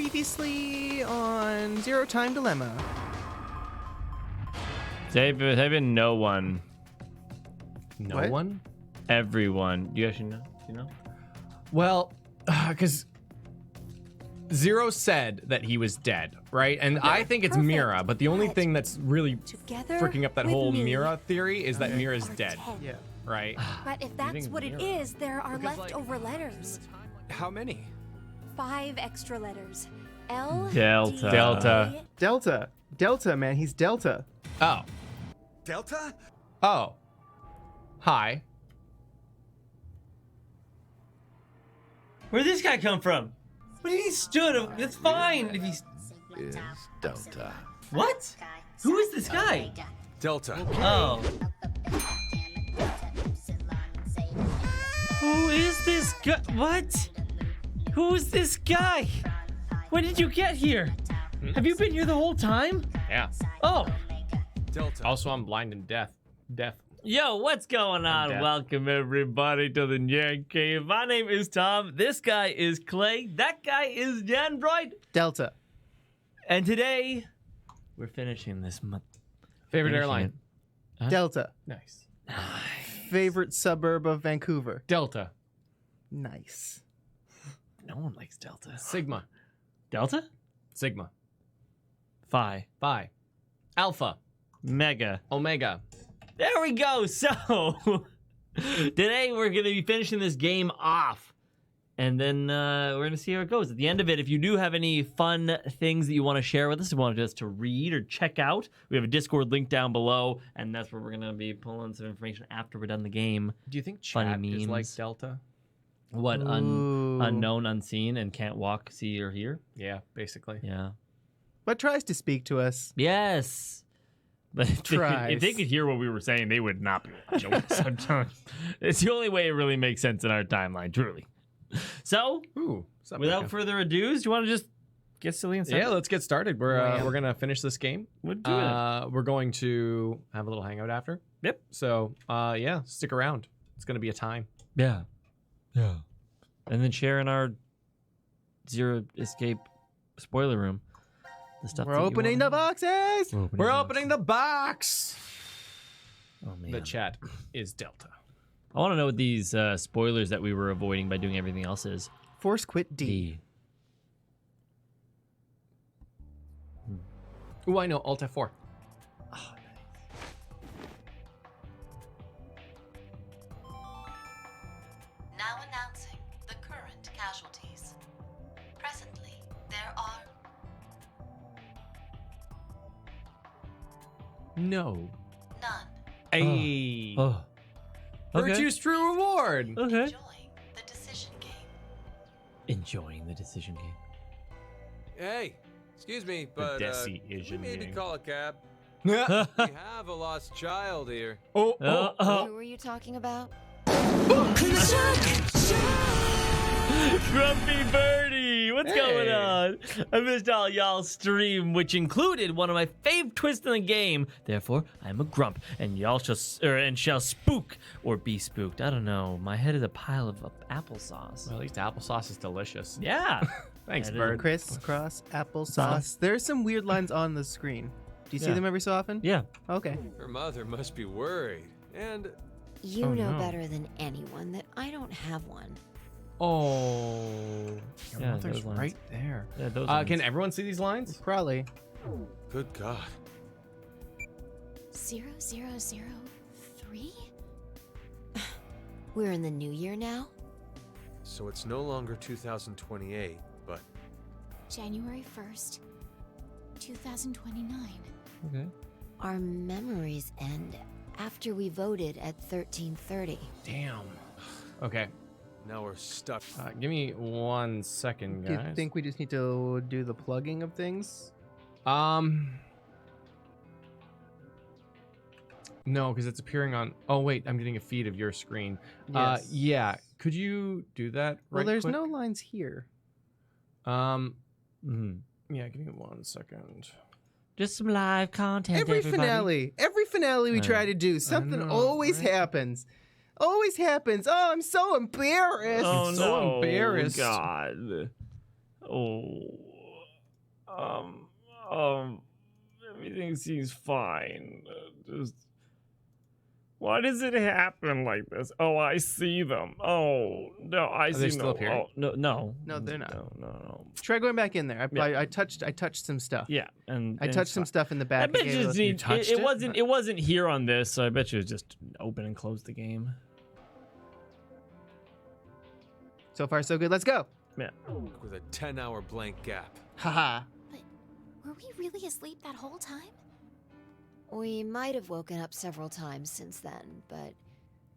Previously on Zero Time Dilemma. They've been no one. No What? one? Everyone. Do you actually know? Do you know? Well, because Zero said that he was dead, right? And I think it's Perfect. Mira, but the only thing that's really Together freaking up that with whole me Mira theory is that Mira's are dead, 10. Yeah. right? But if that's think what it Mira? is, there are Because, like- leftover letters. How many? 5 extra letters. L Delta. D, Delta. A. Delta. Delta, man. He's Delta. Oh. Delta? Oh. Hi. Where'd this guy come from? What did he stood? It's fine if he's. Is Delta. What? Who is this guy? Delta. Oh. Who is this guy? What? Who's this guy? When did you get here? Have you been here the whole time? Yeah. Oh. Delta. Also, I'm blind and deaf. Yo, what's going on? deaf. Welcome everybody to the NyanCave. My name is Tom. This guy is Clay. That guy is Android. Delta. And today, we're finishing this month. Favorite airline? Huh? Delta. Nice. Favorite suburb of Vancouver. Delta. Nice. No one likes Delta. Sigma. Delta? Sigma. Phi. Phi. Alpha. Mega. Omega. There we go. So, today we're going to be finishing this game off. And then we're going to see how it goes. At the end of it, if you do have any fun things that you want to share with us, you want us to read or check out, we have a Discord link down below, and that's where we're going to be pulling some information after we're done the game. Do you think Funny chat is like memes. Delta? What, Ooh. unknown, unseen, and can't walk, see, or hear? Yeah, basically. Yeah. But tries to speak to us. Yes. But if they Tries. could hear what we were saying, they would not be watching sometimes. It's the only way it really makes sense in our timeline, truly. So, Ooh. without further ado, do you want to just get silly and Yeah, let's get started. We're Yeah. we're gonna finish this game. We're doing it. We're going to have a little hangout after. Yep. So yeah, stick around. It's gonna be a time. Yeah. Yeah. And then share in our Zero Escape spoiler room. The stuff We're that you opening the want. boxes. We're opening the box. Oh, man. The chat is Delta. I want to know what these spoilers that we were avoiding by doing everything else is. Force quit D. Ooh, I know. Alt F4. Now announcing the current casualties. Presently, there are No. none. Hey. Oh. Okay. Virtue's true reward. Okay. Enjoying the decision game. Enjoying the decision game. Hey, excuse me, but Desi we Asian need to gang. call a cab. oh, We have a lost child here. oh, Who were you talking about? Grumpy Birdie, what's going on? I missed all y'all's stream, which included one of my fave twists in the game. Therefore, I'm a grump, and y'all shall spook or be spooked. I don't know. My head is a pile of applesauce. Well, at least applesauce is delicious. Yeah. Thanks, That is- Bird. Crisscross applesauce. There's some weird lines on the screen. Do you see Yeah. them every so often? Yeah. Okay. Her mother must be worried. And You Oh, know no. better than anyone that I don't have one. Oh. Your Yeah, mother's those lines. right there. Yeah, those Can ones. everyone see these lines? Probably. good God. 0003? We're in the new year now? So it's no longer 2028, but January 1st, 2029. Okay. Our memories end after we voted at 1330. Damn. Okay. now we're stuck. Give me 1 second, Do you guys. think we just need to do the plugging of things? No, because it's appearing on. Oh wait, I'm getting a feed of your screen. Yes. Yeah. Could you do that? Well, right there's quick? no lines here. Mhm. Yeah, give me 1 second. Just some live content. Every everybody. finale we I try to do, something know, always right? happens. Always happens. Oh, I'm so embarrassed. Oh so no! embarrassed. God. Oh. Everything seems fine. Just why does it happen like this? Oh, I see them. Oh no, I see they still no. up here? Oh, no, No, they're not. No. Try going back in there. Yeah. I touched some stuff. Yeah, and I touched some stuff in the I back. bet gave you it a- just need, touched it it? wasn't. It wasn't here on this, so I bet you just open and close the game. So far, so good. Let's go. Yeah. With a 10-hour blank gap. Haha. But were we really asleep that whole time? We might have woken up several times since then, but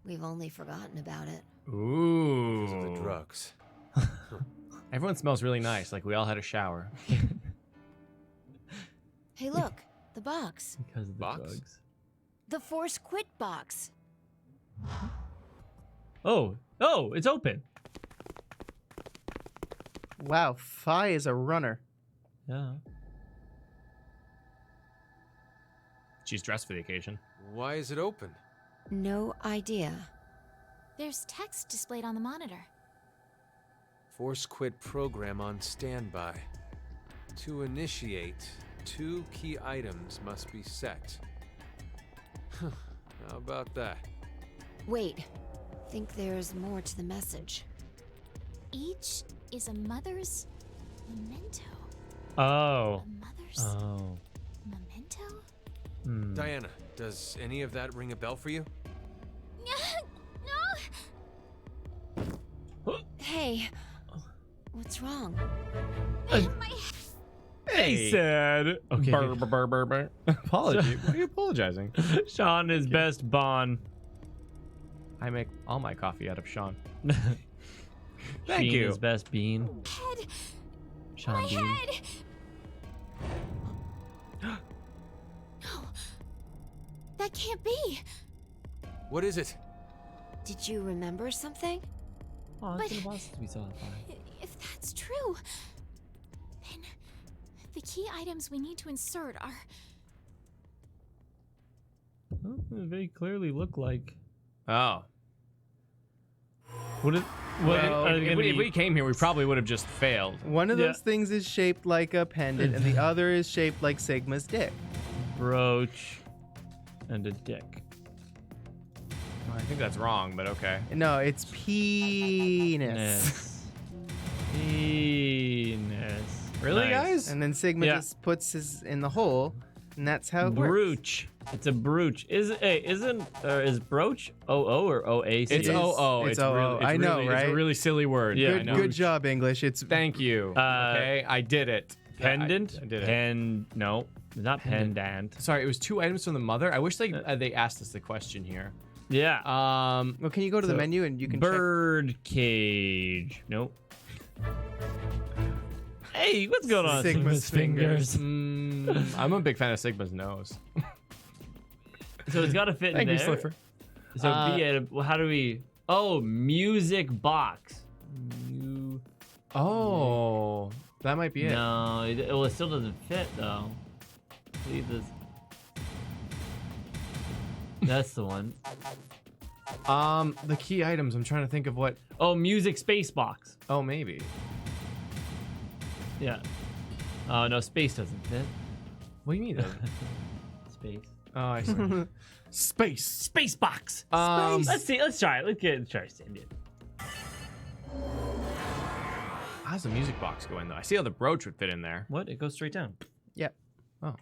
we've only forgotten about it. Because of Ooh. the drugs. Everyone smells really nice, like we all had a shower. Hey, look, the box. Because of the Box? drugs. The force quit box. Oh, it's open. Wow, Fi is a runner. Yeah. She's dressed for the occasion. Why is it open? No idea. There's text displayed on the monitor. Force quit program on standby. To initiate, 2 key items must be set. How about that? Wait, think there's more to the message. Each is a mother's memento. Oh. A mother's Oh. memento? Hmm. Diana, does any of that ring a bell for you? No! Hey, what's wrong? My He said. Okay. Burr. Apology. Why are you apologizing? Sean is best Bon. I make all my coffee out of Sean. Thank you. Is best Bean. head! Sean My Bean. head! No. That can't be. What is it? Did you remember something? Oh, But- it's been a while since we saw that. If that's true, then the key items we need to insert are... Well, they very clearly look like. Oh. What? Well, If we came here, we probably would have just failed. One of Yeah. those things is shaped like a pendant, and the other is shaped like Sigma's dick. Brooch and a dick. I think that's wrong, but okay. No, it's penis. Penis. Penis. Really, Nice. guys? And then Sigma Yeah. just puts his in the hole, and that's how it works. Brooch. It's a brooch. Is brooch OO or OA? It's is. OO. It's OO. Really, I know, It's right? a really silly word. Yeah, I Good, know. good job, English. It's Thank you. Okay, I did it. Pendant. I did it. No, it's not pendant. Sorry, it was 2 items from the mother. I wish they asked us the question here. Yeah. well. Can you go to the So, menu and you can Bird cage. Nope. Hey, what's going on? Sigma's fingers. I'm a big fan of Sigma's nose. So it's got to fit in Thank you, there. Slipper. So well, how do we? Oh, music box. Oh, that might be it. No, it still doesn't fit though. Leave this. That's the one. The key items. I'm trying to think of what. Oh, music space box. Oh, maybe. Yeah. Oh no, space doesn't fit. What do you mean? Space. Oh, I see. Space. Space box. Space. Let's try it. Let's try to send it. How's the music box go in though? I see how the brooch would fit in there. What? It goes straight down. Yep. Oh.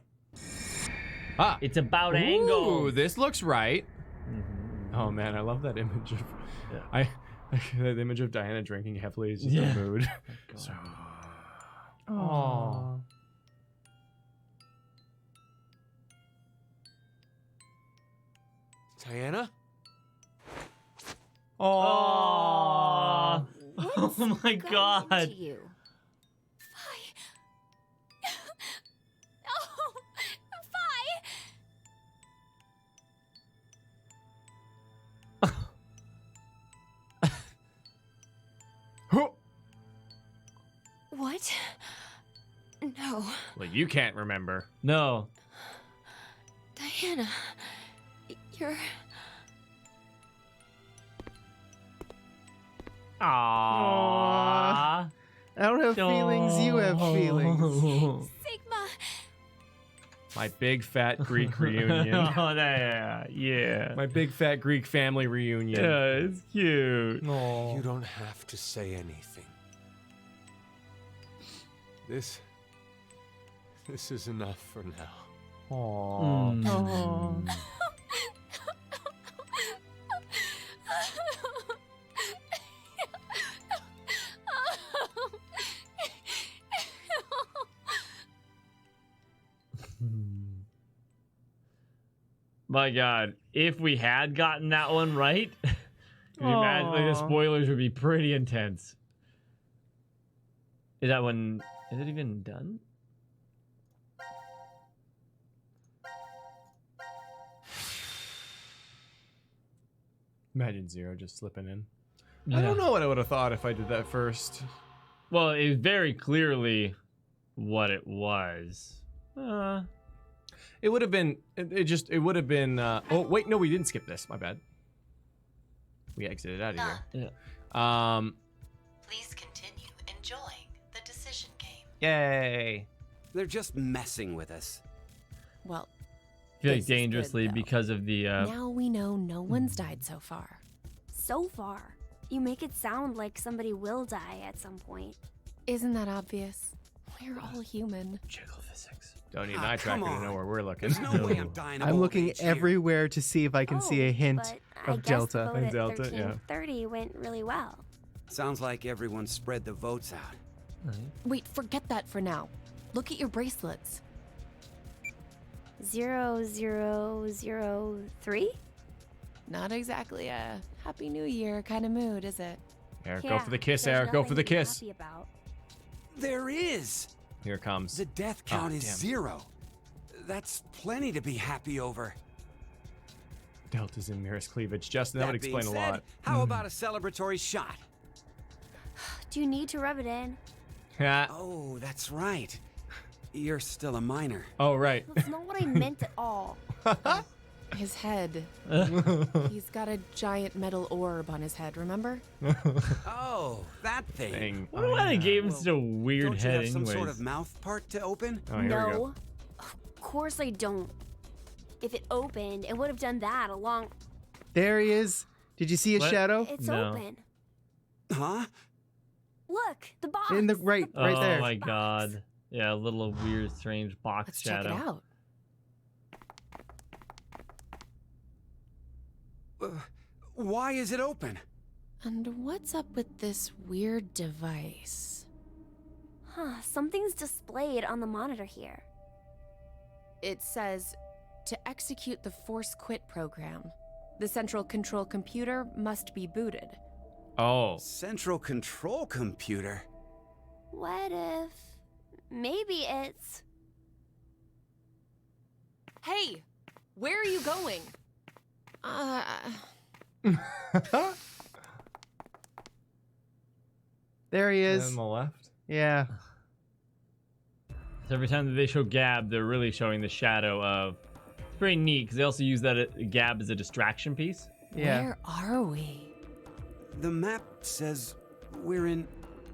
Ah. It's about Ooh, angle. this looks right. Mhm. Oh man, I love that image of. Yeah. That image of Diana drinking heavily is just Yeah. a mood. So, Aww. Diana? Aww. What's Oh my gotten god. into you? Fi. Oh, Fi. What? No. Well, you can't remember. No. Diana. You're... Aww. I don't have feelings. You have feelings. Sigma. My big fat Greek reunion. Oh, yeah. My big fat Greek family reunion. Yeah, it's cute. Aw. You don't have to say anything. This is enough for now. Aw. Mm. My God, if we had gotten that one right, can you imagine like, the spoilers would be pretty intense. Is that one? Is it even done? Imagine Zero just slipping in. I don't know what I would have thought if I did that first. Well, it was very clearly what it was. It would have been. It would have been. Oh wait, no, we didn't skip this. My bad. We exited out of here. Yeah. Please continue enjoying the decision game. Yay. They're just messing with us. Well, I feel like this is good, dangerously though. because of the. Now we know no one's died so far. So far. You make it sound like somebody will die at some point. Isn't that obvious? We're all human. Jiggle physics. Don't need an Ah, eye tracker come to know on. where we're looking. There's no way I'm dying of I'm old looking age here. everywhere to see if I can see a hint but I of guess Delta. The vote And at Delta, yeah. 1330 went really well. Sounds like everyone spread the votes out. Wait, forget that for now. Look at your bracelets. 0003? Not exactly a Happy New Year kind of mood, is it? Eric, go Yeah, for the kiss, there's Eric. Go for nothing the to be kiss. happy about. There is. Here it comes. The death count is damn. 0. That's plenty to be happy over. Delta's in Mirror's cleavage. Justin, that would being explain a said, lot. How about a celebratory shot? Do you need to rub it in? Yeah. Oh, that's right. You're still a minor. Oh, right. That's not what I meant at all. His head. He's got a giant metal orb on his head, remember? Oh, that thing. Thing. I wonder why they gave him Well, such a weird Don't you head have some anyways. sort of mouth part to open? Oh, here we go. No. Of course I don't. If it opened, it would have done that a long... There he is. Did you see his What? shadow? It's No. open. Huh? Look, the box. In the right Oh there. my God. Yeah, a little weird, strange box Let's shadow. check it out. Why is it open? And what's up with this weird device? Huh, something's displayed on the monitor here. It says, to execute the force quit program, the central control computer must be booted. Oh. Central control computer. What if... Maybe it's... Hey, where are you going? There he is. On the left. Yeah. So every time that they show Gab, they're really showing the shadow of. It's pretty neat because they also use that Gab as a distraction piece. Yeah. Where are we? The map says we're in...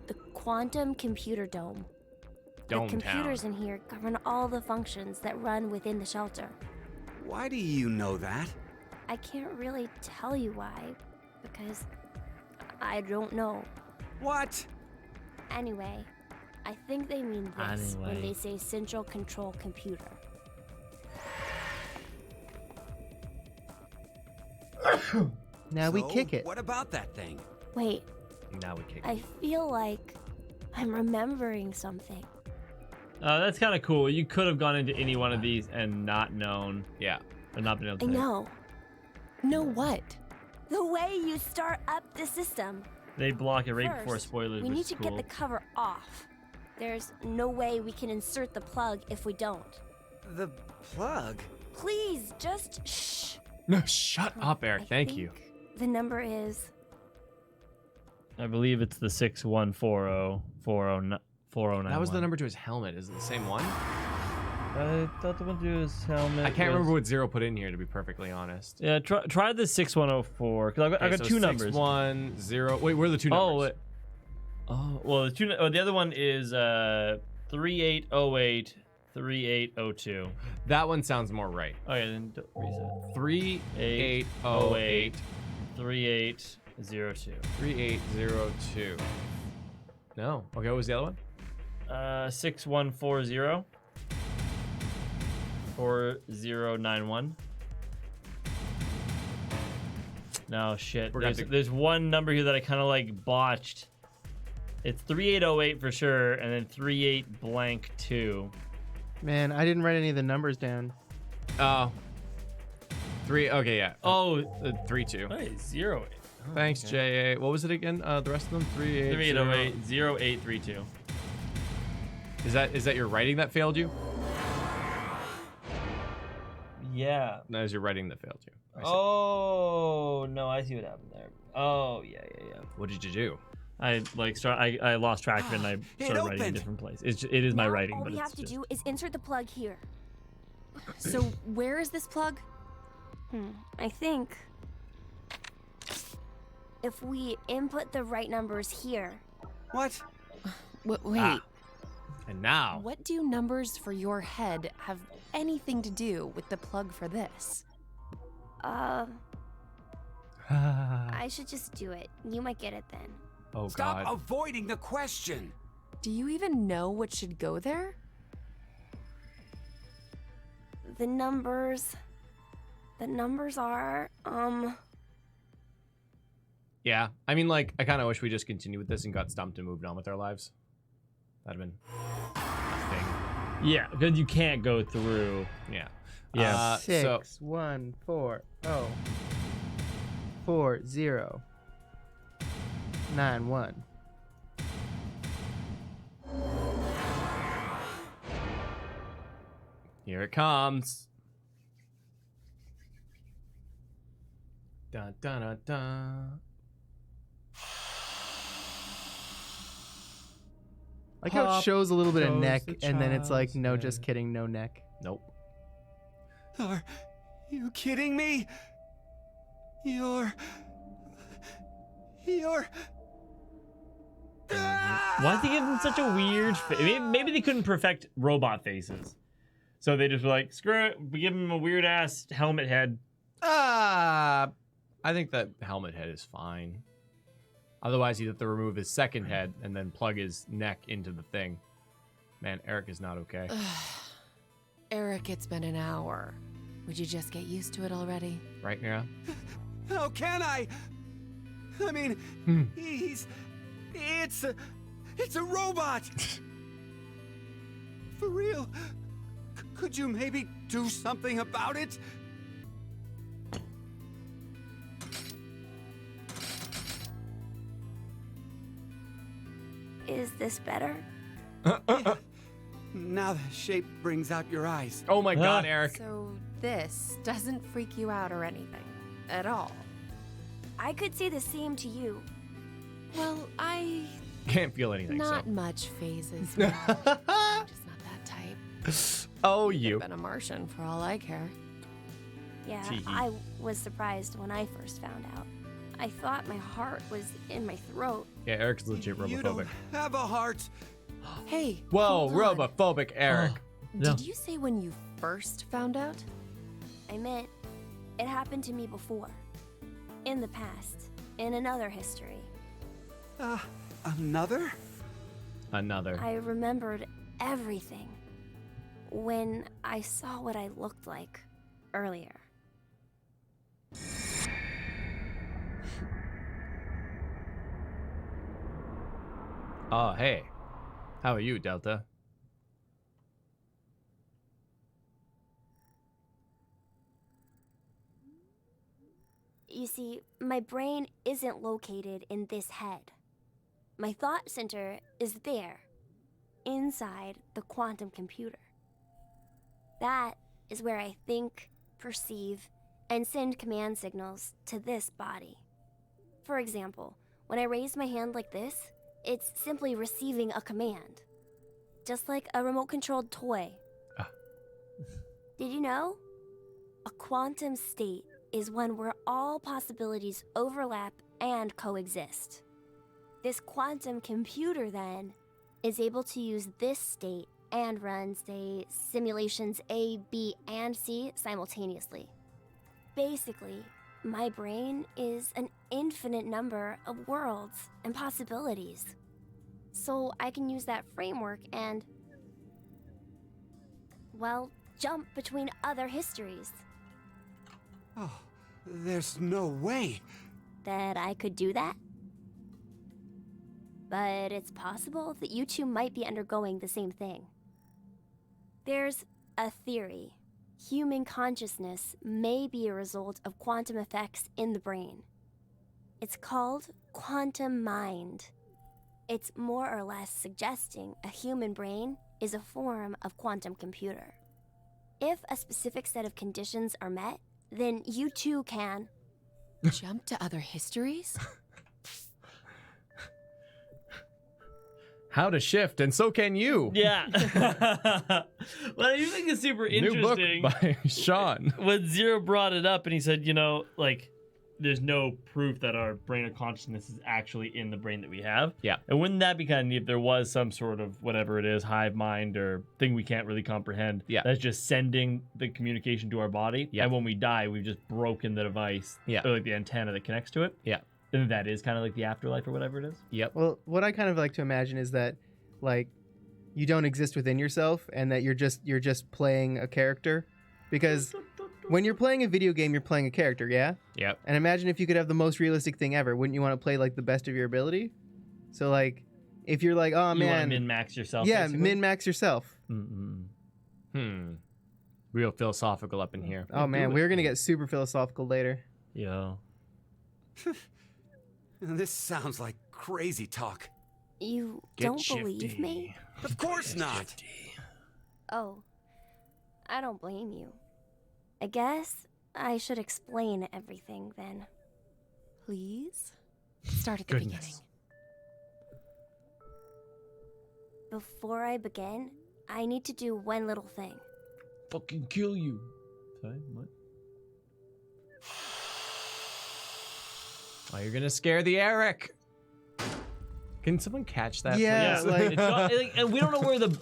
the quantum computer dome. Dome The computers town. in here govern all the functions that run within the shelter. Why do you know that? I can't really tell you why, because I don't know. What? Anyway, I think they mean this when Anyway. they say central control computer. Now we So, kick it. What about that thing? Wait, Now we kick. I feel like I'm remembering something. That's kind of cool. You could have gone into any one of these and not known, Yeah. or not been able I to. know. No what? The way you start up the system. They block it right before First, spoilers. we which need is to cool. get the cover off. There's no way we can insert the plug if we don't. The plug? Please, just shh. No, shut up, Eric. I Thank you. think The number is... I believe it's the 6140409409. That was the number to his helmet. Is it the same one? I thought the one to his helmet. I can't was- remember what Zero put in here, to be perfectly honest. Yeah, try the 6104 because I got so two numbers. 610. Wait, where are the two Oh, numbers? wait. Oh, well, the other one is 3808 3802. That one sounds more right. Okay, then reset. 3808 3802. 3802. No. Okay, what was the other one? 6140 4091. No shit. We're gonna There's one number here that I kind of like botched. It's 3808 for sure, and then 38 blank 2. Man, I didn't write any of the numbers down. Oh. 3. Okay, yeah. Oh, 32. wait, 08. Oh, Thanks, okay. JA. What was it again? The rest of them? 3808 0832. Is that your writing that failed you? Yeah. No, is your writing that failed you? I see. Oh no, I see what happened there. Oh yeah. What did you do? I lost track of it and I started writing in a different place. It is my Now writing, all but we it's have to just... do is insert the plug here. So where is this plug? I think if we input the right numbers here. What? Wait. And now. What do numbers for your head have anything to do with the plug for this? I should just do it. You might get it then. Oh Stop God. avoiding the question. Do you even know what should go there? The numbers are, Yeah. I mean, like, I kind of wish we just continued with this and got stumped and moved on with our lives. That'd have been a thing. Yeah, because you can't go through. Yeah. Yeah. 6 1 4 0 4 0 9 1. Here it comes. Dun dun dun dun. Like how it shows a little bit of goes neck, the and then it's like, child's no, head. just kidding, no neck. Nope. Are you kidding me? You're... Why did they give them such a weird face? Maybe they couldn't perfect robot faces. So they just were like, screw it, we give him a weird ass helmet head. I think that helmet head is fine. Otherwise, he'd have to remove his second head and then plug his neck into the thing. Man, Eric is not okay. Eric, it's been an hour. Would you just get used to it already? Right, Mira? How can I? I mean, it's a robot. For real. Could you maybe do something about it? Is this better? Now the shape brings out your eyes. Oh my God, Eric. So this doesn't freak you out or anything at all? I could say the same to you. Well, I... Can't feel anything, Not so. much phases me. I'm just not that type. Oh, Could you. have been a Martian for all I care. Yeah, Tee-hee. I was surprised when I first found out. I thought my heart was in my throat. Yeah, Eric's legit You robophobic. don't have a heart. Hey, Whoa, hold on. robophobic Eric. No. Did you say when you first found out? I meant it happened to me before. In the past. In another history. Another? Another. I remembered everything when I saw what I looked like earlier. Oh, hey. How are you, Delta? You see, my brain isn't located in this head. My thought center is there, inside the quantum computer. That is where I think, perceive, and send command signals to this body. For example, when I raise my hand like this, it's simply receiving a command. Just like a remote-controlled toy. Did you know? A quantum state is one where all possibilities overlap and coexist. This quantum computer, then, is able to use this state and runs, say, simulations A, B, and C simultaneously. Basically, my brain is an infinite number of worlds and possibilities. So I can use that framework and, well, jump between other histories. Oh, there's no way. That I could do that? But it's possible that you two might be undergoing the same thing. There's a theory. Human consciousness may be a result of quantum effects in the brain. It's called quantum mind. It's more or less suggesting a human brain is a form of quantum computer. If a specific set of conditions are met, then you too can Jump to other histories? How to shift, and so can you. Yeah. What I do think is super New book interesting by Sean. when Zero brought it up and he said, you know, like, there's no proof that our brain of consciousness is actually in the brain that we have. Yeah. And wouldn't that be kind of neat if there was some sort of whatever it is, hive mind or thing we can't really comprehend, that's just sending the communication to our body. Yeah. And when we die, we've just broken the device, or like the antenna that connects to it. Yeah. And that is kind of like the afterlife or whatever it is. Yep. Well, what I kind of like to imagine is that, like, you don't exist within yourself, and that you're just playing a character, because when you're playing a video game, you're playing a character, yeah. Yep. And imagine if you could have the most realistic thing ever. Wouldn't you want to play like the best of your ability? So like, if you're like, oh You man, want to min-max yourself. yeah, basically? min-max yourself. Real philosophical up in here. Oh man, we're gonna get super philosophical later. Yeah. This sounds like crazy talk. You Get don't shifty. believe me? Of course not. Oh, I don't blame you. I guess I should explain everything then. Please? Start at the beginning. Before I begin, I need to do one little thing. Fucking kill you. Sorry, what? Oh, you're gonna scare the Eric. Can someone catch that? Yeah, please? like- It's got, and we don't know where the.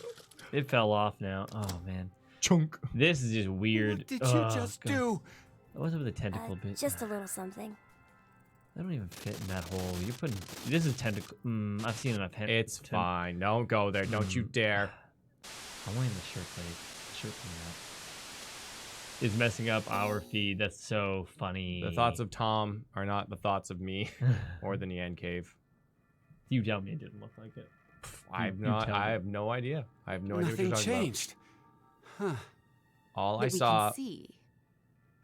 It fell off now. Oh man. Chunk. This is just weird. What did you just do? What's up with the tentacle bit? Just a little something. They don't even fit in that hole. You're putting. This is tentacle. I've seen enough. It's fine. Don't go there. Don't you dare. I'm wearing the shirt plate. The shirt plate is messing up our feed. That's so funny. The thoughts of Tom are not the thoughts of me or the NyanCave. You tell me it didn't look like it. I've You not. tell I me. have no idea. I have no idea what Nothing you're talking changed. Huh. about. All I That we saw. can see.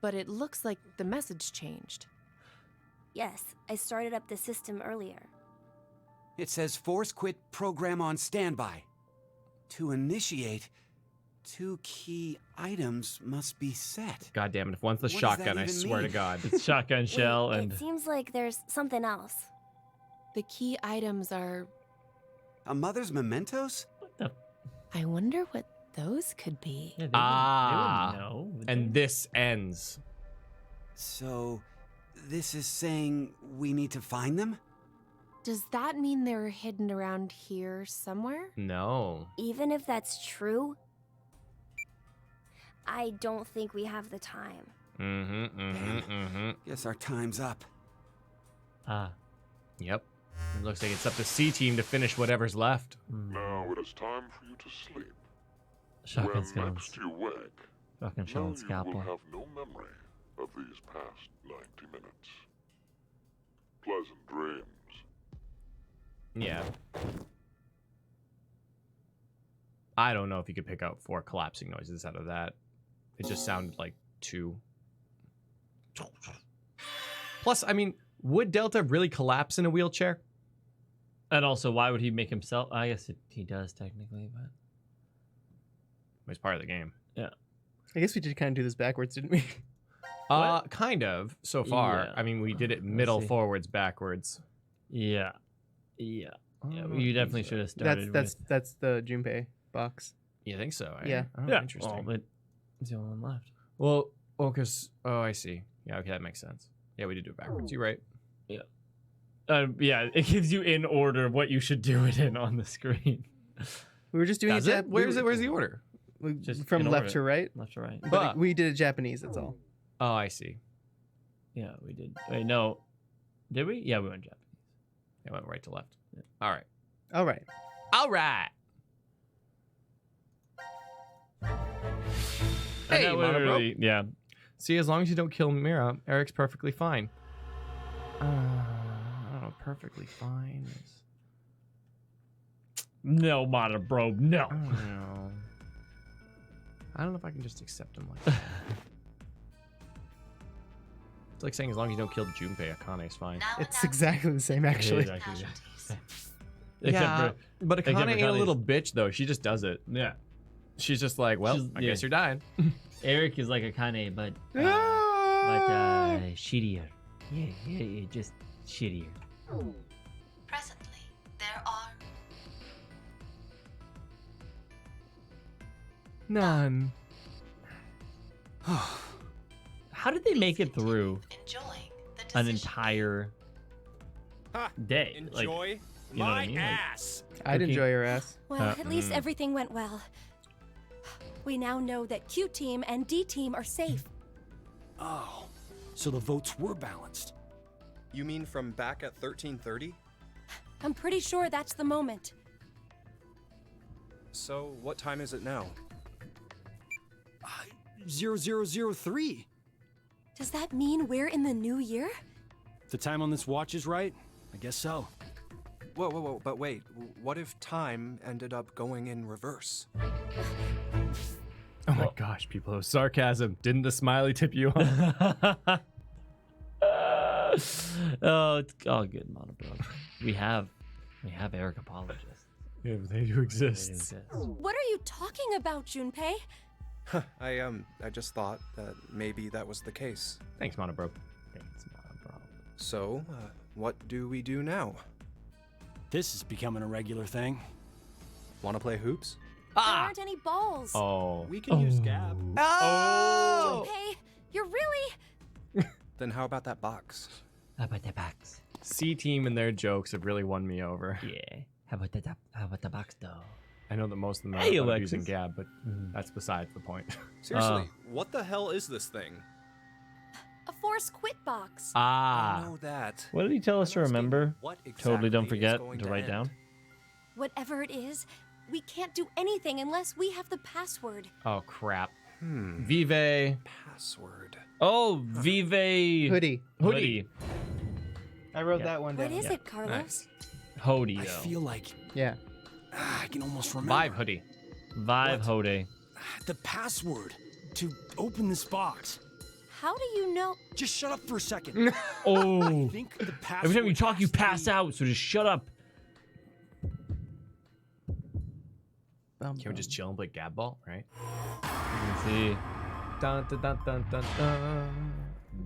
But it looks like the message changed. Yes, I started up the system earlier. It says force quit program on standby. To initiate, 2 key items must be set. God damn it! If one's the What does shotgun, that I even swear to mean? God. It's shotgun shell Wait, and. it seems like there's something else. The key items are... A mother's mementos? I wonder what those could be. Yeah, they Ah, wouldn't know, would and they? this ends. So, this is saying we need to find them? Does that mean they're hidden around here somewhere? No. Even if that's true, I don't think we have the time. Guess our time's up. Ah. Yep. It looks like it's up to C Team to finish whatever's left. Now it is time for you to sleep. Shotgun when scales. next you wake, Shotgun shell now and you scalpel. will have no memory of these past 90 minutes. Pleasant dreams. Yeah. I don't know if you could pick out 4 collapsing noises out of that. It just sounded like 2. Plus, I mean, would Delta really collapse in a wheelchair? And also, why would he make himself? I guess he does technically, but It's part of the game. yeah. I guess we did kind of do this backwards, didn't we? Kind of, so far. Yeah. I mean, we did it middle, see. forwards, backwards. Yeah. Yeah. Yeah. Oh, You definitely should have started. That's the Junpei box. You think so? Eh? Yeah. Oh, Yeah. Interesting. Oh, but it's the only one left. Well, because... Oh, I see. Yeah, okay, that makes sense. Yeah, we did do it backwards. You're right. Yeah, it gives you in order what you should do it in on the screen. We were just doing Does a it? Where's the order? Just from in left order. to right. Left to right. But we did it Japanese. That's all. Oh, I see. Yeah, we did. Wait, no. Did we? Yeah, we went Japanese. It went right to left. All right. All right. All right. Hey, Hey, Mono Bro. yeah. See, as long as you don't kill Mira, Eric's perfectly fine. I don't know. Perfectly fine. No, Mono Bro, no. I don't know. I don't know if I can just accept him like that. It's like saying as long as you don't kill Junpei, Akane's fine. It's exactly the same, actually. Yeah, but except Akane for ain't a Akane's- little bitch though. She just does it. Yeah. She's just like, well, She's- I yeah. guess you're dying. Eric is like Akane, but shittier. Yeah, just shittier. Presently, there are None. How did they make it through enjoying the an decision. entire day? Enjoy Like, you know what I mean? Like, ass. I'd cooking- enjoy your ass. Well, at least everything went well. We now know that Q team and D team are safe. Oh, so the votes were balanced. You mean from back at 1330? I'm pretty sure that's the moment. So what time is it now? 0003. Does that mean we're in the new year? If the time on this watch is right, I guess so. Whoa, but wait. What if time ended up going in reverse? Oh my gosh, people, it was sarcasm. Didn't the smiley tip you off? Oh, it's all good, Mono Bro. We have Eric apologists. Yeah, but they do exist. What are you talking about, Junpei? I just thought that maybe that was the case. Thanks, Mono Bro. Thanks, Mono Bro. So, what do we do now? This is becoming a regular thing. Want to play hoops? There aren't any balls. Oh. We can use Gab. Oh! Junpei, you're really... Then how about that box? How about the box? C team and their jokes have really won me over. Yeah. How about the box though? I know that most of them are Hey, about Alexis. using Gab, but that's besides the point. Seriously, what the hell is this thing? A force quit box. Ah. I know that. What did he tell us to remember? What Totally don't exactly is forget going to to write end? down. Whatever it is, we can't do anything unless we have the password. Oh crap. Vive. Password. Oh, Vive Hoodie. I wrote that one down. What is it, Carlos? Nice. Hoodie. I feel like Yeah. I can almost remember. Vibe hoodie. Vibe Hode. The password to open this box. How do you know? Just shut up for a second. Oh. I think the password Every time you talk, you has to pass be- out. So just shut up. Can we just chill and play Gab ball, right? Let's see. Dun, dun, dun, dun, dun, dun.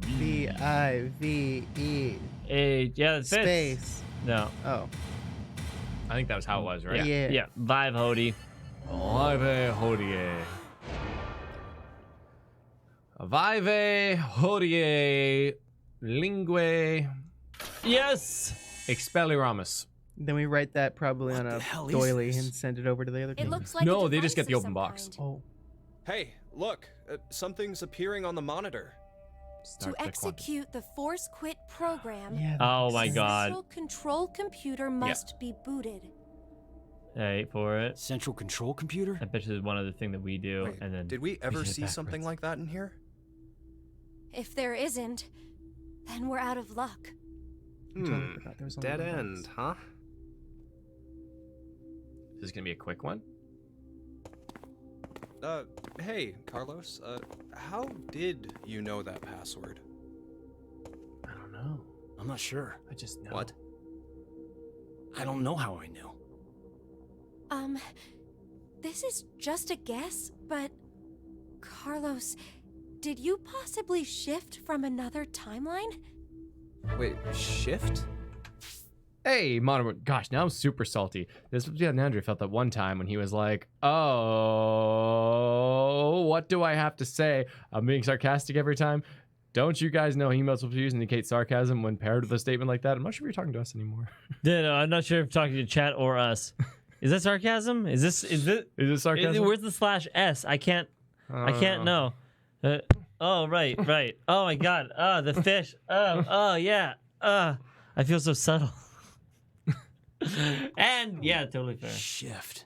VIVE Yeah, it fits. space. No. Oh. I think that was how it was, right? Yeah. Yeah. Vibe Hode. Vive hodie. Vive hodie. Lingue. Yes. Expelliarmus. Then we write that probably on the a hell is doily this? and send it over to the other It team. looks like No, a they just device get the of open some box. kind. Oh. Hey, look, something's appearing on the monitor. To execute the force quit program, Yeah. Oh my the God. central control computer must be booted. Wait for it. Central control computer? I bet you there's one other thing that we do, Wait, and then did we ever did it see something backwards. like that in here? If there isn't, then we're out of luck. Totally forgot there was only Dead one box. end, huh? Is this gonna be a quick one? Hey, Carlos, how did you know that password? I don't know. I'm not sure. I just know. What? I don't know how I knew. This is just a guess, but Carlos, did you possibly shift from another timeline? Wait, shift? Hey, Mono, gosh, now I'm super salty. This was yeah, Andrew felt that one time when he was like, oh, what do I have to say? I'm being sarcastic every time. Don't you guys know emotes will be used to indicate sarcasm when paired with a statement like that? I'm not sure if you're talking to us anymore. No, I'm not sure if you're talking to chat or us. Is that sarcasm? Is this sarcasm? Where's the /s? I can't know. Oh right. Oh my god. The fish. Oh yeah. I feel so subtle. And yeah, totally fair. Shift.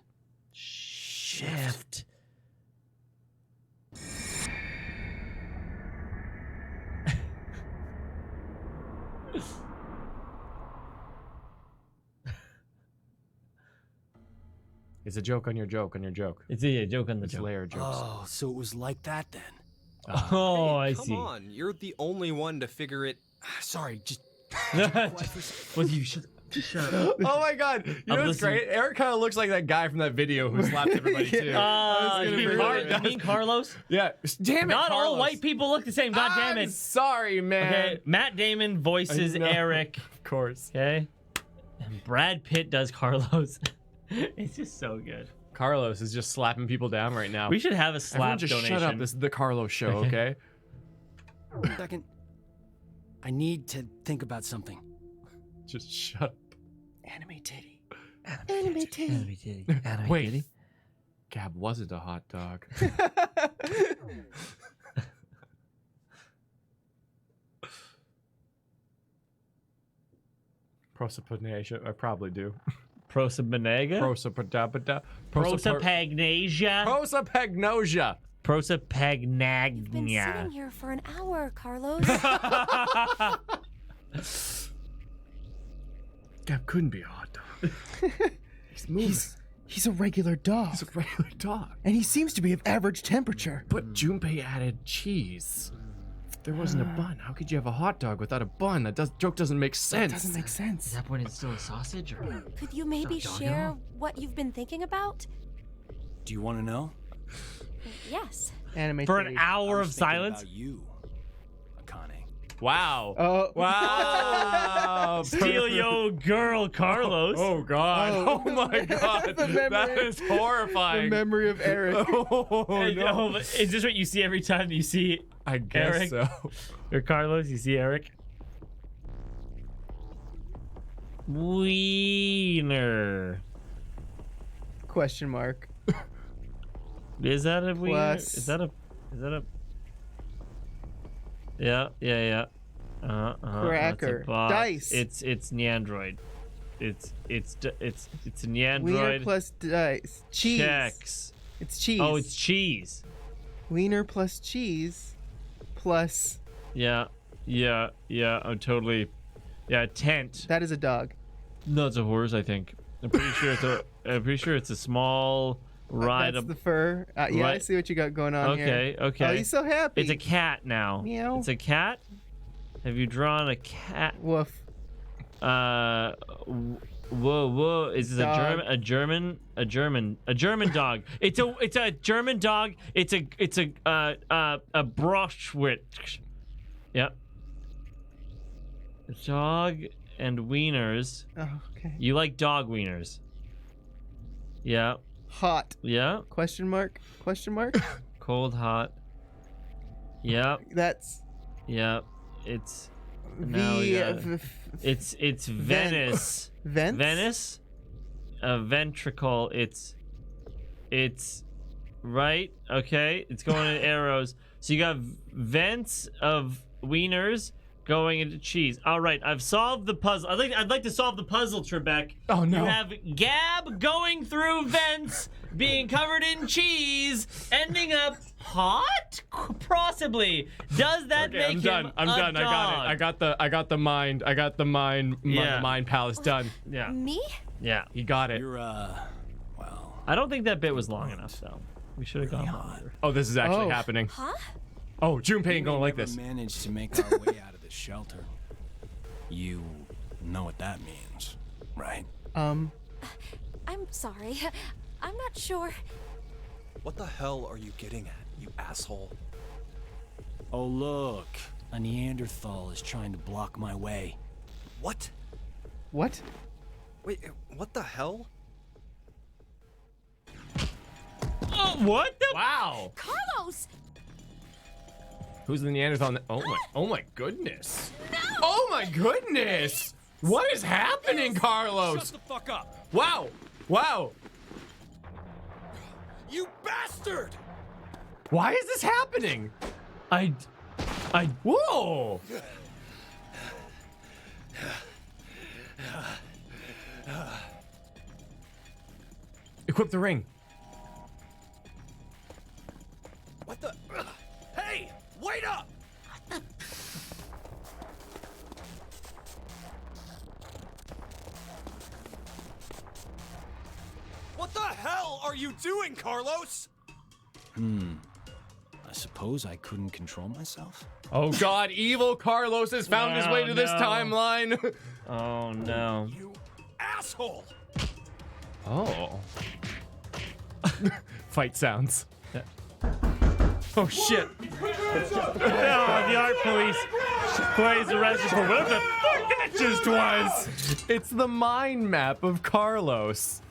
It's a joke on your joke on your joke. It's a joke on the joke. Layer jokes. Oh, so it was like that then. Oh, I Come see. on, you're the only one to figure it. Sorry, just. What you shut up. Oh my god. You know what's great? Eric kind of looks like that guy from that video who slapped everybody too. You mean Carlos? Yeah. Damn it, Not Carlos. all white people look the same. God damn it. Sorry, man. Okay, Matt Damon voices I know. Eric. Of course. Okay. And Brad Pitt does Carlos. It's just so good. Carlos is just slapping people down right now. We should have a Everyone slap just donation. shut up. This is the Carlos show, okay? Second. I need to think about something. Just shut up. Anime titty. Anime titty. Wait. Gab wasn't a hot dog. Prosopagnasia. I probably do. Prosopagnasia? Prosopagnasia. Prosopagnasia. Prosopagnasia. You've been sitting here for an hour, Carlos. Gab couldn't be a hot dog. He's moving. He's a regular dog. He's a regular dog. And he seems to be of average temperature. But Junpei added cheese. There wasn't a bun. How could you have a hot dog without a bun? That joke doesn't make sense. That doesn't make sense. Is that when it's still a sausage? Or? Could you maybe share what you've been thinking about? Do you want to know? Yes. Anime For titty. an hour I of was thinking silence? about you, Akane. Wow. Oh. Wow. Steal your girl, Carlos. Oh, God. Oh, my God. That is horrifying. The memory of Eric. Oh, no. Is this what you see every time you see I guess Eric? so. Or Carlos, you see Eric? Wiener. Question mark. Is that a wiener? Plus. Is that a Yeah. Cracker. That's a box. Dice. It's Neandroid. It's a Neandroid. Wiener plus dice. Cheese. Checks. It's cheese. Oh, it's cheese. Wiener plus cheese plus. Yeah. I'm totally. Yeah, tent. That is a dog. No, it's a horse. I think. I'm pretty sure it's a small ride. That's the fur. Yeah, I Right. see what you got going on here. Okay. Oh, he's so happy. It's a cat now. Meow. It's a cat. Have you drawn a cat? Woof. Whoa! Is this Dog. a German dog? It's a German dog. It's a Broschwitz. Yep. Dog and wieners. Oh, okay. You like dog wieners? Yeah. Hot. Yeah. Question mark? Cold, hot. Yep. That's. Yep. It's. Now we got it. It's Venice. Vents? Venice. A ventricle. It's right. Okay. It's going in arrows. So you got vents of wieners going into cheese. All right. I've solved the puzzle. I'd like to solve the puzzle, Trebek. Oh no. You have Gab going through vents, being covered in cheese, ending up hot? Possibly. Does that make I'm him done. I'm a done. dog? I got the mind. Yeah. Mind palace done. Yeah. Me? Yeah. You got it. You're, I don't think that bit was long enough, though. We should have gone longer. Oh, this is actually Oh. happening. Huh? Oh, Junpei ain't gonna like never this. managed to make our way out of the shelter. You know what that means, right? I'm sorry. I'm not sure. What the hell are you getting at, you asshole? Oh, look. A Neanderthal is trying to block my way. What? What? Wait, what the hell? Oh, what the? Wow. Carlos! Who's the Neanderthal? Oh my goodness. No! Oh my goodness. What is happening, Carlos? Shut the fuck up. Wow. You bastard! Why is this happening? Whoa! Equip the ring. What the? Hey! Wait up! What the hell are you doing, Carlos? I suppose I couldn't control myself? Oh God, evil Carlos has found his way to this timeline. Oh no. You asshole! Oh. Fight sounds. Oh shit. Oh, the art police plays arrested for what the fuck that just was. It's the mind map of Carlos.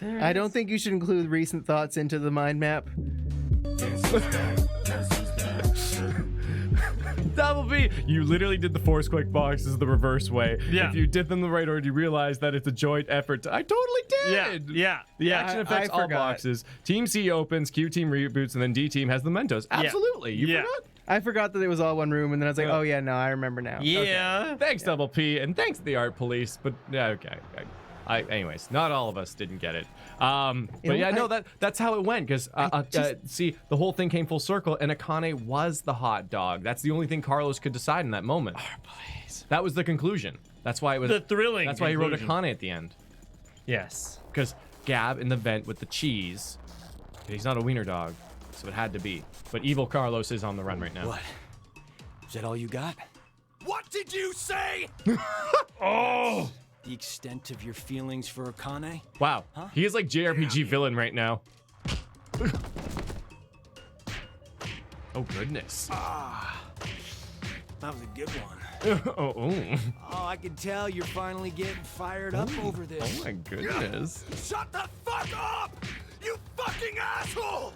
I don't think you should include recent thoughts into the mind map. Double B, you literally did the force quick boxes the reverse way. Yeah. If you did them the right order, you realize that it's a joint effort. I totally did. Yeah. The action affects all forgot. boxes. Team C opens, Q team reboots, and then D team has the Mentos. Absolutely. You forgot? I forgot that it was all one room, and then I was like, oh yeah, no, I remember now. Yeah. Okay. Thanks, Double P, and thanks to the art police. But yeah, okay. Anyways, not all of us didn't get it. But yeah, no, that's how it went. Because see, the whole thing came full circle, and Akane was the hot dog. That's the only thing Carlos could decide in that moment. Please. That was the conclusion. That's why it was The thrilling That's why he wrote conclusion. Akane at the end. Yes. Because Gab in the vent with the cheese. He's not a wiener dog, so it had to be. But evil Carlos is on the run right now. What? Is that all you got? What did you say? Oh. The extent of your feelings for Akane? Wow. Huh? He is like JRPG villain right now. Oh, goodness. That was a good one. Oh, Oh, I can tell you're finally getting fired up over this. oh my goodness. Shut the fuck up! You fucking asshole!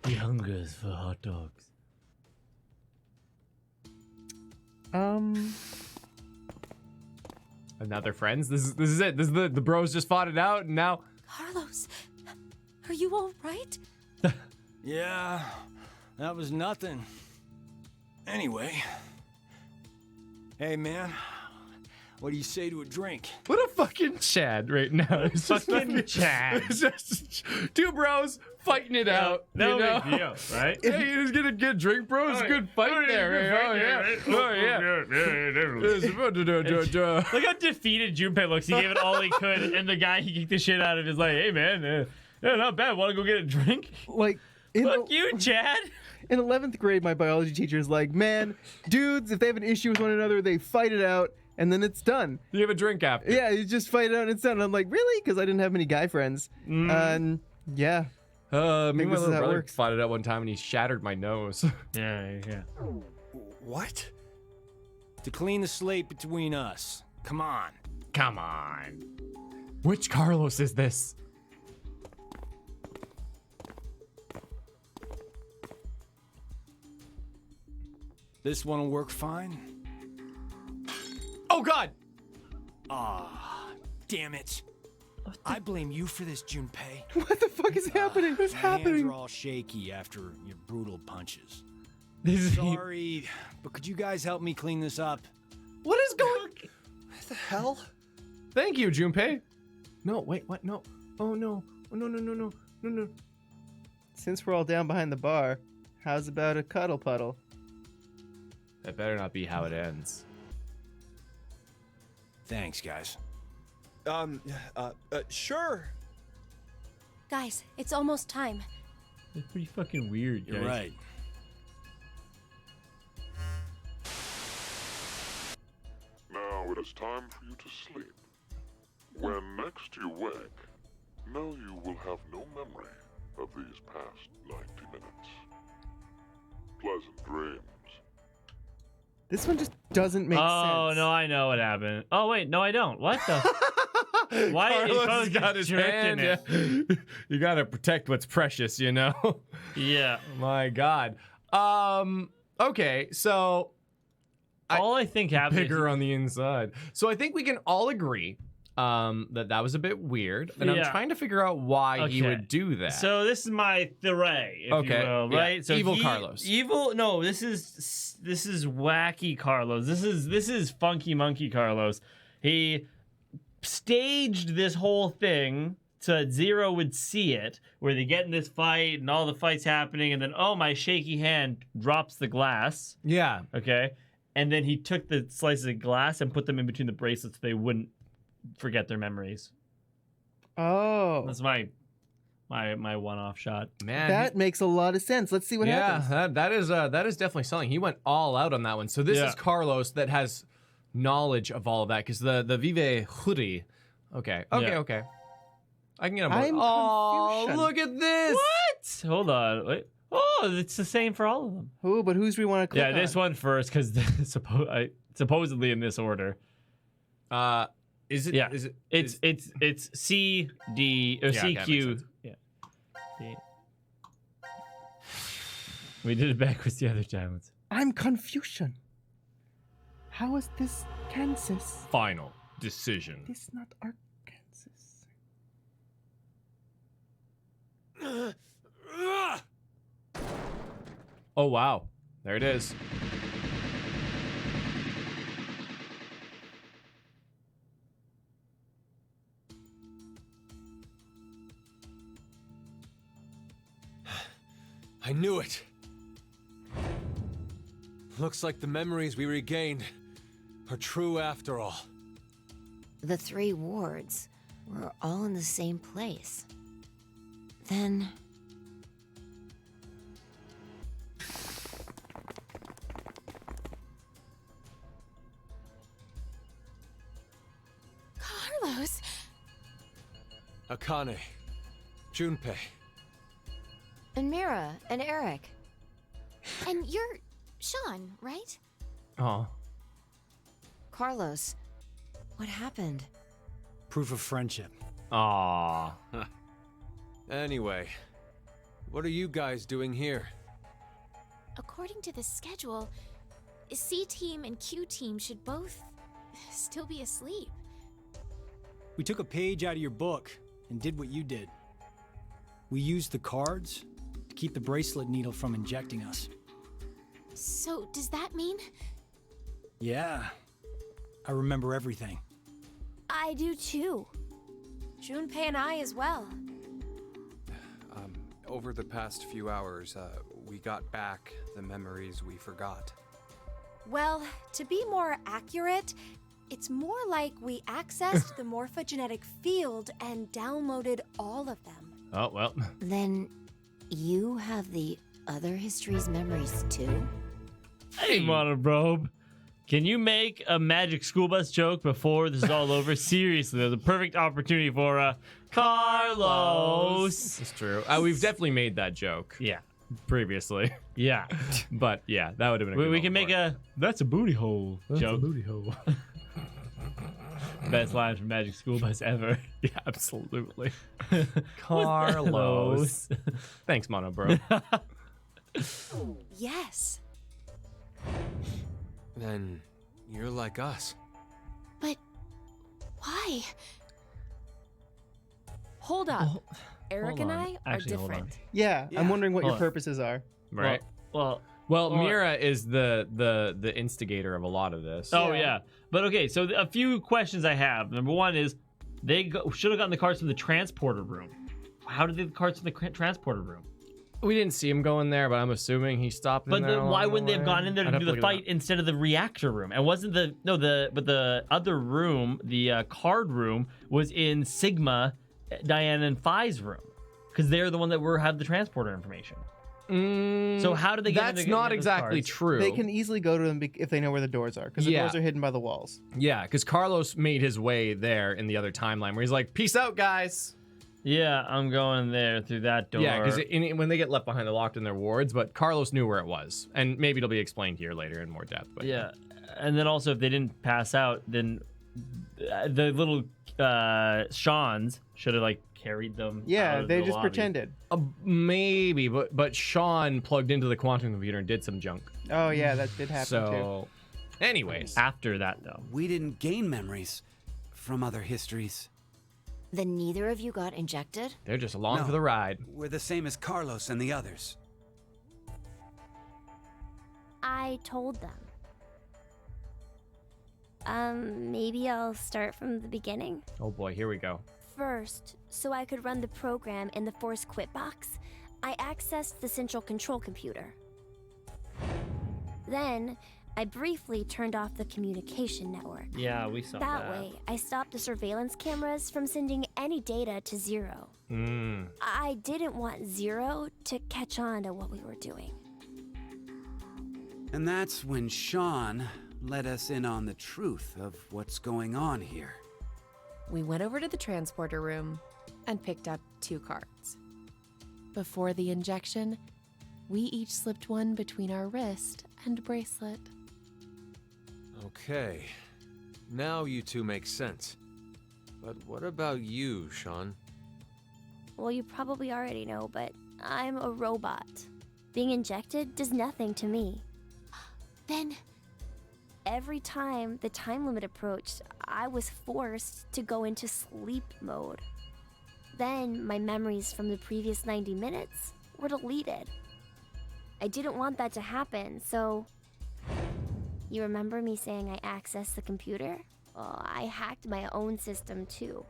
He hungers for hot dogs. And now they're friends. This is it. This is the bros just fought it out, and now. Carlos, are you all right? Yeah, that was nothing. Anyway. Hey, man. What do you say to a drink? What a fucking Chad right now. It's just Fucking Chad. It's just two bros fighting it out. No you know? big deal, right? Hey, you just get a good drink, bro. It's a good fight there. Look how defeated Junpei looks. He gave it all he could, and the guy he kicked the shit out of is like, hey, man, yeah, not bad. Want to go get a drink? Like, Fuck you, Chad. in 11th grade, my biology teacher is like, man, dudes, if they have an issue with one another, they fight it out, and then it's done. You have a drink after. Yeah, you just fight it out and it's done. And I'm like, really? Because I didn't have many guy friends. And yeah. Me and my this is little how it brother works. fought it out one time, and he shattered my nose. Yeah. What? To clean the slate between us. Come on. Come on. Which Carlos is this? This one will work fine. Oh, God. Ah, damn it. I blame you for this, Junpei. What the fuck is happening? What's My happening? hands are all shaky after your brutal punches. This is Sorry, but could you guys help me clean this up? What is going? What the hell? Thank you, Junpei. No, wait, what? No. Oh no. Oh, no. Since we're all down behind the bar, how's about a cuddle puddle? That better not be how it ends. Thanks, guys. Sure. Guys, it's almost time. It's pretty fucking weird, guys. You're right. Now it is time for you to sleep. When next you wake, know you will have no memory of these past 90 minutes. Pleasant dreams. This one just doesn't make sense. Oh, no, I know what happened. Oh, wait, no, I don't. What the? Why Carlos got his hand. it? Yeah. You gotta protect what's precious, you know? Yeah. My God. Okay, so All I think happened bigger on the inside. So I think we can all agree that was a bit weird, and I'm Yeah. trying to figure out why he Okay. would do that. So this is my theory, if Okay, you will, yeah. right? So Evil Carlos. Evil. No, this is wacky Carlos. This is funky monkey Carlos. He staged this whole thing so that Zero would see it, where they get in this fight and all the fights happening, and then my shaky hand drops the glass. Yeah. Okay. And then he took the slices of glass and put them in between the bracelets so they wouldn't forget their memories. Oh. That's my one-off shot. Man, That makes a lot of sense. Let's see what happens. Yeah, that is definitely something. He went all out on that one. So this is Carlos that has knowledge of all of that, because the Vive Hoodie. Okay. I can get him. Oh, confusion. look at this! What? Hold on. Wait. Oh, it's the same for all of them. Who? But whose we want to click on? Yeah, this one first, because supposedly in this order. Is it? Yeah. Is it? It's C D or Yeah, C okay, Q. makes sense. Yeah. C. We did it backwards the other time. I'm confusion. How is this Kansas? Final decision. This not Arkansas. Oh wow, there it is. I knew it. Looks like the memories we regained are true after all. The 3 wards were all in the same place. Then... Carlos! Akane, Junpei. And Mira, and Eric. And you're Sean, right? Oh. Carlos, what happened? Proof of friendship. Aw. Anyway, what are you guys doing here? According to the schedule, C team and Q team should both still be asleep. We took a page out of your book and did what you did. We used the cards to keep the bracelet needle from injecting us. So, does that mean? Yeah. I remember everything. I do too. Junpei and I as well. Over the past few hours, we got back the memories we forgot. Well, to be more accurate, it's more like we accessed the morphogenetic field and downloaded all of them. Oh, well. Then you have the other history's memories too? Hey, Monobrobe. Can you make a magic school bus joke before this is all over? Seriously, there's a perfect opportunity for Carlos. It's true. We've definitely made that joke. Yeah. Previously. Yeah. But yeah, that would have been a good We can make that's a booty hole joke. booty hole. Best lines from Magic School Bus ever. Yeah, absolutely. Carlos. Thanks, Mono Bro. Yes. Then you're like us. But why? Hold up. Eric and on. I are Actually, hold on. different. Yeah, I'm wondering what Hold your on. purposes are. Right. Well, Mira is the instigator of a lot of this. Oh yeah, but okay. So a few questions I have. Number one is, they should have gotten the cards from the transporter room. How did they get the cards from the transporter room? We didn't see him go in there, but I'm assuming he stopped. But in there why along wouldn't the they have way. gone in there to I'd have do the look at fight instead of the reactor room? And wasn't but the other room, the card room, was in Sigma, Diana, and Phi's room, because they're the one that had the transporter information. So how did they get? That's not exactly true. They can easily go to them if they know where the doors are, because the doors are hidden by the walls. Yeah, because Carlos made his way there in the other timeline, where he's like, "Peace out, guys." Yeah, I'm going there through that door. Yeah, because when they get left behind, they're locked in their wards. But Carlos knew where it was, and maybe it'll be explained here later in more depth. But yeah, and then also if they didn't pass out, then the little Sean's should have carried them. Yeah, out of they the just lobby. pretended. Maybe, but Sean plugged into the quantum computer and did some junk. Oh yeah, that did happen too. So, anyways, after that though, we didn't gain memories. from other histories. Then neither of you got injected? They're just along No, for the ride. We're the same as Carlos and the others. I told them. Maybe I'll start from the beginning. Oh boy, here we go. First, so I could run the program in the Force Quit box, I accessed the central control computer. Then, I briefly turned off the communication network. Yeah, we saw that. That way, I stopped the surveillance cameras from sending any data to Zero. I didn't want Zero to catch on to what we were doing. And that's when Sean let us in on the truth of what's going on here. We went over to the transporter room and picked up 2 cards. Before the injection, we each slipped one between our wrist and bracelet. Okay. Now you two make sense. But what about you, Sean? Well, you probably already know, but I'm a robot. Being injected does nothing to me. Then, every time the time limit approached, I was forced to go into sleep mode. Then my memories from the previous 90 minutes were deleted. I didn't want that to happen, so... You remember me saying I accessed the computer? Well, I hacked my own system too.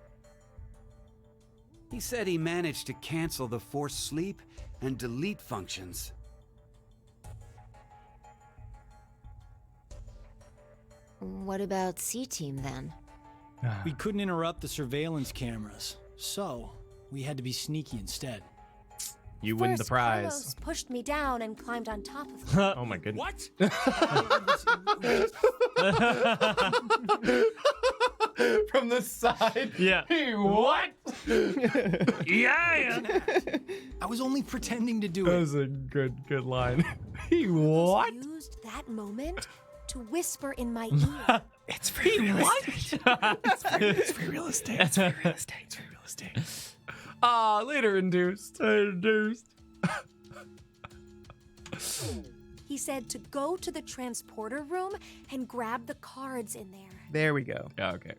He said he managed to cancel the forced sleep and delete functions. What about C-Team then? We couldn't interrupt the surveillance cameras, so we had to be sneaky instead. You win the first prize. Carlos pushed me down and climbed on top of me. Oh my goodness. What? From the side. Yeah. Hey, what? Yeah. I was only pretending to do That it. was a good line. He what? Used that moment to whisper in my ear. It's free real estate. It's free real estate. It's free real estate. It's free real estate. Ah, later induced. He said to go to the transporter room and grab the cards in there. There we go. Yeah, okay.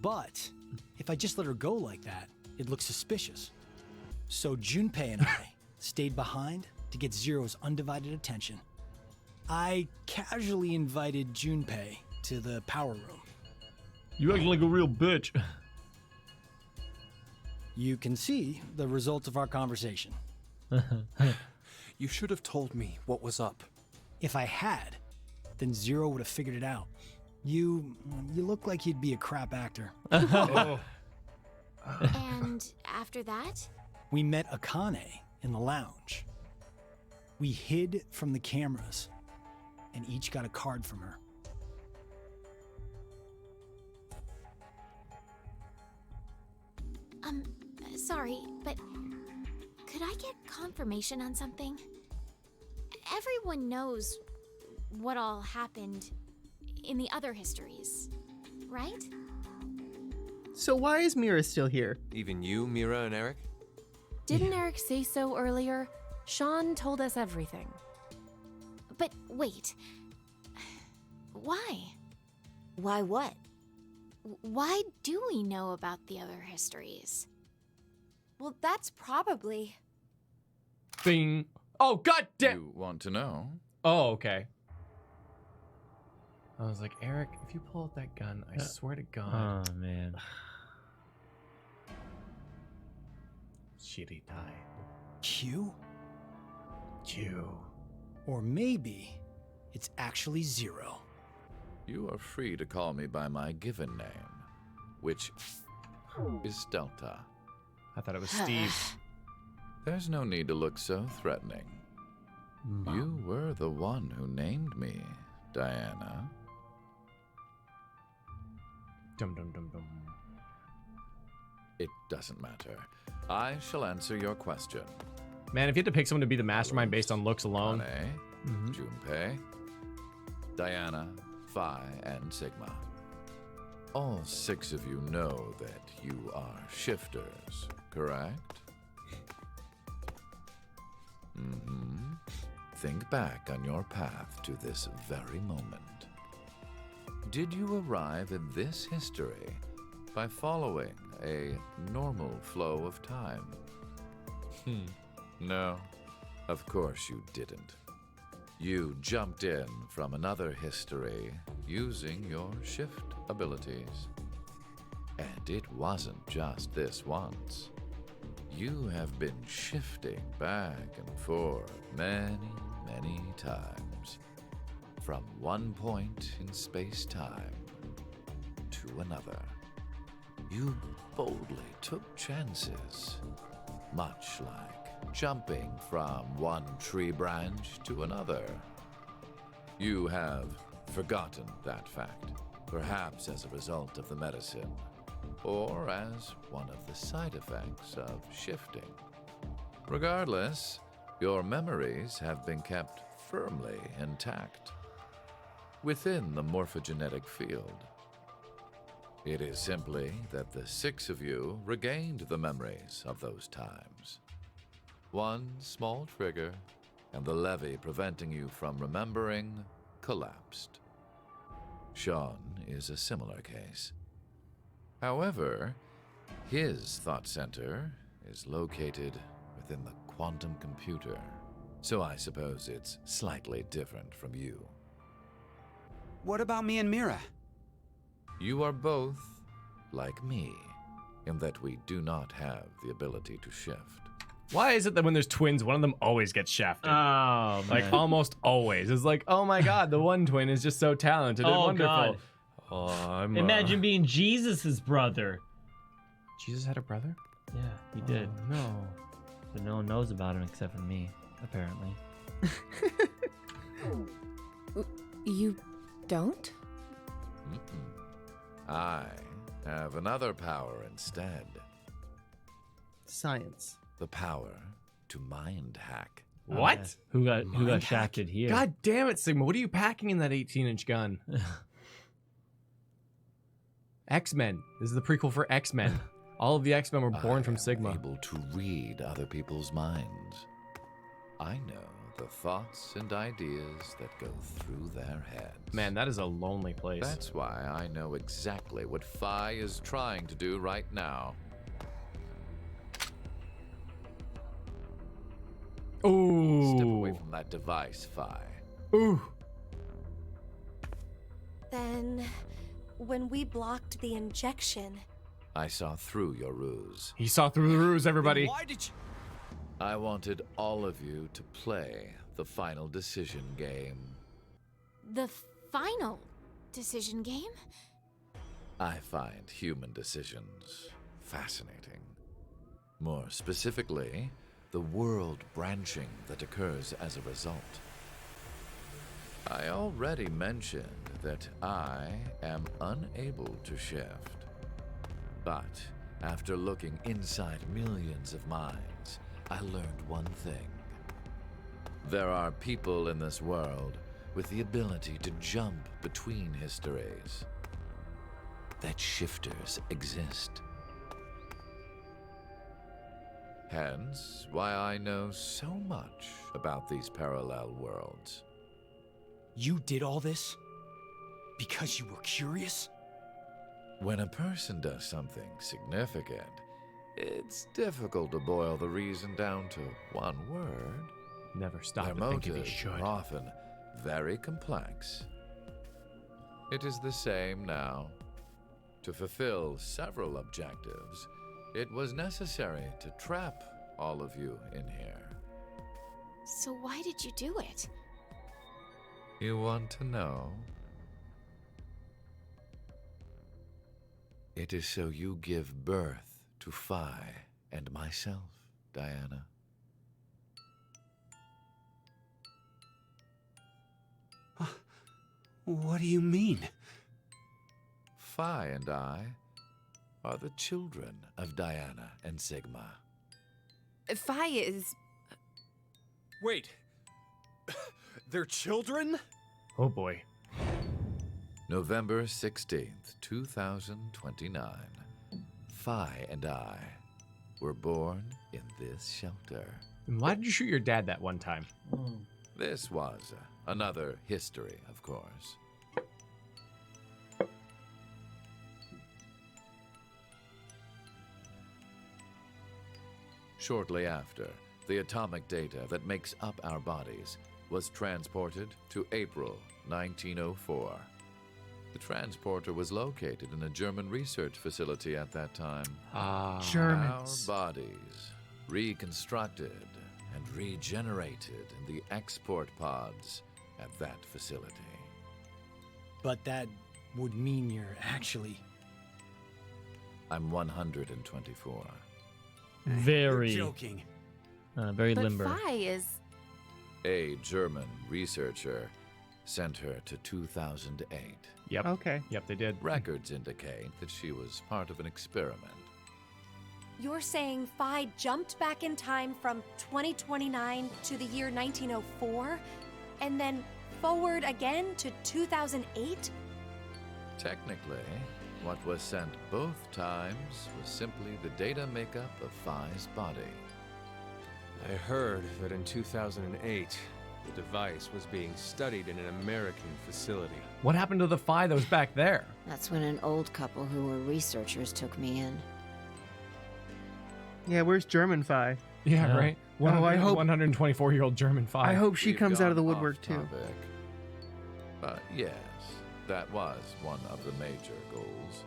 But if I just let her go like that, it looks suspicious. So Junpei and I stayed behind to get Zero's undivided attention. I casually invited Junpei to the power room. You acting like a real bitch. You can see the result of our conversation. You should have told me what was up. If I had, then Zero would have figured it out. You look like you'd be a crap actor. And after that? We met Akane in the lounge. We hid from the cameras and each got a card from her. Sorry, but could I get confirmation on something? Everyone knows what all happened in the other histories, right? So why is Mira still here? Even you, Mira and Eric? Didn't Eric say so earlier? Sean told us everything. But wait. Why? Why what? Why do we know about the other histories? Well, that's probably... Bing. Oh, god damn. You want to know? Oh, okay. I was like, Eric, if you pull out that gun, I swear to God. Oh, man. Shitty die. Q? Q. Or maybe it's actually Zero. You are free to call me by my given name, which is Delta. I thought it was Steve. There's no need to look so threatening. You were the one who named me, Diana. Dum dum dum dum. It doesn't matter. I shall answer your question. Man, if you had to pick someone to be the mastermind based on looks alone. Hane, Junpei, Diana, Phi, and Sigma. All 6 of you know that you are shifters, correct? Think back on your path to this very moment. Did you arrive in this history by following a normal flow of time. No, of course you didn't. You jumped in from another history using your shift abilities. And it wasn't just this once. You have been shifting back and forth many, many times. From one point in space-time to another. You boldly took chances, much like jumping from one tree branch to another. You have forgotten that fact, perhaps as a result of the medicine, or as one of the side effects of shifting. Regardless, your memories have been kept firmly intact within the morphogenetic field. It is simply that the 6 of you regained the memories of those times. One small trigger, and the levee preventing you from remembering collapsed. Sean is a similar case. However, his thought center is located within the quantum computer, so I suppose it's slightly different from you. What about me and Mira? You are both like me, in that we do not have the ability to shift. Why is it that when there's twins, one of them always gets shafted? Oh, man. Like, almost always. It's like, oh my god, the one twin is just so talented and wonderful. God. Oh, Imagine being Jesus's brother. Jesus had a brother? Yeah, he did. Oh, no. But no one knows about him except for me, apparently. You don't? I have another power instead. Science. The power to mind hack. What? Who got shafted here? God damn it, Sigma. What are you packing in that 18-inch gun? X-Men. This is the prequel for X-Men. All of the X-Men were born from Sigma. Able to read other people's minds. I know the thoughts and ideas that go through their heads. Man, that is a lonely place. That's why I know exactly what Phi is trying to do right now. Ooh. Step away from that device, Phi. Ooh. Then, when we blocked the injection... I saw through your ruse. He saw through the ruse, everybody. Then why did you... I wanted all of you to play the final decision game. The final decision game? I find human decisions fascinating. More specifically, the world branching that occurs as a result. I already mentioned that I am unable to shift. But after looking inside millions of minds, I learned one thing. There are people in this world with the ability to jump between histories. That shifters exist. Hence, why I know so much about these parallel worlds. You did all this because you were curious? When a person does something significant, it's difficult to boil the reason down to one word. Never stop Their to think if you motives should. are often very complex. It is the same now. To fulfill several objectives, it was necessary to trap all of you in here. So why did you do it? You want to know? It is so you give birth to Phi and myself, Diana. What do you mean? Phi and I are the children of Diana and Sigma. Phi is... Wait. They're children? Oh boy. November 16th, 2029. Phi and I were born in this shelter. And why did you shoot your dad that one time? This was another history, of course. Shortly after, the atomic data that makes up our bodies was transported to April 1904. The transporter was located in a German research facility at that time. Germans. Our bodies reconstructed and regenerated in the export pods at that facility. But that would mean you're actually... I'm 124. Very. You're joking. Very But limber. Phi is... A German researcher sent her to 2008. Yep. Okay. Yep, they did. Records indicate that she was part of an experiment. You're saying Phi jumped back in time from 2029 to the year 1904, and then forward again to 2008? Technically, what was sent both times was simply the data makeup of Phi's body. I heard that in 2008, the device was being studied in an American facility. What happened to the Phi that was back there? That's when an old couple who were researchers took me in. Yeah, where's German Phi? Yeah, right. I hope 124-year-old German Phi. I hope she We've comes out of the gone woodwork off too. topic. But yes, that was one of the major goals.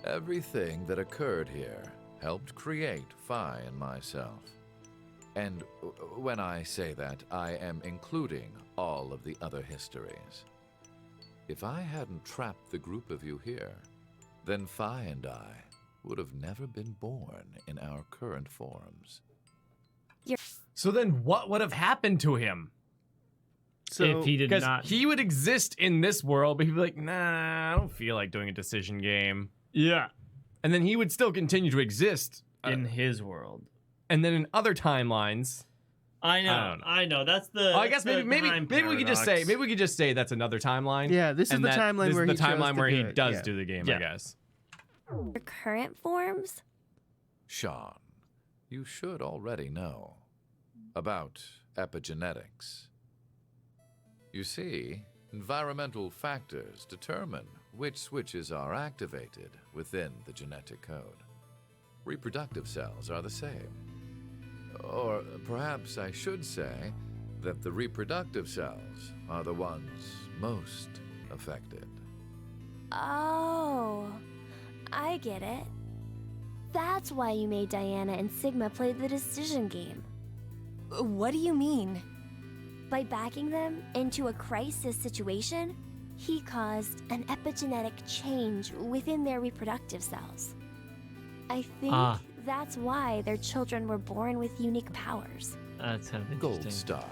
Everything that occurred here helped create Phi and myself. And when I say that, I am including all of the other histories. If I hadn't trapped the group of you here, then Phi and I would have never been born in our current forms. So then what would have happened to him? So, if he did Because not. he would exist in this world, but he'd be like, nah, I don't feel like doing a decision game. Yeah. And then he would still continue to exist. In his world. And then in other timelines... I know. I don't know. I know. That's the. Oh, I guess that's maybe the time we could just say paradox. maybe we could just say that's another timeline. Yeah, this is and the that timeline this where is he the chose timeline to where do he it. does Yeah. do the game, Yeah. I guess. Your current forms? Sean, you should already know about epigenetics. You see, environmental factors determine which switches are activated within the genetic code. Reproductive cells are the same. Or perhaps I should say that the reproductive cells are the ones most affected. Oh, I get it. That's why you made Diana and Sigma play the decision game. What do you mean? By backing them into a crisis situation, he caused an epigenetic change within their reproductive cells. I think that's why their children were born with unique powers. That's kind of interesting. Gold Star.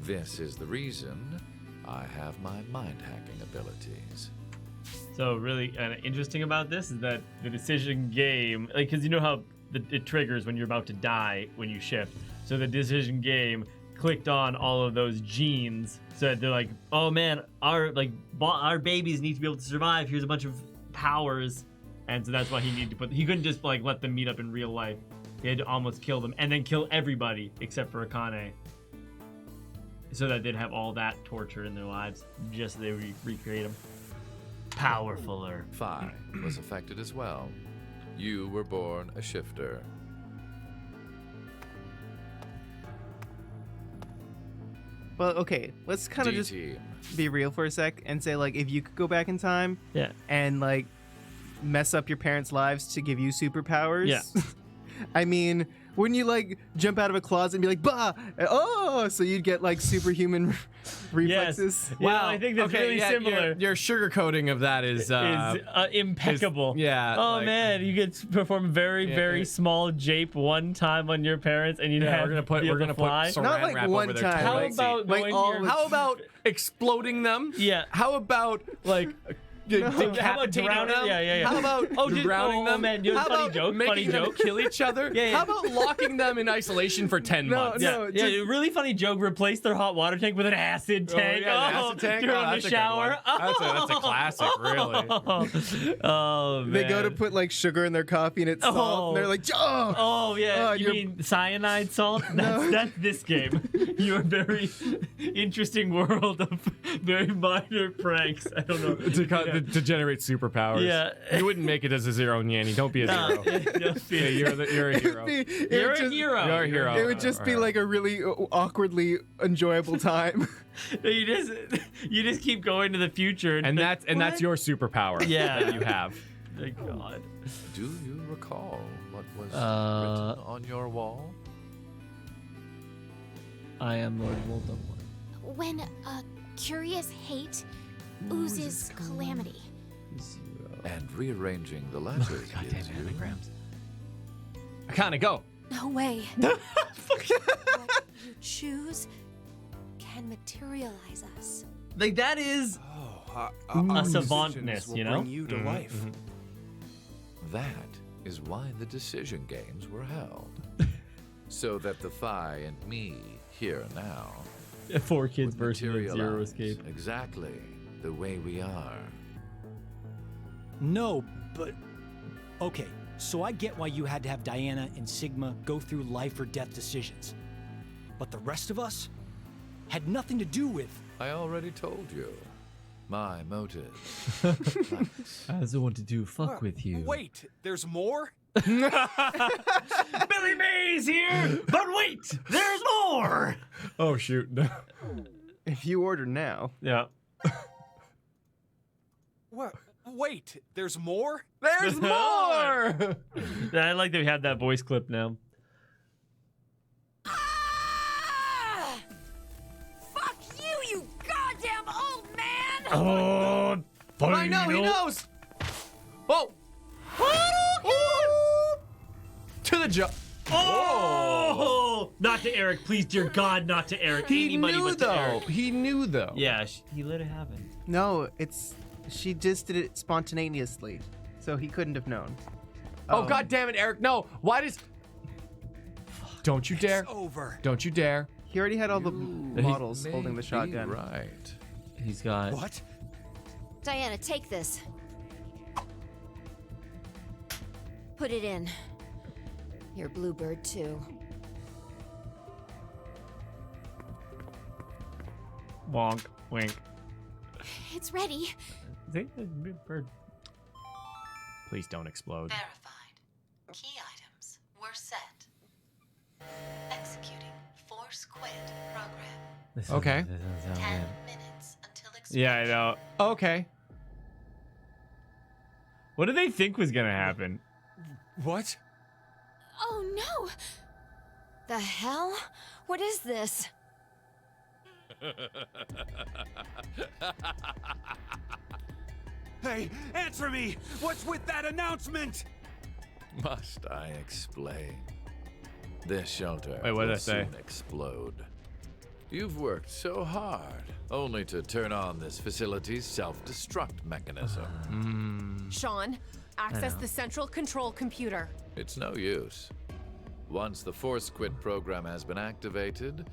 This is the reason I have my mind-hacking abilities. So really interesting about this is that the decision game, like, because you know how it triggers when you're about to die when you shift. So the decision game clicked on all of those genes, so that they're like, oh man, our babies need to be able to survive. Here's a bunch of powers, and so that's why he needed to he couldn't just like let them meet up in real life. He had to almost kill them and then kill everybody except for Akane, so that they'd have all that torture in their lives, just so they recreate them. Powerfuler. Phi was affected as well. You were born a shifter. Well, okay, let's kind of just D-team. be real for a sec and say, like, if you could go back in time and, like, mess up your parents' lives to give you superpowers, Yeah. I mean, wouldn't you, like, jump out of a closet and be like, bah! Oh! So you'd get, like, superhuman reflexes? Yes. Wow, I think that's really similar. Your sugarcoating of that is impeccable. Oh like- man, you get to perform very small jape one time on your parents, and you'd have we're gonna put fly. saran Not like wrap one over their time. How toilet about seat. going here? How about exploding them? Yeah. How about like decapitating drowning? them? Yeah. How about drowning them? Man, How funny about joke, making funny them joke. kill each other? Yeah. How about locking them in isolation for 10 months? Yeah, really funny joke. Replace their hot water tank with an acid tank. an acid tank? During Oh, the that's a good shower. one. That's a classic, really. Oh man. They go to put, like, sugar in their coffee and it's salt, and they're like, oh! Oh yeah, Oh, you you're- mean cyanide salt? That's this game. Your very interesting world of very minor pranks. I don't know. To to generate superpowers. Yeah. You wouldn't make it as a zero, Nyanny. Don't be a zero. Yeah, you're a hero. You're a hero. You're a hero. It would just be like a really awkwardly enjoyable time. You just keep going to the future, and that's your superpower. Yeah. That you have. Thank God. Do you recall what was written on your wall? I am Lord Voldemort. When a curious hate oozes calamity. And rearranging the letters gives you anagrams. I kind of go. No way. What you choose can materialize us. Like that is Our a decisions savantness, will you know? bring you to life. That is why the decision games were held. So that the Phi and me, here now, 4 kids would version of Zero materialize Escape. exactly the way we are. No, but okay, so I get why you had to have Diana and Sigma go through life or death decisions. But the rest of us had nothing to do with. I already told you. My motives. I also wanted to fuck with you. Wait, there's more? Billy Mays here! But wait! There's more! Oh, shoot. No. If you order now. Yeah. What? Wait, there's more? There's more! I like that we have that voice clip now. Fuck you, you goddamn old man! Oh, I know, he knows! Oh! To the jump. Oh! Not to Eric, please, dear God, not to Eric. He Anybody knew but to though. Eric. He knew though. Yeah, he let it happen. No, she just did it spontaneously, so he couldn't have known. Oh, God damn it, Eric! No! Why does? Don't you dare! It's over. Don't you dare! He already had all the models holding the shotgun. Right. He's got. What? Diana, take this. Put it in. Your bluebird, too. Wonk, wink. It's ready. Bird. Please don't explode. Verified. Key items were set. Executing Force Quit program. Okay. 10 minutes until explosion. Yeah, I know. Okay. What did they think was gonna happen? What? Oh no! The hell? What is this? Hey, answer me! What's with that announcement? Must I explain? This shelter Wait, what did will I say? soon explode. You've worked so hard, only to turn on this facility's self-destruct mechanism. Sean, access the central control computer. It's no use. Once the Force Quit program has been activated,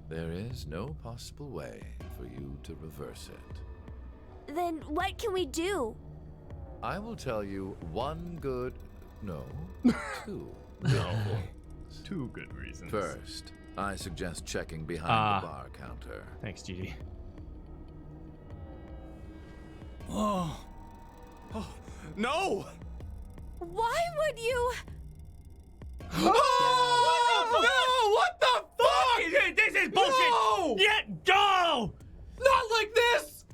there is no possible way for you to reverse it. Then what can we do? I will tell you one good... No, two. Two good reasons. First, I suggest checking behind the bar counter. Thanks, Gigi. Oh, no! Why would you? Oh! No! What the fuck? This is bullshit! No! Yeah, go! Not like this!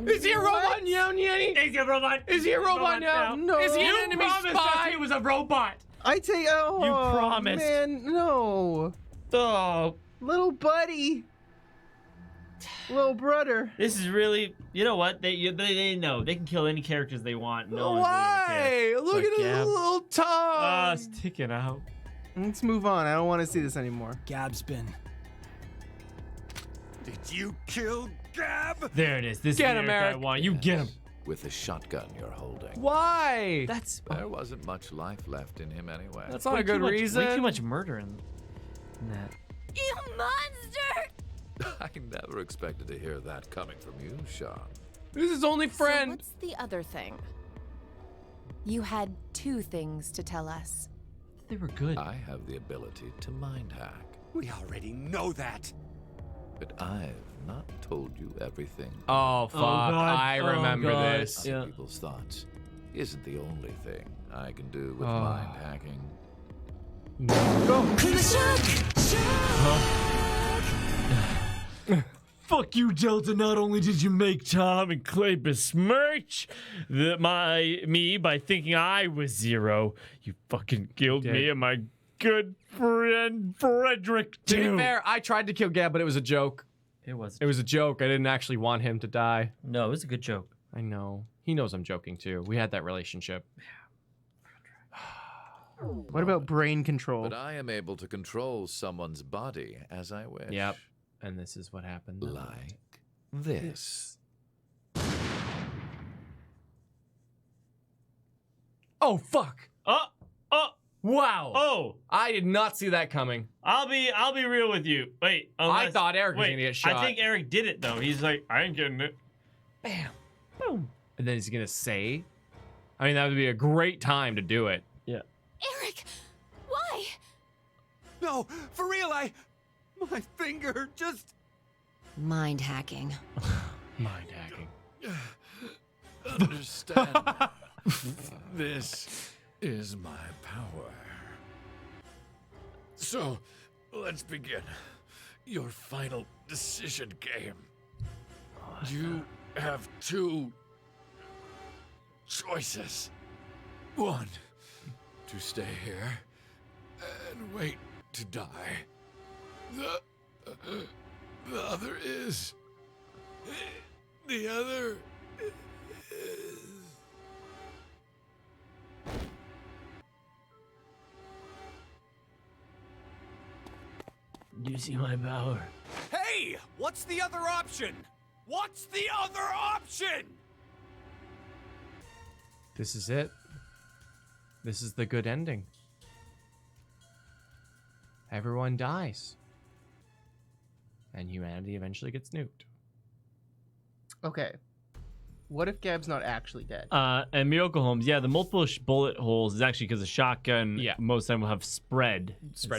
Is he a robot now, Nyanny? Is he a robot? Is he a robot now? No. Is he an You enemy promised us spy? he was a robot! I take. Oh, You promised. Man, no. Oh, Little buddy. Little brother. this is really. You know what? They know they can kill any characters they want. No one's gonna care. Why? Look at his Gab. little tongue. It's ticking out. Let's move on. I don't want to see this anymore. Gab's been. Did you kill Gab? There it is. This Get is him, the Eric I Eric. want. You get him. With the shotgun you're holding. Why? That's There wasn't much life left in him anyway. That's not a good reason. Way too much murder in that. You monster! I never expected to hear that coming from you, Sean. This is only So friend. what's the other thing? You had two things to tell us. They were good. I have the ability to mind hack. We already know that. But I've not told you everything. Oh, fuck. I remember this. Yeah. People's thoughts isn't the only thing I can do with mind hacking. Fuck you, Delta. Not only did you make Tom and Clay besmirch me by thinking I was Zero, you fucking killed me and my good friend Frederick, too. To be fair, I tried to kill Gab, but it was a joke. It was. It was a joke. I didn't actually want him to die. No, it was a good joke. I know. He knows I'm joking, too. We had that relationship. What about brain control? But I am able to control someone's body as I wish. Yep. And this is what happened. Like this. Oh, fuck. Wow. Oh. I did not see that coming. I'll be real with you. Wait. I thought Eric was going to get shot. I think Eric did it, though. He's like, I ain't getting it. Bam. Boom. And then he's going to say, I mean, that would be a great time to do it. Yeah. Eric, why? No, for real, my finger just... Mind hacking. Mind hacking. Understand. This is my power. So, let's begin. Your final decision game. You have two choices. One, to stay here and wait to die. The other is... The other is... You see my power. Hey! What's the other option? What's the other option? This is it. This is the good ending. Everyone dies. And humanity eventually gets nuked. Okay. What if Gab's not actually dead? And Miracle Homes, yeah, the multiple bullet holes is actually because the shotgun, most of the time will have spread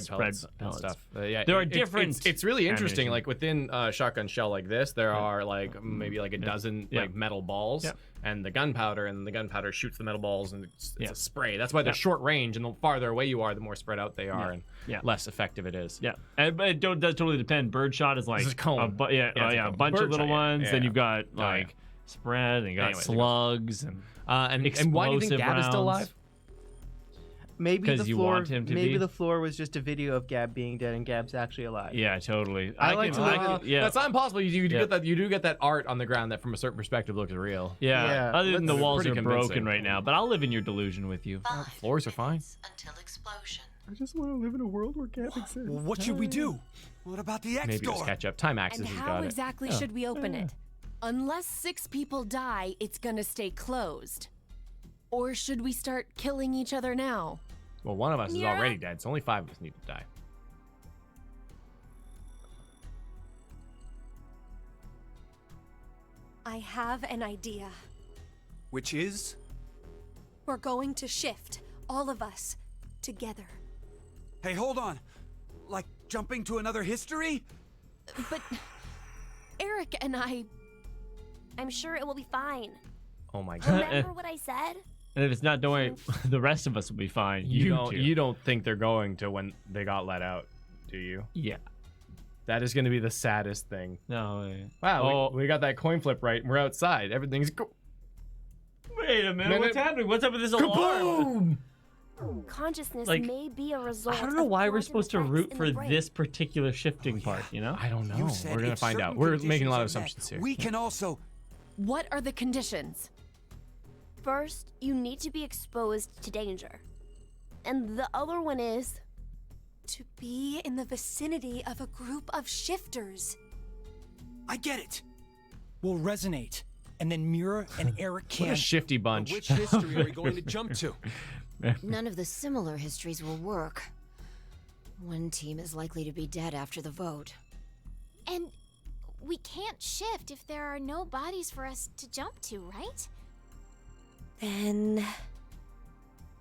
pellets and stuff. Yeah, there are different. It's really interesting. ammunition. Like within a shotgun shell like this, there are like maybe like a dozen like metal balls, and the gunpowder shoots the metal balls, and it's a spray. That's why they're short range, and the farther away you are, the more spread out they are, and less effective it is. Yeah, and, but it does totally depend. Birdshot is like This is cone. a bunch of little ones. Then you've got like spread, and you got Anyways, slugs, and why do you think Gab is still alive? Maybe the 'Cause you floor. want him to maybe be? the floor was just a video of Gab being dead, and Gab's actually alive. Yeah, totally. I like to live in- That's not impossible. You do get that. You do get that art on the ground that, from a certain perspective, looks real. Yeah. Other than the That's walls pretty are broken convincing. right now, but I'll live in your delusion with you. Floors are fine. Until explosion. I just want to live in a world where Gab exists. Well, what should we do? What about the X Maybe door? just catch up. Time Axis And has how got exactly it. should we open it? Unless 6 people die, it's gonna stay closed. Or should we start killing each other now? Well, one of us is Mira? already dead, so only 5 of us need to die. I have an idea. Which is? We're going to shift, all of us, together. Hey, hold on. Like jumping to another history? But Eric and I'm sure it will be fine. Oh my god. Remember what I said? And if it's not, don't worry, the rest of us will be fine. You don't think they're going to when they got let out, do you? Yeah. That is going to be the saddest thing. No. Wow, we got that coin flip right. We're outside. Everything's Wait a minute. What's happening? What's up with this alarm? Consciousness Like, may be a result. I don't know of why we're quantum supposed to effects root in for the brain. this particular shifting part, you know? I don't know. You said We're going to if find certain out. We're making a lot of conditions are met, assumptions here. We can also... what are the conditions? First, you need to be exposed to danger. And the other one is... To be in the vicinity of a group of shifters. I get it. We'll resonate, and then Mira and Eric What a can... shifty bunch. Which history are we going to jump to? None of the similar histories will work. One team is likely to be dead after the vote. And we can't shift if there are no bodies for us to jump to, right? Then...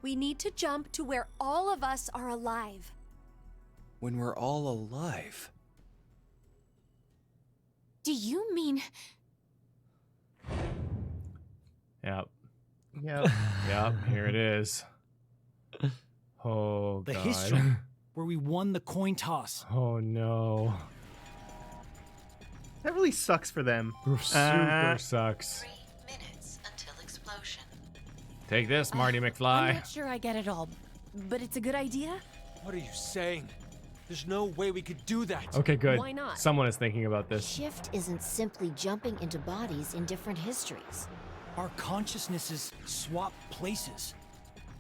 we need to jump to where all of us are alive. When we're all alive. Do you mean... Yep. Yep. Yep. Here it is. Oh, The God. history where we won the coin toss. Oh, no. That really sucks for them. Super sucks. 3 minutes until explosion. Take this, Marty I'm McFly. not sure I get it all, but it's a good idea. What are you saying? There's no way we could do that. Okay, good. Why not? Someone is thinking about this. Shift isn't simply jumping into bodies in different histories. Our consciousnesses swap places.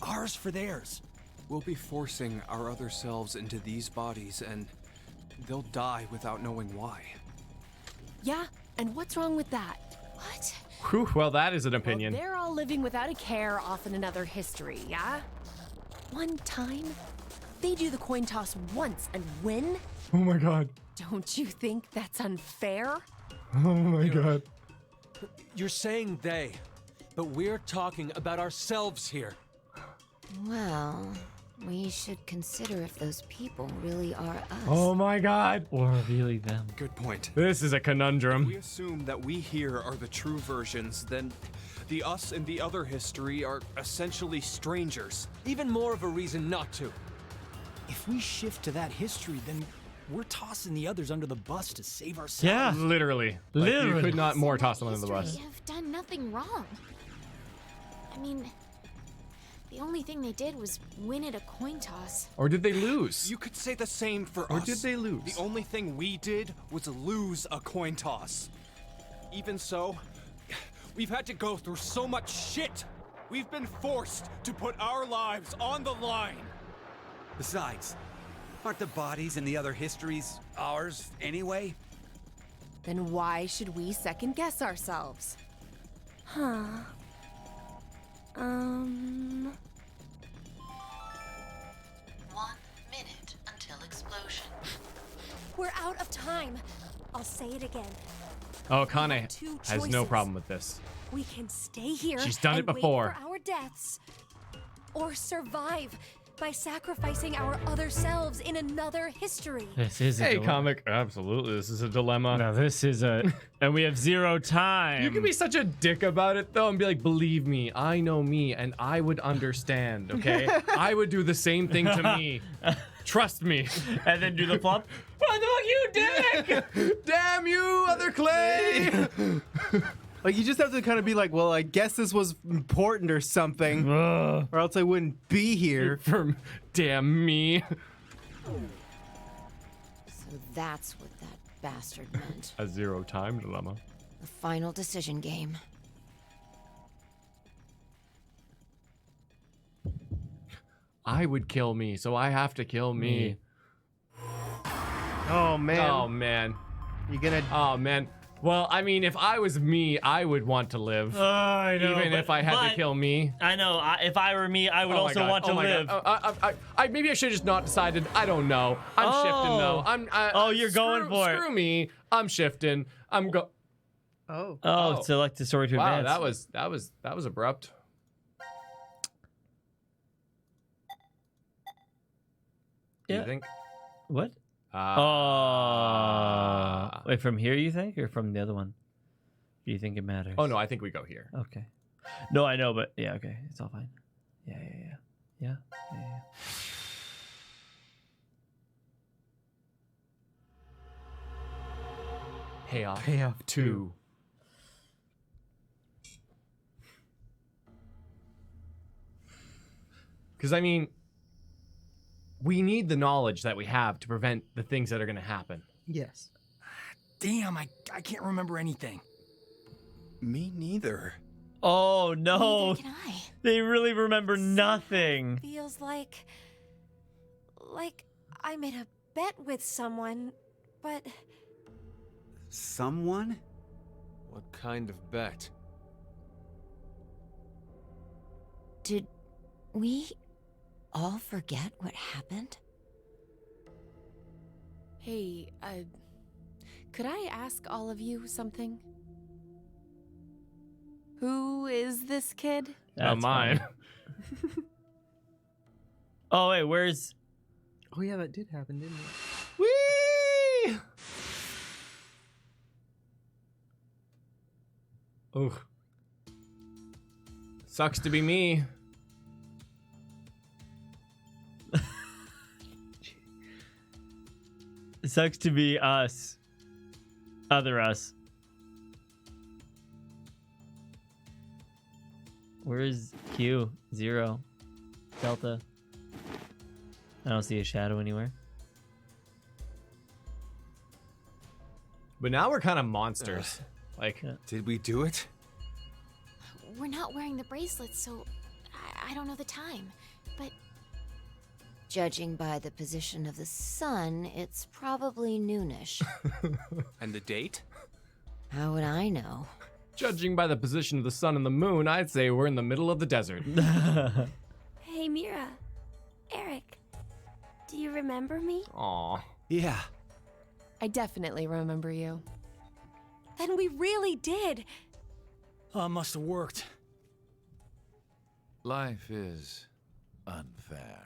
Ours for theirs. We'll be forcing our other selves into these bodies, and they'll die without knowing why. Yeah, and what's wrong with that? What? Whew, well, that is an opinion. Well, they're all living without a care off in another history, yeah? One time, they do the coin toss once and win? Oh my God. Don't you think that's unfair? Oh my God. You're saying they, but we're talking about ourselves here. Well, we should consider if those people really are us. Oh my God. Or really them. Good point. This is a conundrum. If we assume that we here are the true versions, then the us in the other history are essentially strangers. Even more of a reason not to. If we shift to that history, then we're tossing the others under the bus to save ourselves. Yeah. Literally. Like, you Literally. could not more toss them under the bus. They have done nothing wrong. I mean, the only thing they did was win at a coin toss. Or did they lose? You could say the same for Or us. did they lose? The only thing we did was lose a coin toss. Even so, we've had to go through so much shit. We've been forced to put our lives on the line. Besides, aren't the bodies in the other histories ours anyway? Then why should we second guess ourselves? Huh. 1 minute until explosion. We're out of time. I'll say it again. Oh, Kane Two has no choices. problem with this. We can stay here. She's done it and before. Wait for our deaths, or survive by sacrificing our other selves in another history. This is a Hey, dilemma. comic. Absolutely. This is a dilemma. Now this is a, and we have 0 time. You can be such a dick about it, though, and be like, believe me, I know me, and I would understand, okay? I would do the same thing to me. Trust me. And then do the flop. What the fuck, you dick? Damn you, other clay! Like, you just have to kind of be like, well, I guess this was important or something, or else I wouldn't be here. For damn me. So that's what that bastard meant. A 0 time dilemma. The final decision game. I would kill me, so I have to kill me. Oh, man. Oh, man. You gonna... Oh, man. Well, I mean, if I was me, I would want to live. I know. Even if I had to kill me. I know. If I were me, I would also want to live. Maybe I should have just not decided. I don't know. I'm shifting though. You're going for it. Screw me. I'm shifting. Oh. Select the story to wow, advance. that was abrupt. Yeah. You think? What? Wait, from here you think, or from the other one? Do you think it matters? Oh no, I think we go here. Okay. No, I know, but yeah, okay, it's all fine. Yeah. Payoff 2. Because I mean, we need the knowledge that we have to prevent the things that are going to happen. Yes. Damn, I can't remember anything. Me neither. Oh no! Neither can I. They really remember nothing. Feels like I made a bet with someone, but Someone? What kind of bet? Did we all forget what happened? Hey, could I ask all of you something? Who is this kid? That's mine. Oh wait, where's? Oh yeah, that did happen, didn't it? Whee! Ooh. Sucks to be me. It sucks to be us. Other us. Where is Q? 0. Delta. I don't see a shadow anywhere. But now we're kind of monsters. Like, did we do it? We're not wearing the bracelets, so I don't know the time. But Judging by the position of the sun, it's probably noonish. And the date? How would I know? Judging by the position of the sun and the moon, I'd say we're in the middle of the desert. Hey, Mira. Eric. Do you remember me? Aw. Yeah. I definitely remember you. Then we really did. Oh, must have worked. Life is unfair.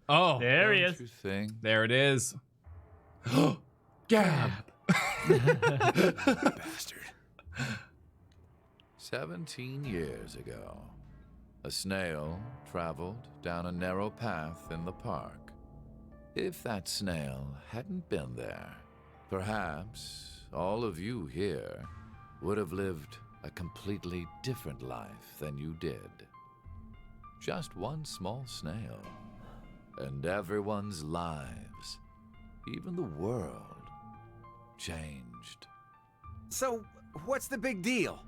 Oh, there he Don't is. you think? There it is. Gab. Bastard. 17 years ago, a snail traveled down a narrow path in the park. If that snail hadn't been there, perhaps all of you here would have lived a completely different life than you did. Just one small snail, and everyone's lives, even the world, changed. So, what's the big deal?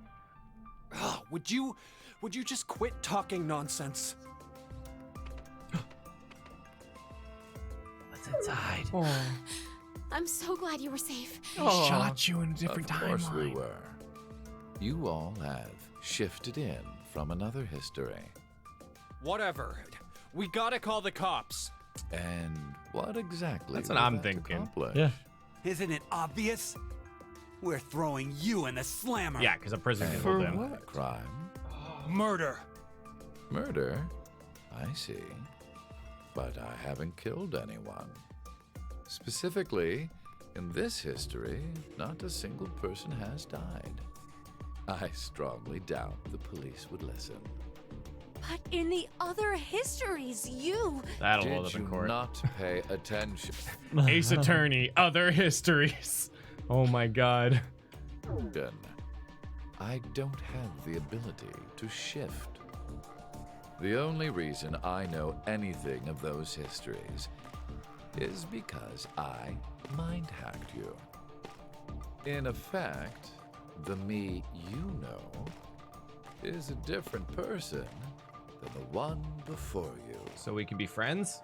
Oh, would you just quit talking nonsense? What's inside? I'm so glad you were safe. Shot you in a different Of course we timeline. were. You all have shifted in from another history. Whatever. We gotta call the cops. And what exactly That's what will I'm that thinking. accomplish? Yeah. Isn't it obvious? We're throwing you in the slammer. Yeah, because a prison And people did. what crime? Murder. Murder? I see. But I haven't killed anyone. Specifically, in this history, not a single person has died. I strongly doubt the police would listen. But in the other histories, you... That'll Did hold up in you court. not pay attention? Ace Attorney, other histories. Oh my god. I don't have the ability to shift. The only reason I know anything of those histories is because I mind-hacked you. In effect, the me you know is a different person than the one before you. So we can be friends?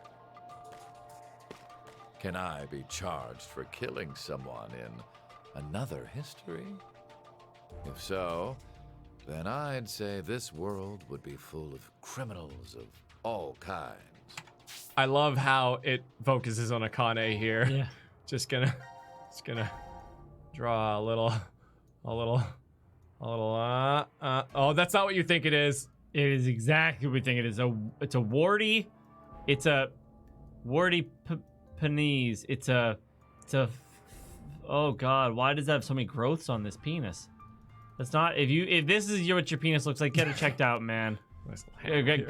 Can I be charged for killing someone in another history? If so, then I'd say this world would be full of criminals of all kinds. I love how it focuses on Akane here. Yeah. Just gonna draw a little. Oh, that's not what you think it is. It is exactly what we think it is. It's a warty. It's a warty penis. It's a. Oh God! Why does that have so many growths on this penis? That's not. If this is what your penis looks like, get it checked out, man.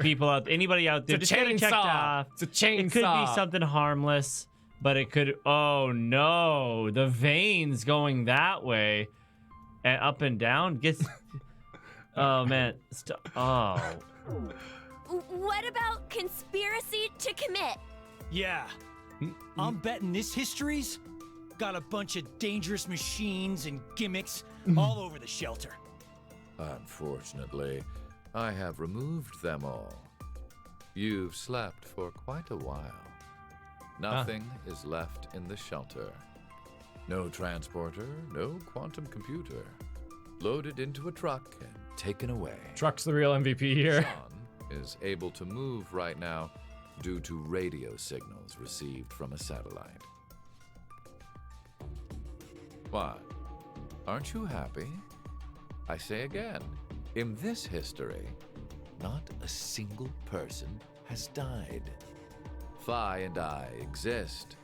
People out, anybody out there, It's just a get it checked chainsaw. off. It's a chainsaw. It could be something harmless, but it could. Oh no! The veins going that way, and up and down gets. Oh man! Oh. What about conspiracy to commit? Yeah. I'm betting this history's got a bunch of dangerous machines and gimmicks all over the shelter. Unfortunately, I have removed them all. You've slept for quite a while. Nothing is left in the shelter. No transporter, no quantum computer. Loaded into a truck and taken away. Truck's the real MVP here. Sean is able to move right now due to radio signals received from a satellite. What? Aren't you happy? I say again, in this history, not a single person has died. Phi and I exist,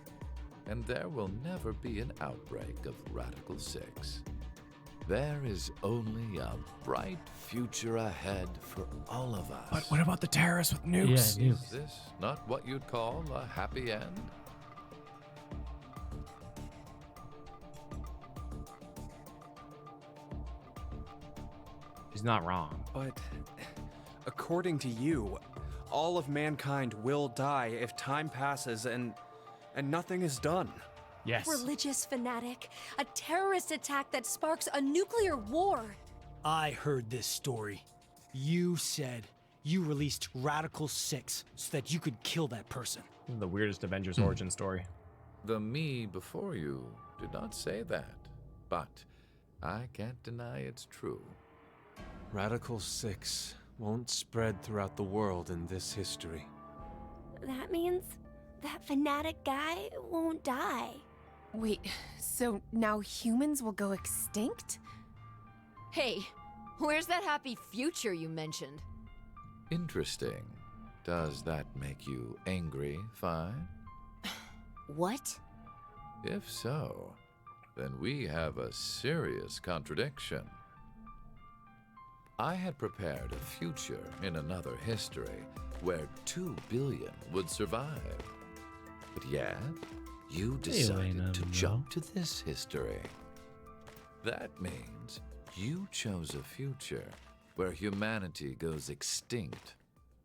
and there will never be an outbreak of Radical 6. There is only a bright future ahead for all of us. But what about the terrorists with nukes? Yeah, Is this not what you'd call a happy end? He's not wrong. But according to you, all of mankind will die if time passes and nothing is done. Yes. Religious fanatic, a terrorist attack that sparks a nuclear war. I heard this story. You said you released Radical 6 so that you could kill that person. The weirdest Avengers origin story. The me before you did not say that, but I can't deny it's true. Radical 6 won't spread throughout the world in this history. That means that fanatic guy won't die. Wait, so now humans will go extinct? Hey, where's that happy future you mentioned? Interesting. Does that make you angry, Fi? What? If so, then we have a serious contradiction. I had prepared a future in another history where 2 billion would survive. But yet, you decided to jump to this history. That means you chose a future where humanity goes extinct,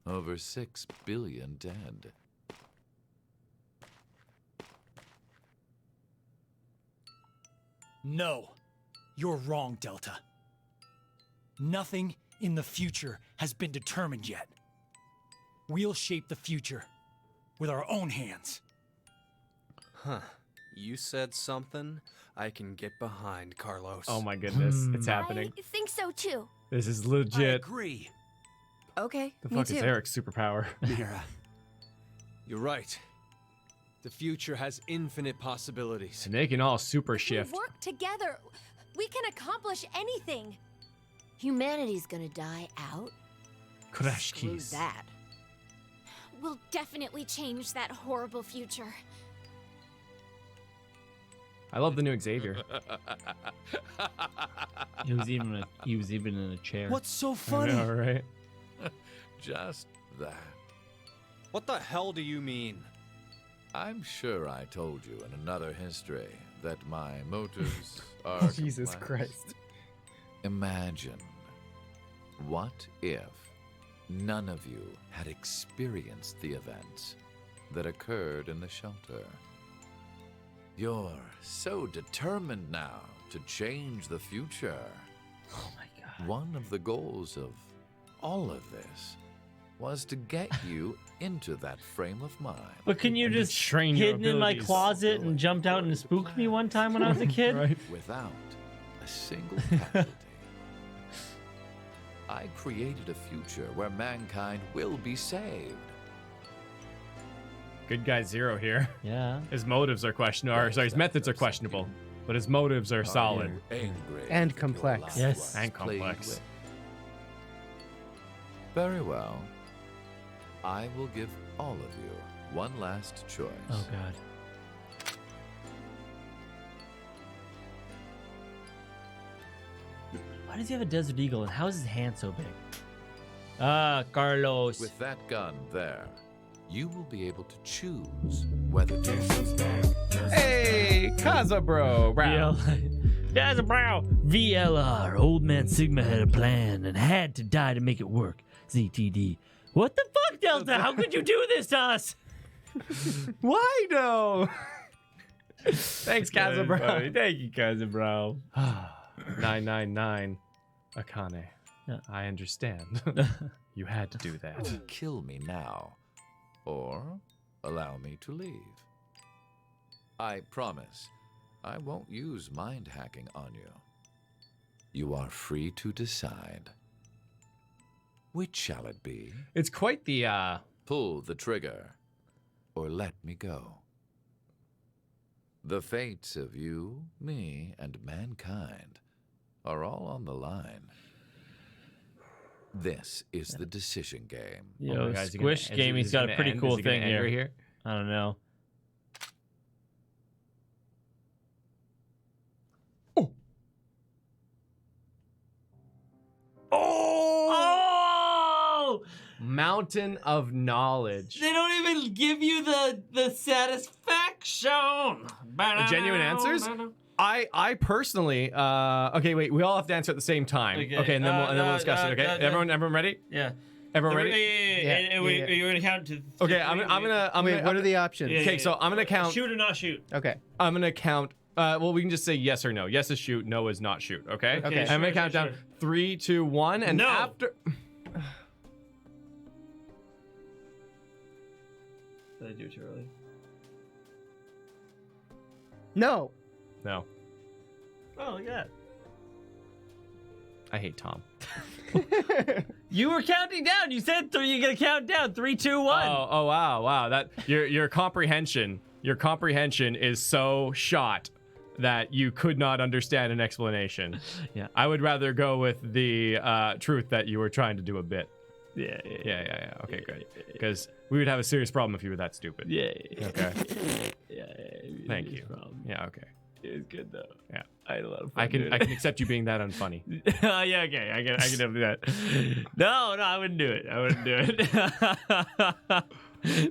over 6 billion dead. No, you're wrong, Delta. Nothing in the future has been determined yet. We'll shape the future with our own hands. Huh. You said something I can get behind, Carlos. Oh my goodness, it's happening. I think so too. This is legit. I agree. Okay, The me fuck too. is Eric's superpower? Mira, you're right. The future has infinite possibilities. And they can all super We shift. work together. We can accomplish anything. Humanity's gonna die out. Crash Screw keys. that. We'll definitely change that horrible future. I love the new Xavier. He was even in a chair. What's so I funny? know, right? Just that. What the hell do you mean? I'm sure I told you in another history that my motives are Jesus complex. Christ. Imagine, what if none of you had experienced the events that occurred in the shelter? You're so determined now to change the future. Oh my god. One of the goals of all of this was to get you into that frame of mind. But can you And to just train your hidden in my abilities. closet and jumped out and spooked me one time when I was a kid? Right. Without a single casualty. I created a future where mankind will be saved. Good guy Zero here. Yeah. His motives are questionable. Or sorry, his methods are questionable, but his motives are solid. Angry And that complex. your loved Yes. ones And played complex. with. Very well. I will give all of you one last choice. Oh god. Why does he have a Desert Eagle and how is his hand so big? Ah, Carlos. With that gun there, you will be able to choose whether to Hey, Kaza bro. That's a brow. VLR. Old man Sigma had a plan and had to die to make it work. ZTD. What the fuck, Delta? How could you do this to us? Why no? Thanks, Kaza bro. Thank you, Kaza bro. 999 Akane. Yeah. I understand. You had to do that. kill me now, or allow me to leave. I promise I won't use mind hacking on you. You are free to decide. Which shall it be? It's quite the Pull the trigger, or let me go. The fates of you, me, and mankind are all on the line. This is the decision game. Yo, God, is he Squish gonna- Game, is he's he got a gonna pretty end? cool Is he gonna thing end here. right here? I don't know. Mountain of knowledge. They don't even give you the satisfaction. Genuine answers? I personally, okay, wait, we all have to answer at the same time. Okay, and then we'll discuss it. Okay, everyone ready? Yeah. Everyone ready? Yeah. You're gonna count to. Okay, I'm gonna. Wait, what are the options? Okay, so I'm gonna count. Shoot or not shoot. Okay. I'm gonna count. Well, we can just say yes or no. Yes is shoot. No is not shoot. Okay. Okay. I'm gonna count down 3, 2, 1, and No. after. Did I do it too early? No. No. Oh, look at that. I hate Tom. You were counting down. You said you're gonna count down. 3, 2, 1. Oh wow. That your comprehension is so shot that you could not understand an explanation. Yeah. I would rather go with the truth that you were trying to do a bit. Yeah. Okay, good. Because we would have a serious problem if you were that stupid. Yeah. Okay. Yeah. Thank you. Problem. Yeah. Okay. It was good though. Yeah. I had a lot of fun. I can accept you being that unfunny. Yeah. Okay. I can definitely do that. No, I wouldn't do it.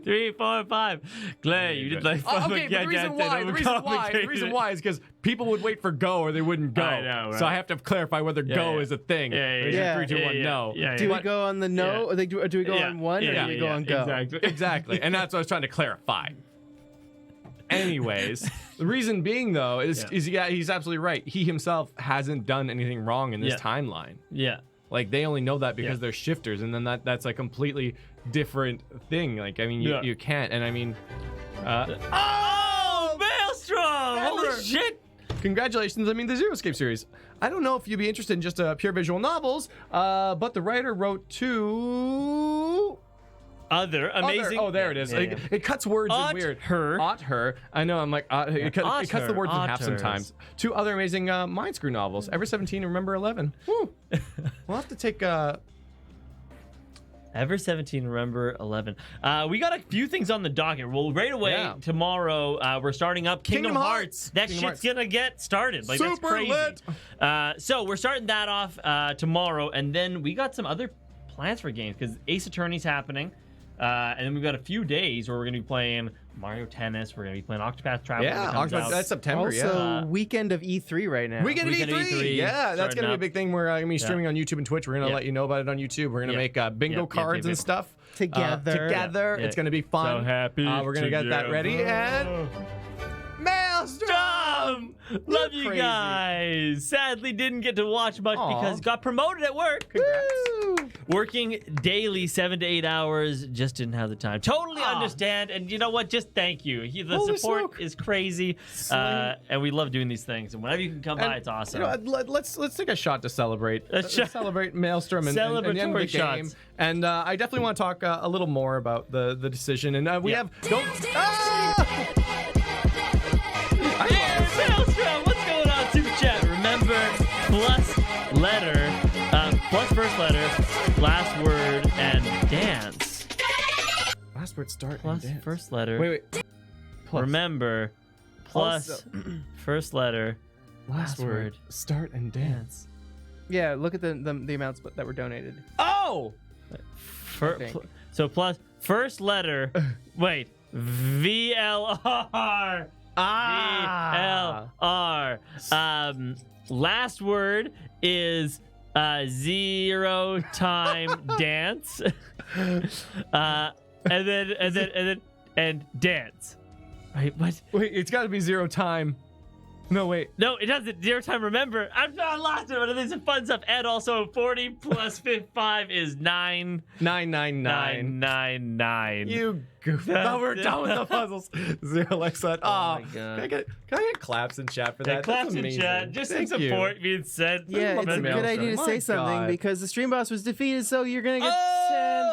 3, 4, 5. Clay, you did like okay, but the reason why is because people would wait for go or they wouldn't go. I know, right? So I have to clarify whether go is a thing. Yeah. 3, 2, 1, no. Do we go on the no, or do we go on one, or do we go on go? Exactly. And that's what I was trying to clarify. Anyways, the reason being though is he's absolutely right. He himself hasn't done anything wrong in this timeline. Yeah. Like they only know that because they're shifters, and then that's a completely different thing. Like I mean, you can't. And I mean, oh, Maelstrom! Holy shit! Congratulations! I mean, the Zero Escape series. I don't know if you'd be interested in just pure visual novels, but the writer wrote 2 other amazing. Oh, there it is. Yeah. It cuts words in weird. Ought her. I know. I'm like, it cuts the words in half sometimes. 2 other amazing Mind Screw novels. Ever 17, Remember 11. Woo. We'll have to take. Ever 17, Remember 11. We got a few things on the docket. Well, right away tomorrow, we're starting up Kingdom Hearts. That shit's gonna get started. Like that's crazy. Lit. So we're starting that off tomorrow, and then we got some other plans for games because Ace Attorney's happening. And then we've got a few days where we're going to be playing Mario Tennis. We're going to be playing Octopath Traveler. Yeah, Octopath, that's September. Also, weekend of E3 right now. Weekend of E3. Yeah, that's going to be a big thing. We're going to be streaming on YouTube and Twitch. We're going to let you know about it on YouTube. We're going to make bingo cards and stuff together. It's going to be fun. So happy. We're going to get that ready. And Maelstrom! Love you guys. Sadly, didn't get to watch much because got promoted at work. Congrats. Working daily 7 to 8 hours, just didn't have the time. Totally understand, and you know what? Just thank you. The support is crazy, and we love doing these things. And whenever you can come by, it's awesome. You know, let's take a shot to celebrate. Celebrate Maelstrom and the end of the game. And I definitely want to talk a little more about the decision. And we have Maelstrom, what's going on, Super Chat? Remember, plus letter, plus first letter, last word, and dance. Last word, start, plus and dance. First letter. Wait. Plus. Remember, plus first letter, last word, start, and dance. Yeah, look at the amounts that were donated. Oh! So plus first letter, wait, VLR. VLR. Last word is 0 time dance. And dance. Right? What? Wait, it's got to be 0 time. No, wait. No, it doesn't. 0 time. Remember, I lost it, but there's some fun stuff. And also, 40 plus 5 is 9. 999. You goof. No, we're done with the puzzles. 0 like that. Oh my God. Can I get claps in chat for that? Yeah, claps in chat. Just some support being said. Yeah, it's a good idea to say something because the stream boss was defeated, so you're gonna get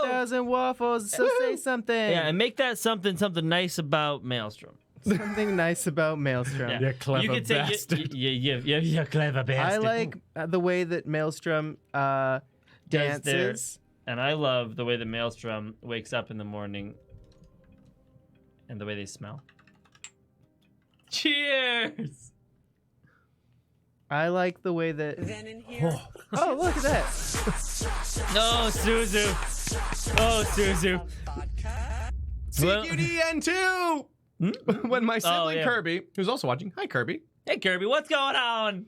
10,000 waffles. So say something. Yeah, and make that something nice about Maelstrom. Something nice about Maelstrom. Yeah. You clever you can say bastard. You clever bastard. I like the way that Maelstrom dances. And I love the way that Maelstrom wakes up in the morning and the way they smell. Cheers! I like the way that. Then in here. Oh, look at that. No, Suzu. Oh, Suzu. CQDN2! When my sibling Kirby, who's also watching, hi Kirby. Hey Kirby, what's going on?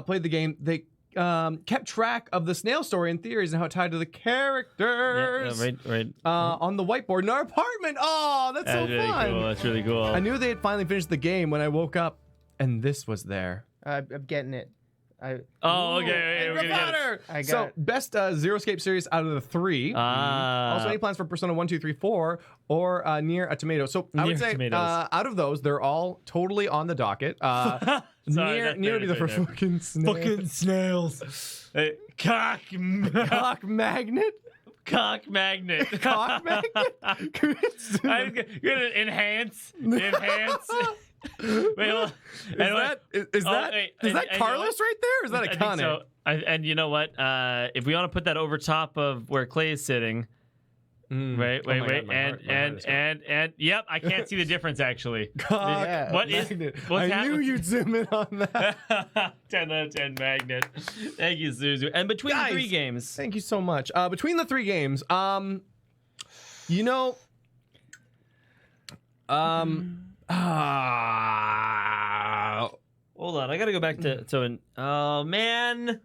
Played the game. They kept track of the snail story and theories and how it tied to the characters. Yeah, right. On the whiteboard in our apartment. Oh, that's so really fun. Cool. That's really cool. I knew they had finally finished the game when I woke up, and this was there. I'm getting it. Okay. We're gonna get it. I got So best Zero Escape series out of the 3. Also, any plans for Persona 1, 2, 3, 4, or Near a Tomato? So I would say out of those, they're all totally on the docket. Near would be the first fucking snail. Fucking snails. Hey, cock magnet. Cock magnet. Cock magnet. I'm gonna enhance. Wait, is that Carlos right there? Or is that a Kane? So. And you know what? If we want to put that over top of where Clay is sitting, wait, and yep, I can't see the difference actually. Yeah, what's I knew you'd zoom in on that. 10 out of 10 magnet. Thank you, Suzu. And between the 3 games, thank you so much. Between the 3 games, you know, hold on, I gotta go back to oh man.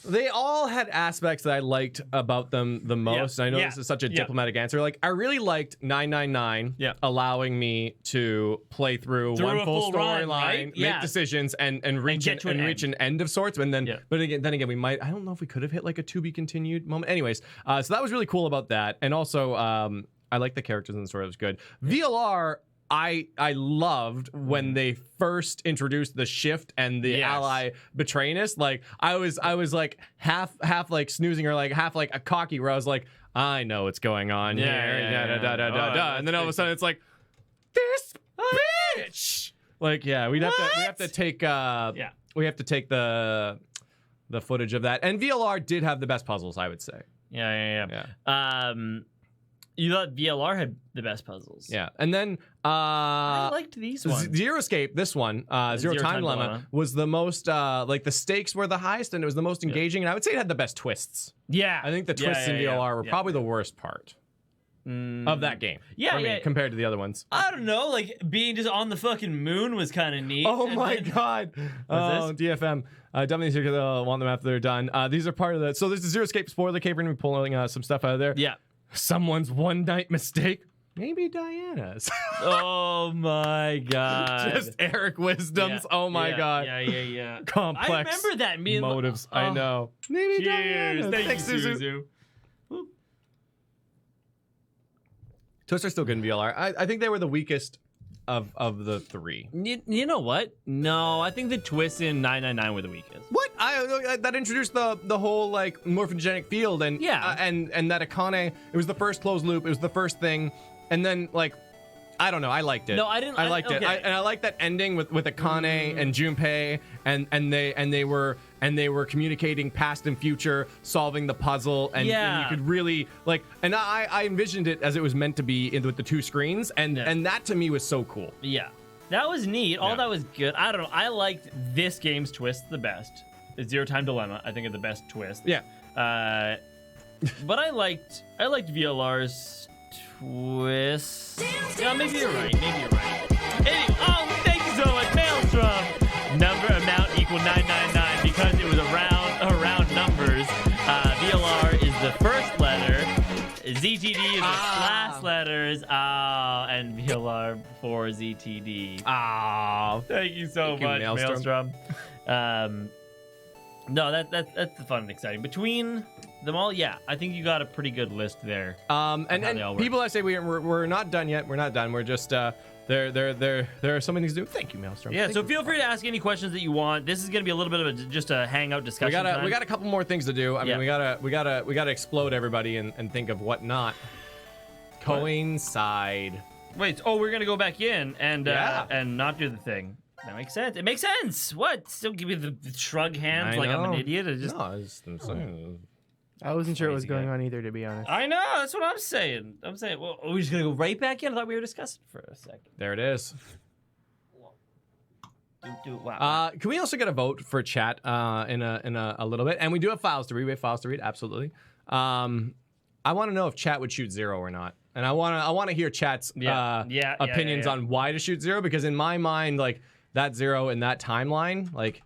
They all had aspects that I liked about them the most. Yeah. I know this is such a diplomatic answer. Like, I really liked 999 allowing me to play through one full storyline, right? make decisions, and reach an end of sorts. And then, but again, we might. I don't know if we could have hit like a to be continued moment. Anyways, so that was really cool about that. And also, I like the characters in the story. It was good. VLR. I loved when they first introduced the shift and the ally betraying us. Like I was like half like snoozing or like half like a cocky where I was like, I know what's going on here. And then all of a sudden it's like, this bitch. Like, we'd have to take we have to take the footage of that. And VLR did have the best puzzles, I would say. Yeah. You thought VLR had the best puzzles. Yeah. And then I liked these ones. Zero Escape, this one, Zero Time Dilemma, was the most like the stakes were the highest and it was the most engaging. And I would say it had the best twists. Yeah. I think the twists in VLR were probably the worst part of that game. Yeah, compared to the other ones. I don't know, like being just on the fucking moon was kind of neat. Oh my god. DFM. Dummies here because want them after they're done. These are part of that. So there's a Zero Escape spoiler cave. We're gonna be pulling some stuff out of there. Yeah. Someone's one night mistake. Maybe Diana's. Oh my god. Just Eric Wisdom's. Oh my god. Yeah. Complex. I remember that. Motives. I know. Maybe Cheers. Diana's. Thanks, Suzu. Twists are still good in VLR. I think they were the weakest of the 3. You know what? No, I think the twists in 999 were the weakest. What? That introduced the whole like morphogenic field and and that Akane. It was the first closed loop. It was the first thing, and then like I don't know. I liked it. No, I didn't. I liked it. Okay. And I liked that ending with Akane and Junpei, and they were communicating past and future, solving the puzzle, and you could really like. And I envisioned it as it was meant to be with the 2 screens, and that to me was so cool. Yeah, that was neat. All that was good. I don't know. I liked this game's twist the best. The Zero Time Dilemma, I think, is the best twist. Yeah. But I liked VLR's twist. Yeah, maybe you're right. Anyway, thank you so much, Maelstrom. Number amount equal 999 because it was around numbers. VLR is the first letter. ZTD is the last letters. And VLR for ZTD. Thank you so much, Maelstrom. No, that's the fun and exciting. Between them all, I think you got a pretty good list there. And people that say we're not done yet. We're not done. We're just there are so many things to do. Thank you, Maelstrom. Yeah, so feel free to ask any questions that you want. This is going to be a little bit of just a hangout discussion. We got a couple more things to do. I mean, we gotta explode everybody and think of what not. Coincide. Wait, we're gonna go back in and not do the thing. That makes sense. It makes sense. What? Still give me the shrug hands like I'm an idiot. I'm saying. I wasn't sure what was going on either, to be honest. I know. That's what I'm saying. Well, are we just gonna go right back in? I thought we were discussing for a second. There it is. Wow. Can we also get a vote for chat in a little bit? And we do have files to read. We have files to read. Absolutely. I want to know if chat would shoot 0 or not, and I want to hear chat's opinions on why to shoot 0, because in my mind, like that 0 in that timeline, like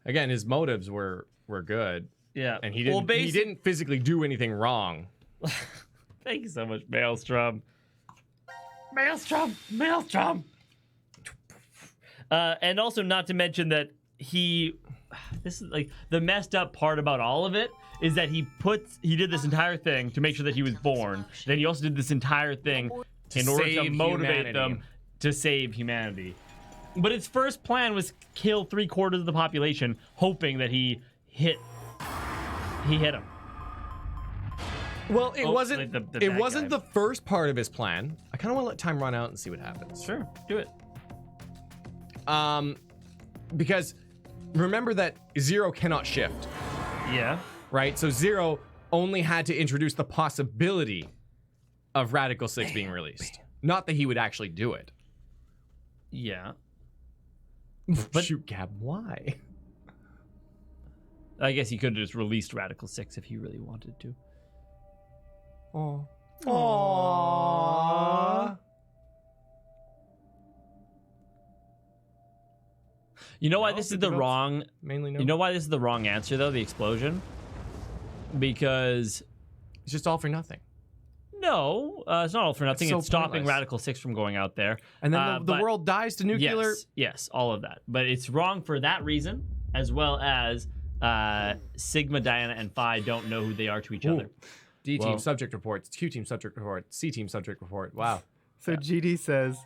again, his motives were good. Yeah, and he didn't physically do anything wrong. Thank you so much, Maelstrom. Maelstrom. And also, not to mention that this is like the messed up part about all of it is that he did this entire thing to make sure that he was born. Then he also did this entire thing in order to motivate them to save humanity. But his first plan was kill 3/4 of the population, hoping that he hit him. Well, it wasn't. Like it wasn't the first part of his plan. I kind of want to let time run out and see what happens. Sure, do it. Because remember that 0 cannot shift. Yeah. Right. So 0 only had to introduce the possibility of Radical 6 being released, not that he would actually do it. Yeah. But shoot, Gab, why? I guess he could have just released Radical 6 if he really wanted to. Oh. Aww. You know why this is the wrong? Mainly no. You know why this is the wrong answer though? The explosion. Because it's just all for nothing. No, it's not all for nothing. So it's stopping pointless. Radical 6 from going out there. And then the world dies to nuclear. Yes, all of that. But it's wrong for that reason, as well as Sigma, Diana, and Phi don't know who they are to each other. D team subject report, Q team subject report, C team subject report. Wow. So GD says,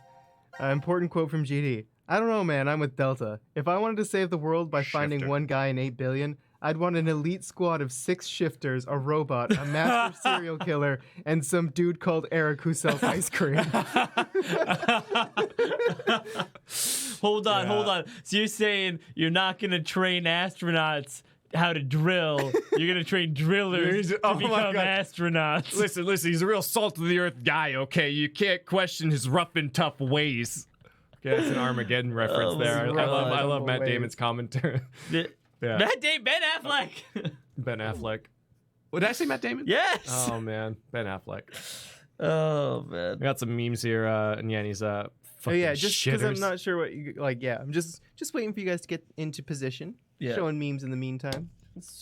important quote from GD. I don't know, man. I'm with Delta. If I wanted to save the world by finding one guy in 8 billion, I'd want an elite squad of 6 shifters, a robot, a master serial killer, and some dude called Eric who sells ice cream. Hold on. So you're saying you're not going to train astronauts how to drill. You're going to train drillers to become astronauts. Listen, he's a real salt of the earth guy, okay? You can't question his rough and tough ways. Yeah, it's an Armageddon reference there. I love Matt Damon's commentary. Yeah. Matt Damon, Ben Affleck. Ben Affleck. What, did I say Matt Damon? Yes. Oh, man. Ben Affleck. Oh, man. We got some memes here. Nyanny's fucking just because I'm shitters. not sure what you like. Yeah, I'm just waiting for you guys to get into position. Yeah. Showing memes in the meantime.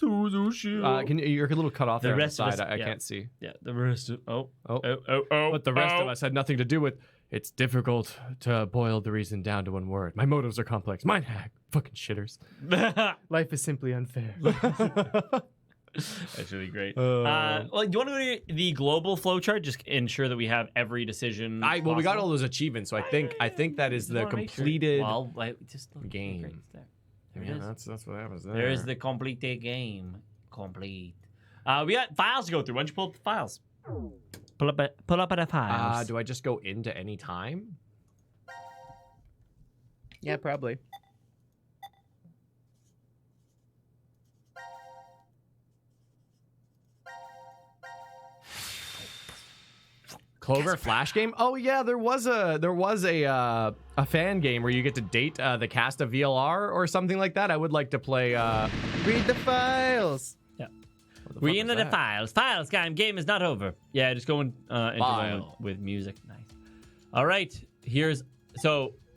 You're a little cut off there on the side. I can't see. Yeah, the rest of... What the rest of us had nothing to do with. It's difficult to boil the reason down to one word. My motives are complex. Mind hack. Fucking shitters. Life is simply unfair. That's really great. Well, do you want to go to the global flowchart? Just ensure that we have every decision. Well, we got all those achievements, so I think that is the completed game. There Yeah, that's what happens there. There's the completed game. Complete. We got files to go through. Why don't you pull up the files? Pull up the files. Do I just go into any time? Yeah, probably. Clover Flash game? Oh yeah, there was a fan game where you get to date the cast of VLR or something like that. I would like to play. Read the files. Yeah. Read into the files. Files game is not over. Yeah, just going into one with music. Nice. All right.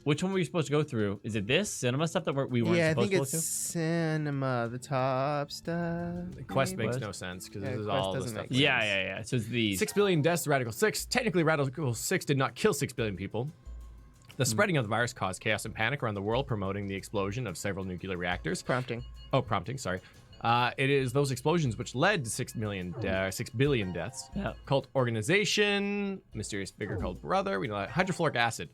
Which one were you supposed to go through? Is it this cinema stuff that we weren't supposed to go through? Yeah, I think it's cinema, the top stuff. The quest makes no sense because this is all the stuff. Yeah. So it's these 6 billion deaths to Radical 6. Technically, Radical 6 did not kill 6 billion people. The spreading of the virus caused chaos and panic around the world, promoting the explosion of several nuclear reactors. Prompting, sorry. It is those explosions which led to 6 billion deaths. Yeah. Cult organization, mysterious figure called Brother. We know that. Hydrofluoric acid.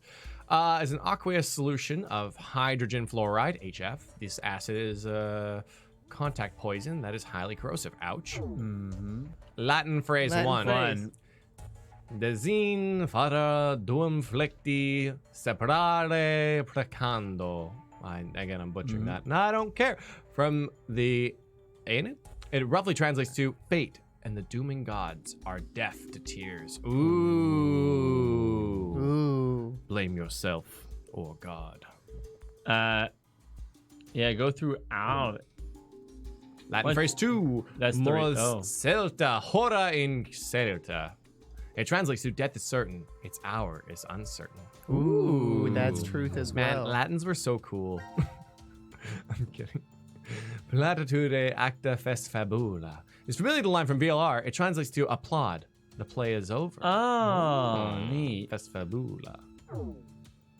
Is an aqueous solution of hydrogen fluoride, HF. This acid is contact poison that is highly corrosive. Ouch. Mm-hmm. Latin phrase 1. Desin fara duum flecti separare precando. Again, I'm butchering that. No, I don't care. From the... Ain't it? It roughly translates to fate, and the dooming gods are deaf to tears. Ooh. Blame yourself or God. Yeah, go through out. Latin phrase 2. That's 3. Mors Oh. celta, hora in celta. It translates to death is certain, its hour is uncertain. Ooh, that's truth as Man, well. Latins were so cool. I'm kidding. Platitude acta fest fabula. It's familiar to the line from VLR. It translates to applaud. The play is over. Oh, neat. Fest fabula.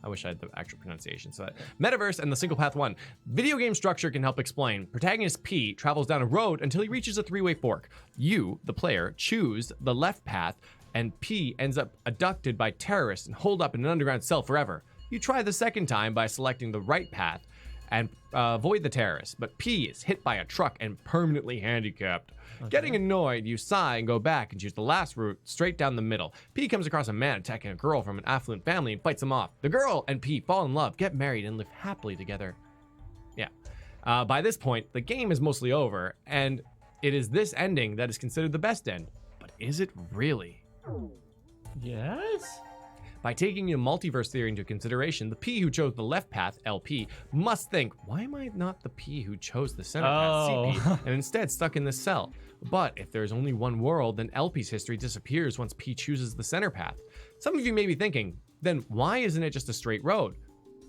I wish I had the actual pronunciation. So, Metaverse and the Single Path 1. Video game structure can help explain. Protagonist P travels down a road until he reaches a three-way fork. You, the player, choose the left path, and P ends up abducted by terrorists and holed up in an underground cell forever. You try the second time by selecting the right path and avoid the terrorists, but P is hit by a truck and permanently handicapped. Okay. Getting annoyed, you sigh and go back and choose the last route straight down the middle. P comes across a man attacking a girl from an affluent family and fights him off. The girl and P fall in love, get married, and live happily together. Yeah. By this point, the game is mostly over, and it is this ending that is considered the best end. But is it really? Yes? By taking the multiverse theory into consideration, the P who chose the left path, LP, must think, why am I not the P who chose the center path, CP, and instead stuck in this cell? But if there's only one world, then LP's history disappears once P chooses the center path. Some of you may be thinking, then why isn't it just a straight road?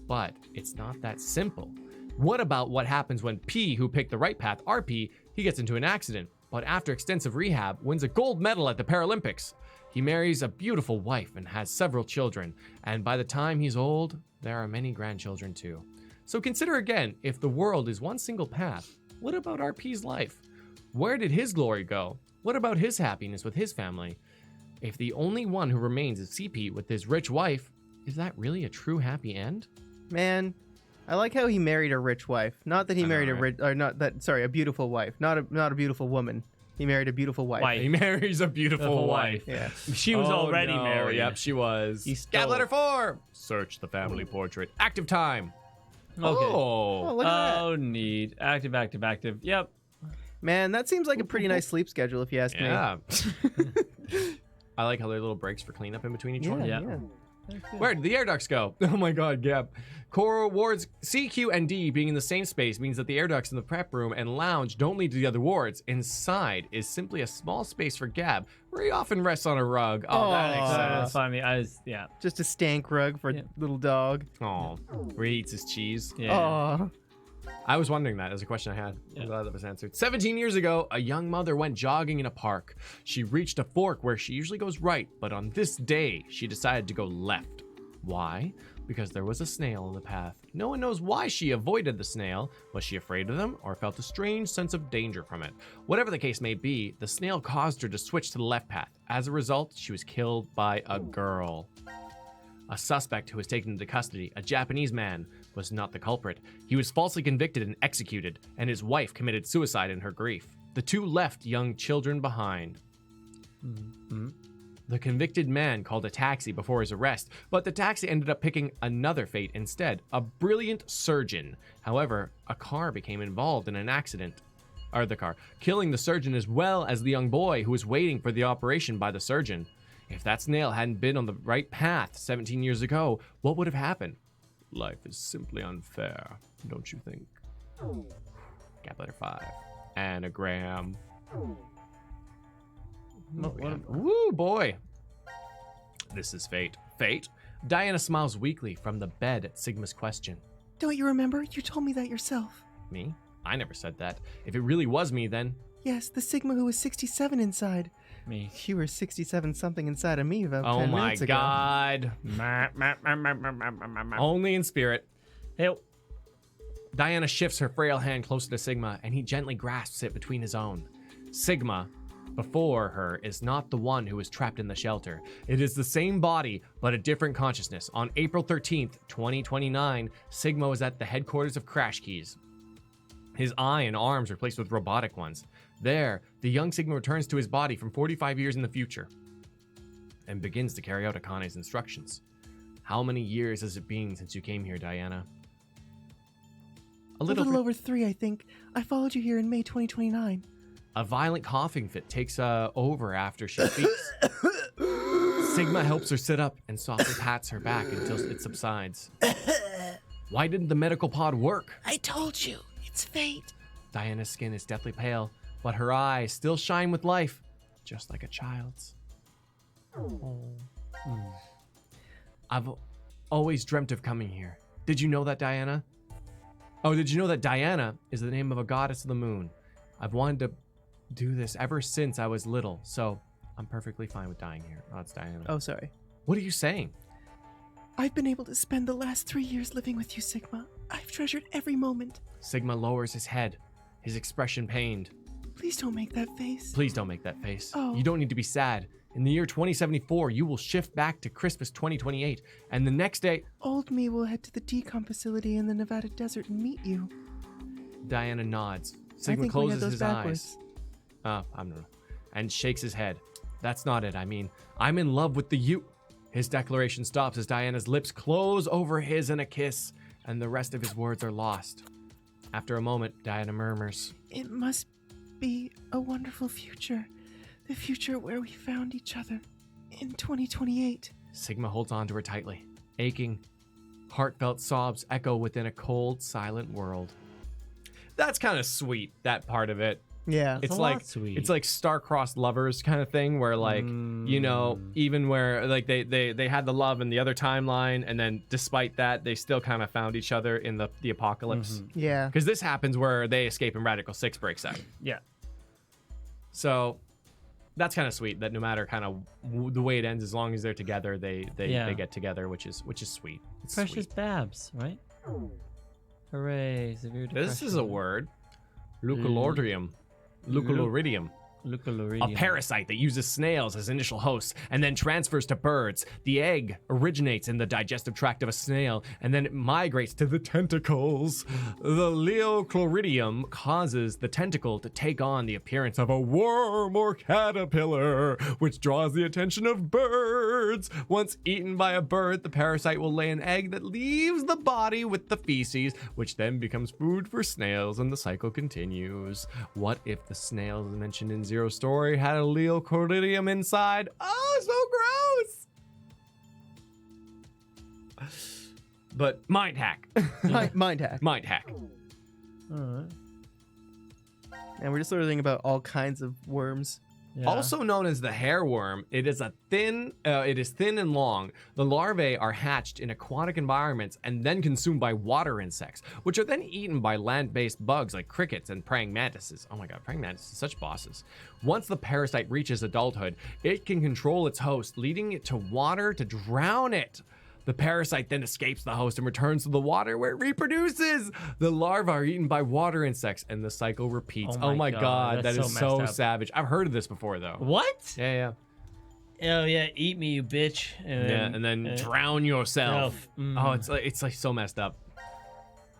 But it's not that simple. What about what happens when P, who picked the right path, RP, he gets into an accident, but after extensive rehab, wins a gold medal at the Paralympics? He marries a beautiful wife and has several children, and by the time he's old, there are many grandchildren too. So consider again, if the world is one single path, what about RP's life? Where did his glory go? What about his happiness with his family? If the only one who remains is CP with his rich wife, is that really a true happy end? Man, I like how he married a rich wife. Not that he married a beautiful wife. Not a beautiful woman. He married a beautiful wife. He marries a beautiful wife. Yeah. She was already married. Yep, she was. Gap letter 4. Search the family portrait. Active time. Okay. Oh, look at that. Oh, neat. Active. Yep. Man, that seems like a pretty nice sleep schedule if you ask me. Yeah. I like how there are little breaks for cleanup in between each one. Yeah. Where did the air ducts go? Oh my god, Gap. Core wards C, Q, and D being in the same space means that the air ducts in the prep room and lounge don't lead to the other wards. Inside is simply a small space for Gab, where he often rests on a rug. Oh, that makes sense. Funny. Yeah. Just a stank rug for a little dog. Oh, where he eats his cheese. Yeah. Aw. I was wondering that as a question I had. I'm glad that was answered. 17 years ago, a young mother went jogging in a park. She reached a fork where she usually goes right, but on this day, she decided to go left. Why? Because there was a snail in the path. No one knows why she avoided the snail. Was she afraid of them or felt a strange sense of danger from it? Whatever the case may be, the snail caused her to switch to the left path. As a result, she was killed by a girl. A suspect who was taken into custody, a Japanese man, was not the culprit. He was falsely convicted and executed, and his wife committed suicide in her grief. The two left young children behind. The convicted man called a taxi before his arrest, but the taxi ended up picking another fate instead, a brilliant surgeon. However, a car became involved in an accident. Killing the surgeon as well as the young boy who was waiting for the operation by the surgeon. If that snail hadn't been on the right path 17 years ago, what would have happened? Life is simply unfair, don't you think? Gap letter 5. Anagram. Woo, boy. This is fate. Fate? Diana smiles weakly from the bed at Sigma's question. Don't you remember? You told me that yourself. Me? I never said that. If it really was me, then... Yes, the Sigma who was 67 inside. Me. You were 67 something inside of me about 10 minutes ago. Oh my god. Only in spirit. Hey. Diana shifts her frail hand closer to Sigma, and he gently grasps it between his own. Sigma, before her, is not the one who was trapped in the shelter. It is the same body, but a different consciousness. On April 13th, 2029, Sigma was at the headquarters of Crash Keys. His eye and arms replaced with robotic ones. There, the young Sigma returns to his body from 45 years in the future and begins to carry out Akane's instructions. How many years has it been since you came here, Diana? A little over 3, I think. I followed you here in May 2029. A violent coughing fit takes over after she speaks. Sigma helps her sit up and softly pats her back until it subsides. Why didn't the medical pod work? I told you, it's fate. Diana's skin is deathly pale, but her eyes still shine with life, just like a child's. I've always dreamt of coming here. Did you know that, Diana? Oh, did you know that Diana is the name of a goddess of the moon? I've wanted to do this ever since I was little, so I'm perfectly fine with dying here. Oh, it's Diana. Oh, sorry. What are you saying? I've been able to spend the last 3 years living with you, Sigma. I've treasured every moment. Sigma lowers his head, his expression pained. Please don't make that face. Please don't make that face. Oh. You don't need to be sad. In the year 2074, you will shift back to Christmas 2028, and the next day... Old me will head to the decom facility in the Nevada desert and meet you. Diana nods. I Sigma think we had closes those his backwards. eyes. I don't know. And shakes his head. That's not it. I mean, I'm in love with the you... His declaration stops as Diana's lips close over his in a kiss, and the rest of his words are lost. After a moment, Diana murmurs, It must be a wonderful future. The future where we found each other in 2028. Sigma holds on to her tightly. Aching, heartfelt sobs echo within a cold, silent world. That's kind of sweet, that part of it. Yeah. It's like sweet. It's like star-crossed lovers kind of thing where like, you know, even where like they had the love in the other timeline, and then despite that, they still kind of found each other in the apocalypse. Yeah. Because this happens where they escape and Radical 6 breaks out. Yeah. So that's kind of sweet that no matter kind of the way it ends, as long as they're together, they get together, which is sweet. It's Precious sweet. Babs, right? Hooray! Severe depression. This is a word. Leucoloridium. Leucoloridium. A parasite that uses snails as initial hosts and then transfers to birds. The egg originates in the digestive tract of a snail and then it migrates to the tentacles. The Leucoloridium causes the tentacle to take on the appearance of a worm or caterpillar, which draws the attention of birds. Once eaten by a bird, the parasite will lay an egg that leaves the body with the feces, which then becomes food for snails, and the cycle continues. What if the snails mentioned in Zero Story had a Leucoloridium inside? Oh, so gross! But mind hack. Mind hack. Mind hack. And we're just learning about all kinds of worms. Yeah. Also known as the hairworm, it is thin and long. The larvae are hatched in aquatic environments and then consumed by water insects, which are then eaten by land-based bugs like crickets and praying mantises. Oh my god, praying mantises, such bosses. Once the parasite reaches adulthood, it can control its host, leading it to water to drown it. The parasite then escapes the host and returns to the water where it reproduces. The larvae are eaten by water insects and the cycle repeats. Oh my god, that is so savage. I've heard of this before though. What? Yeah. Oh yeah, eat me, you bitch. And then drown yourself. Oh, it's like so messed up.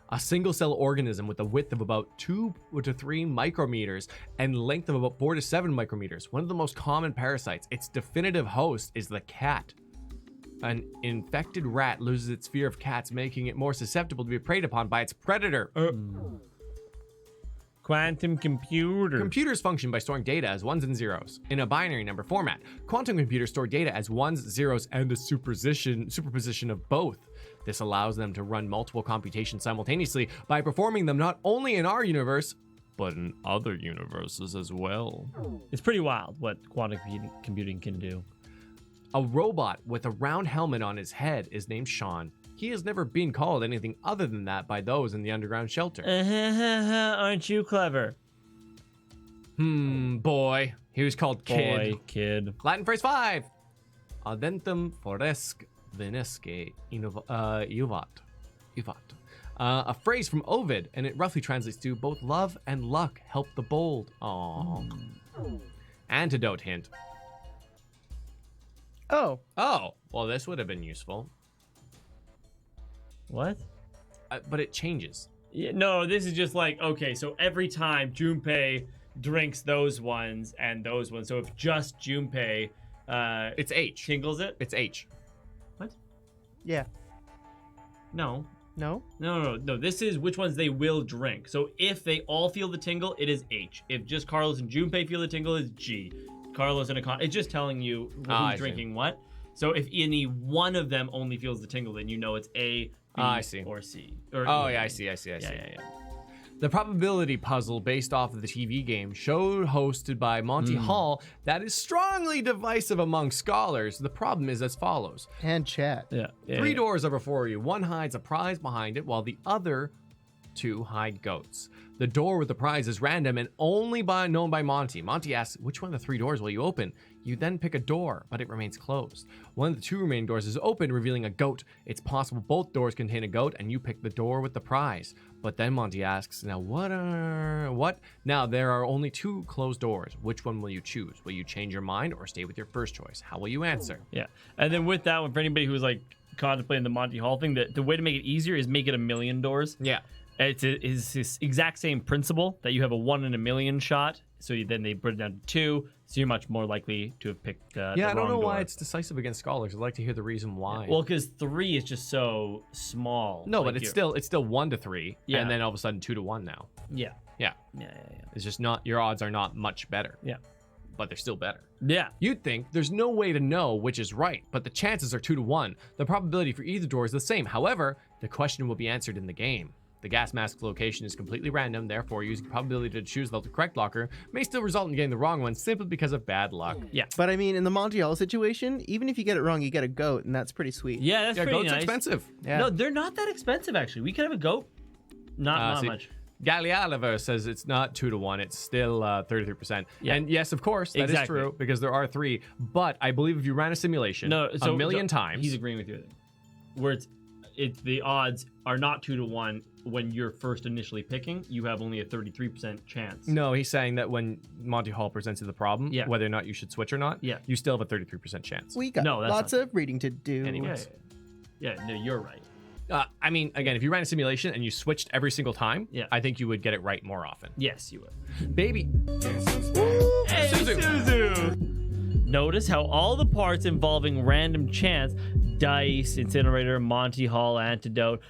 A single cell organism with a width of about 2 to 3 micrometers and length of about 4 to 7 micrometers. One of the most common parasites. Its definitive host is the cat. An infected rat loses its fear of cats, making it more susceptible to be preyed upon by its predator. Quantum computer. Computers function by storing data as ones and zeros in a binary number format. Quantum computers store data as ones, zeros, and a superposition of both. This allows them to run multiple computations simultaneously by performing them not only in our universe, but in other universes as well. It's pretty wild what quantum computing can do. A robot with a round helmet on his head is named Sean. He has never been called anything other than that by those in the underground shelter. Aren't you clever? Boy. He was called Kid. Boy, Kid. Latin phrase 5. Audentem foresque venesque juvat. A phrase from Ovid, and it roughly translates to both love and luck help the bold. Aww. Antidote hint. Oh, well, this would have been useful. What? But it changes. Yeah, no, this is just like, okay, so every time Junpei drinks those ones and those ones, so if just Junpei it's H. Tingles it? It's H. What? yeah. No. No? No. This is which ones they will drink. So if they all feel the tingle, it is H. If just Carlos and Junpei feel the tingle, it's G. Carlos and Akane, it's just telling you who's drinking what. So if any one of them only feels the tingle, then you know it's A, B, I see. or C. Or Oh, E. yeah, I see. Yeah. The probability puzzle based off of the TV game show hosted by Monty Hall that is strongly divisive among scholars. The problem is as follows. And chat. Yeah. Three doors are before you. One hides a prize behind it, while the other two hide goats. The door with the prize is random and only known by Monty. Monty asks, which one of the three doors will you open? You then pick a door, but it remains closed. One of the two remaining doors is open, revealing a goat. It's possible both doors contain a goat, and you pick the door with the prize. But then Monty asks, now what? Now there are only two closed doors. Which one will you choose? Will you change your mind or stay with your first choice? How will you answer? Yeah. And then with that one, for anybody who's like contemplating the Monty Hall thing, the way to make it easier is make it 1,000,000 doors. Yeah. It's this exact same principle that you have a 1 in 1,000,000 shot. So then they put it down to 2. So you're much more likely to have picked the I don't know wrong why door. it's decisive against scholars. I'd like to hear the reason why. Well, because 3 is just so small. No, Like but it's still 1 to 3, Yeah. and then all of a sudden 2 to 1 now. Yeah. Yeah. It's just not, your odds are not much better. Yeah. But they're still better. Yeah. You'd think there's no way to know which is right, but the chances are 2 to 1. The probability for either door is the same. However, the question will be answered in the game. The gas mask location is completely random, therefore using probability to choose the correct locker may still result in getting the wrong one simply because of bad luck. Yeah. But I mean, in the Monty Hall situation, even if you get it wrong, you get a goat, and that's pretty sweet. Yeah, that's pretty goats nice. are expensive. Yeah. No, they're not that expensive, actually. We could have a goat. Not See, much. Gally Oliver says it's not 2 to 1, it's still 33%. Yeah. And yes, of course, that is Exactly. true because there are 3. But I believe if you ran a simulation a million times. He's agreeing with you. Where it's the odds are not 2 to 1 when you're first initially picking. You have only a 33% chance. No, he's saying that when Monty Hall presents you the problem, Yeah. whether or not you should switch or not, Yeah. you still have a 33% chance. We got No, that's lots not- of reading to do. Anyways. Yeah, no, you're right. I mean, again, if you ran a simulation and you switched every single time, Yeah. I think you would get it right more often. Yes, you would. Baby. Hey, Suzu! Notice how all the parts involving random chance, dice, incinerator, Monty Hall, antidote,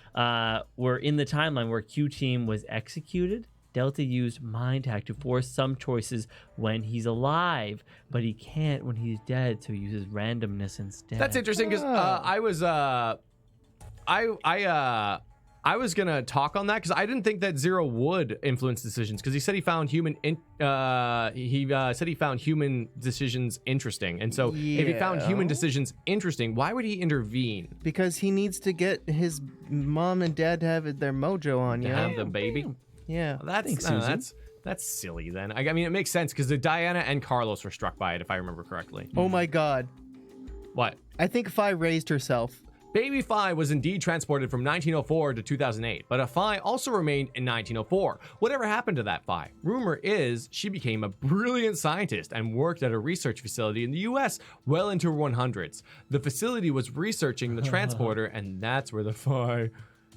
were in the timeline where Q Team was executed. Delta used mind hack to force some choices when he's alive, but he can't when he's dead, so he uses randomness instead. That's interesting because I was gonna talk on that because I didn't think that Zero would influence decisions because he said he found human decisions interesting, and so if he found human decisions interesting, why would he intervene? Because he needs to get his mom and dad to have their mojo on, To you have know? the baby? Yeah. That's silly then. I mean, it makes sense because the Diana and Carlos were struck by it, if I remember correctly. Oh my god. What? I think Fi raised herself. Baby Phi was indeed transported from 1904 to 2008, but a Phi also remained in 1904. Whatever happened to that Phi? Rumor is she became a brilliant scientist and worked at a research facility in the US well into her 100s. The facility was researching the transporter, and that's where the Phi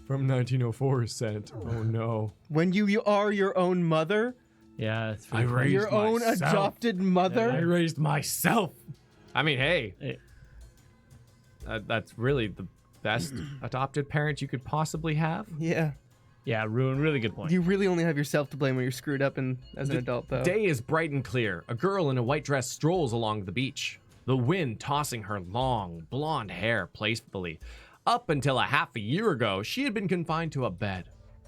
from 1904 is sent. Oh no. When you are your own mother? Yeah, that's I raised your own myself. adopted mother? I raised myself. I mean, hey. That's really the best adopted parent you could possibly have. Yeah. Yeah, Ruin, really good point. You really only have yourself to blame when you're screwed up as an adult, though. Day is bright and clear. A girl in a white dress strolls along the beach, the wind tossing her long, blonde hair playfully. Up until a half a year ago, she had been confined to a bed.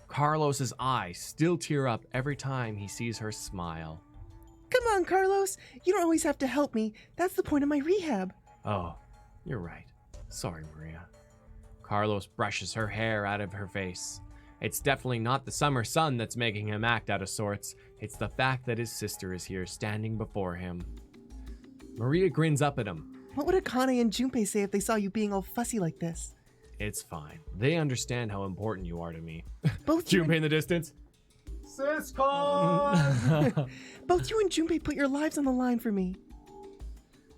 Carlos's eyes still tear up every time he sees her smile. Come on, Carlos. You don't always have to help me. That's the point of my rehab. Oh, you're right. Sorry, Maria. Carlos brushes her hair out of her face. It's definitely not the summer sun that's making him act out of sorts. It's the fact that his sister is here standing before him. Maria grins up at him. What would Akane and Junpei say if they saw you being all fussy like this? It's fine. They understand how important you are to me. Both you Junpei in the distance. Siscon! Both you and Junpei put your lives on the line for me.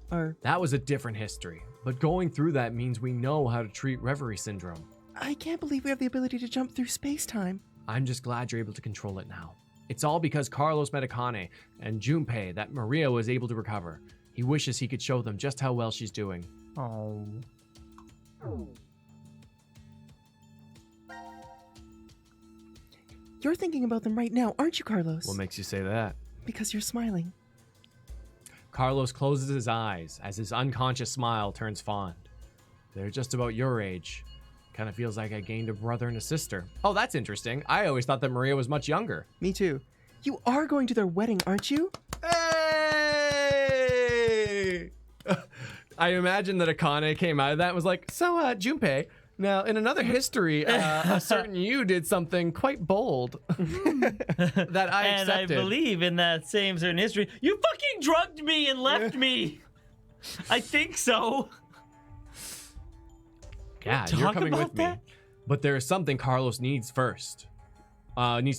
That was a different history, but going through that means we know how to treat reverie syndrome. I can't believe we have the ability to jump through space-time. I'm just glad you're able to control it now. It's all because Carlos met Akane and Junpei that Maria was able to recover. He wishes he could show them just how well she's doing. Oh. You're thinking about them right now, aren't you, Carlos? What makes you say that? Because you're smiling. Carlos closes his eyes as his unconscious smile turns fond. They're just about your age. Kind of feels like I gained a brother and a sister. Oh, that's interesting. I always thought that Maria was much younger. Me too. You are going to their wedding, aren't you? Hey! I imagine that Akane came out of that and was like, so, Junpei, now in another history, a certain you did something quite bold that I accepted. And I believe in that same certain history, you fucking drugged me and left me. I think so. Yeah, you're coming with me. But there is something Carlos needs to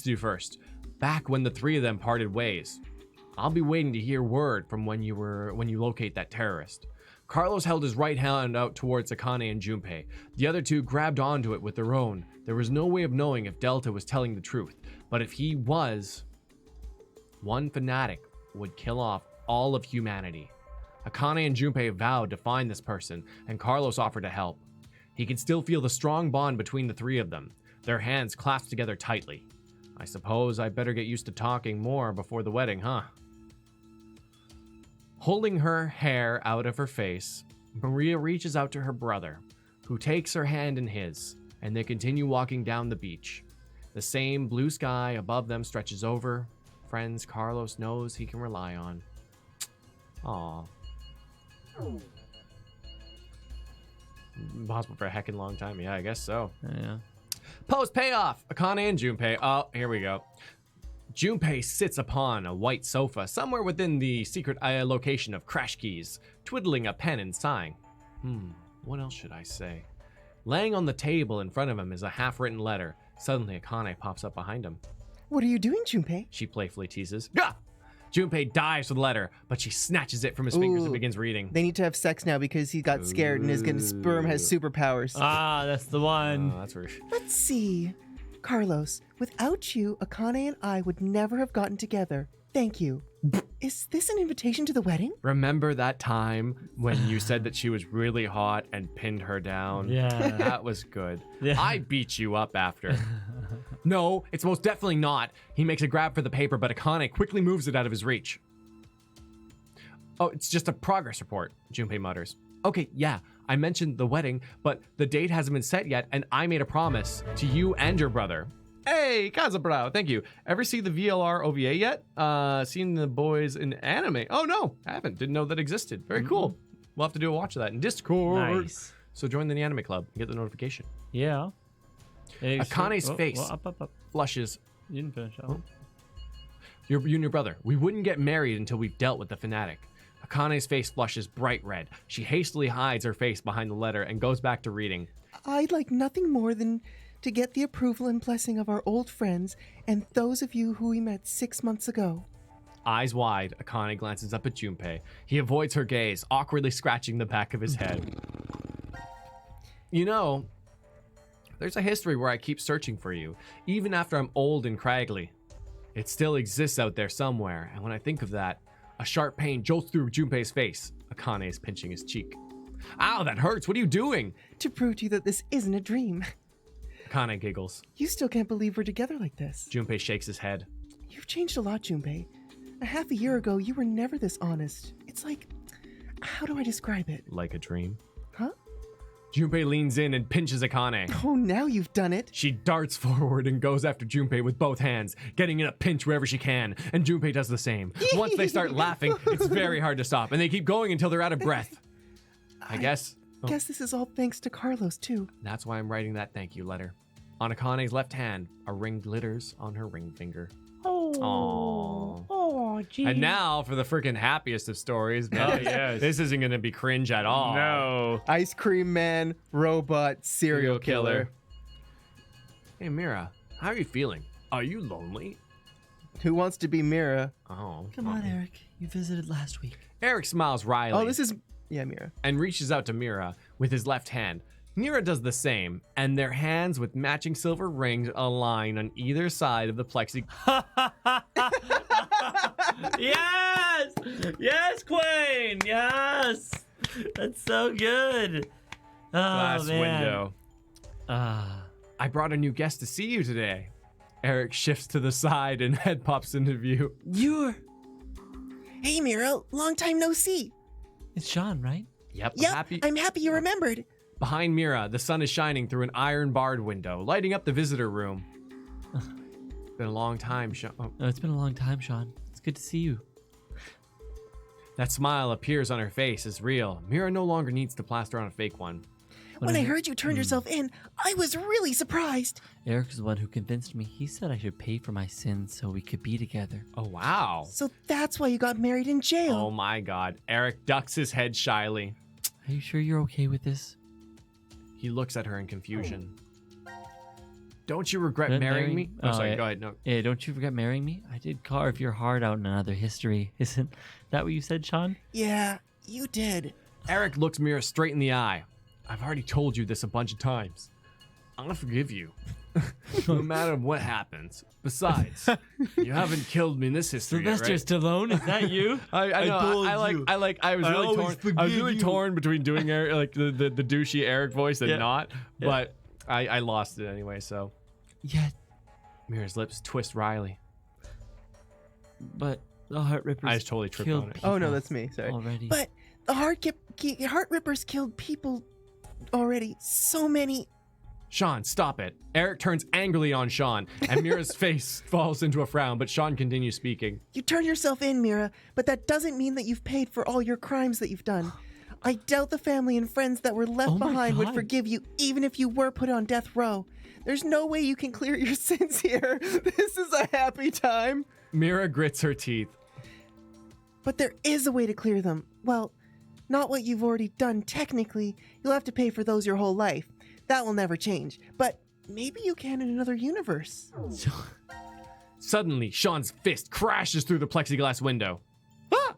do first. Back when the three of them parted ways. I'll be waiting to hear word from when you locate that terrorist. Carlos held his right hand out towards Akane and Junpei. The other two grabbed onto it with their own. There was no way of knowing if Delta was telling the truth, but if he was, one fanatic would kill off all of humanity. Akane and Junpei vowed to find this person, and Carlos offered to help. He could still feel the strong bond between the three of them, their hands clasped together tightly. I suppose I better get used to talking more before the wedding, huh? Holding her hair out of her face, Maria reaches out to her brother, who takes her hand in his, and they continue walking down the beach. The same blue sky above them stretches over. Friends Carlos knows he can rely on. Aww. Possible for a heckin' long time. Yeah, I guess so. Yeah. Post payoff. Akane and Junpei. Oh, here we go. Junpei sits upon a white sofa somewhere within the secret location of Crash Keys, twiddling a pen and sighing. What else should I say? Laying on the table in front of him is a half-written letter. Suddenly, Akane pops up behind him. What are you doing, Junpei? She playfully teases. Gah! Junpei dives for the letter, but she snatches it from his fingers and begins reading. They need to have sex now because he got scared and his sperm has superpowers. Ah, that's the one. That's where. Let's see. Carlos, without you, Akane and I would never have gotten together. Thank you. Is this an invitation to the wedding? Remember that time when you said that she was really hot and pinned her down? Yeah. That was good. Yeah. I beat you up after. No, it's most definitely not. He makes a grab for the paper, but Akane quickly moves it out of his reach. Oh, it's just a progress report, Junpei mutters. Okay, yeah, I mentioned the wedding, but the date hasn't been set yet, and I made a promise to you and your brother. Hey, Kazabro, thank you. Ever see the VLR OVA yet? Seen the boys in anime? Oh, no, I haven't. Didn't know that existed. Very cool. We'll have to do a watch of that in Discord. Nice. So join the anime club and get the notification. Yeah. Hey, Akane's face up. flushes. You didn't finish. You and your brother. We wouldn't get married until we've dealt with the fanatic. Akane's face flushes bright red. She hastily hides her face behind the letter and goes back to reading. I'd like nothing more than to get the approval and blessing of our old friends and those of you who we met 6 months ago. Eyes wide, Akane glances up at Junpei. He avoids her gaze, awkwardly scratching the back of his head. You know, there's a history where I keep searching for you, even after I'm old and craggly. It still exists out there somewhere, and when I think of that, a sharp pain jolts through Junpei's face. Akane is pinching his cheek. Ow, that hurts. What are you doing? To prove to you that this isn't a dream. Akane giggles. You still can't believe we're together like this. Junpei shakes his head. You've changed a lot, Junpei. A half a year ago, you were never this honest. It's like, how do I describe it? Like a dream? Huh? Junpei leans in and pinches Akane. Oh, now you've done it. She darts forward and goes after Junpei with both hands, getting in a pinch wherever she can, and Junpei does the same. Once they start laughing, it's very hard to stop, and they keep going until they're out of breath. I guess this is all thanks to Carlos, too. That's why I'm writing that thank you letter. On Akane's left hand, a ring glitters on her ring finger. Oh, gee. And now for the freaking happiest of stories. Oh, yes. This isn't going to be cringe at all. No. Ice cream man, robot, serial killer. Hey, Mira, how are you feeling? Are you lonely? Who wants to be Mira? Oh. Come on, Eric. You visited last week. Eric smiles wryly. Oh, this is... Yeah, Mira. And reaches out to Mira with his left hand. Mira does the same, and their hands with matching silver rings align on either side of the plexi. Yes! Yes, Queen! Yes! That's so good. Oh, Glass man. window. I brought a new guest to see you today. Eric shifts to the side and head pops into view. Hey, Mira, long time no see. It's Sean, right? Yep, I'm happy you remembered. Behind Mira, the sun is shining through an iron-barred window, lighting up the visitor room. It's been a long time, Sean. Oh. It's been a long time, Sean. It's good to see you. That smile appears on her face as real. Mira no longer needs to plaster on a fake one. When I heard you turned yourself in, I was really surprised. Eric is the one who convinced me. He said I should pay for my sins so we could be together. Oh, wow. So that's why you got married in jail. Oh, my God. Eric ducks his head shyly. Are you sure you're okay with this? He looks at her in confusion. Don't you regret marrying me? Oh, sorry. Go ahead. No. Yeah, don't you regret marrying me? I did carve your heart out in another history. Isn't that what you said, Sean? Yeah, you did. Eric looks Mira straight in the eye. I've already told you this a bunch of times. I'm gonna forgive you, no matter what happens. Besides, you haven't killed me in this history. Sylvester right? Stallone, is that you? I know. I was really torn between doing Eric, like the douchey Eric voice and not, but I lost it anyway. So yeah, Mira's lips twist wryly. But the Heart Rippers. I just totally tripped on it. Oh no, that's me. Sorry. Already. But the Heart Rippers killed people already. So many. Sean, stop it. Eric turns angrily on Sean, and Mira's face falls into a frown, but Sean continues speaking. You turned yourself in, Mira, but that doesn't mean that you've paid for all your crimes that you've done. I doubt the family and friends that were left behind would forgive you, even if you were put on death row. There's no way you can clear your sins here. This is a happy time. Mira grits her teeth. But there is a way to clear them. Well, not what you've already done technically. You'll have to pay for those your whole life. That will never change. But maybe you can in another universe. Suddenly, Sean's fist crashes through the plexiglass window. Ah!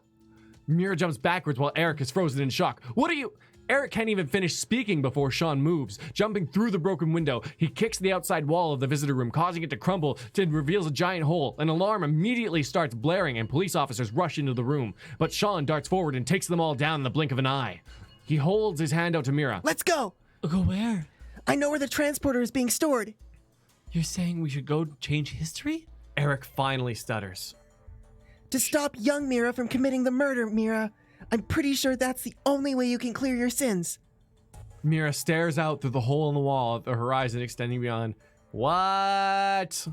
Mira jumps backwards while Eric is frozen in shock. What are you... Eric can't even finish speaking before Sean moves. Jumping through the broken window, he kicks the outside wall of the visitor room, causing it to crumble till it reveals a giant hole. An alarm immediately starts blaring and police officers rush into the room. But Sean darts forward and takes them all down in the blink of an eye. He holds his hand out to Mira. Let's go! Go where? I know where the transporter is being stored. You're saying we should go change history? Eric finally stutters. To stop young Mira from committing the murder, Mira. I'm pretty sure that's the only way you can clear your sins. Mira stares out through the hole in the wall of the horizon extending beyond. What?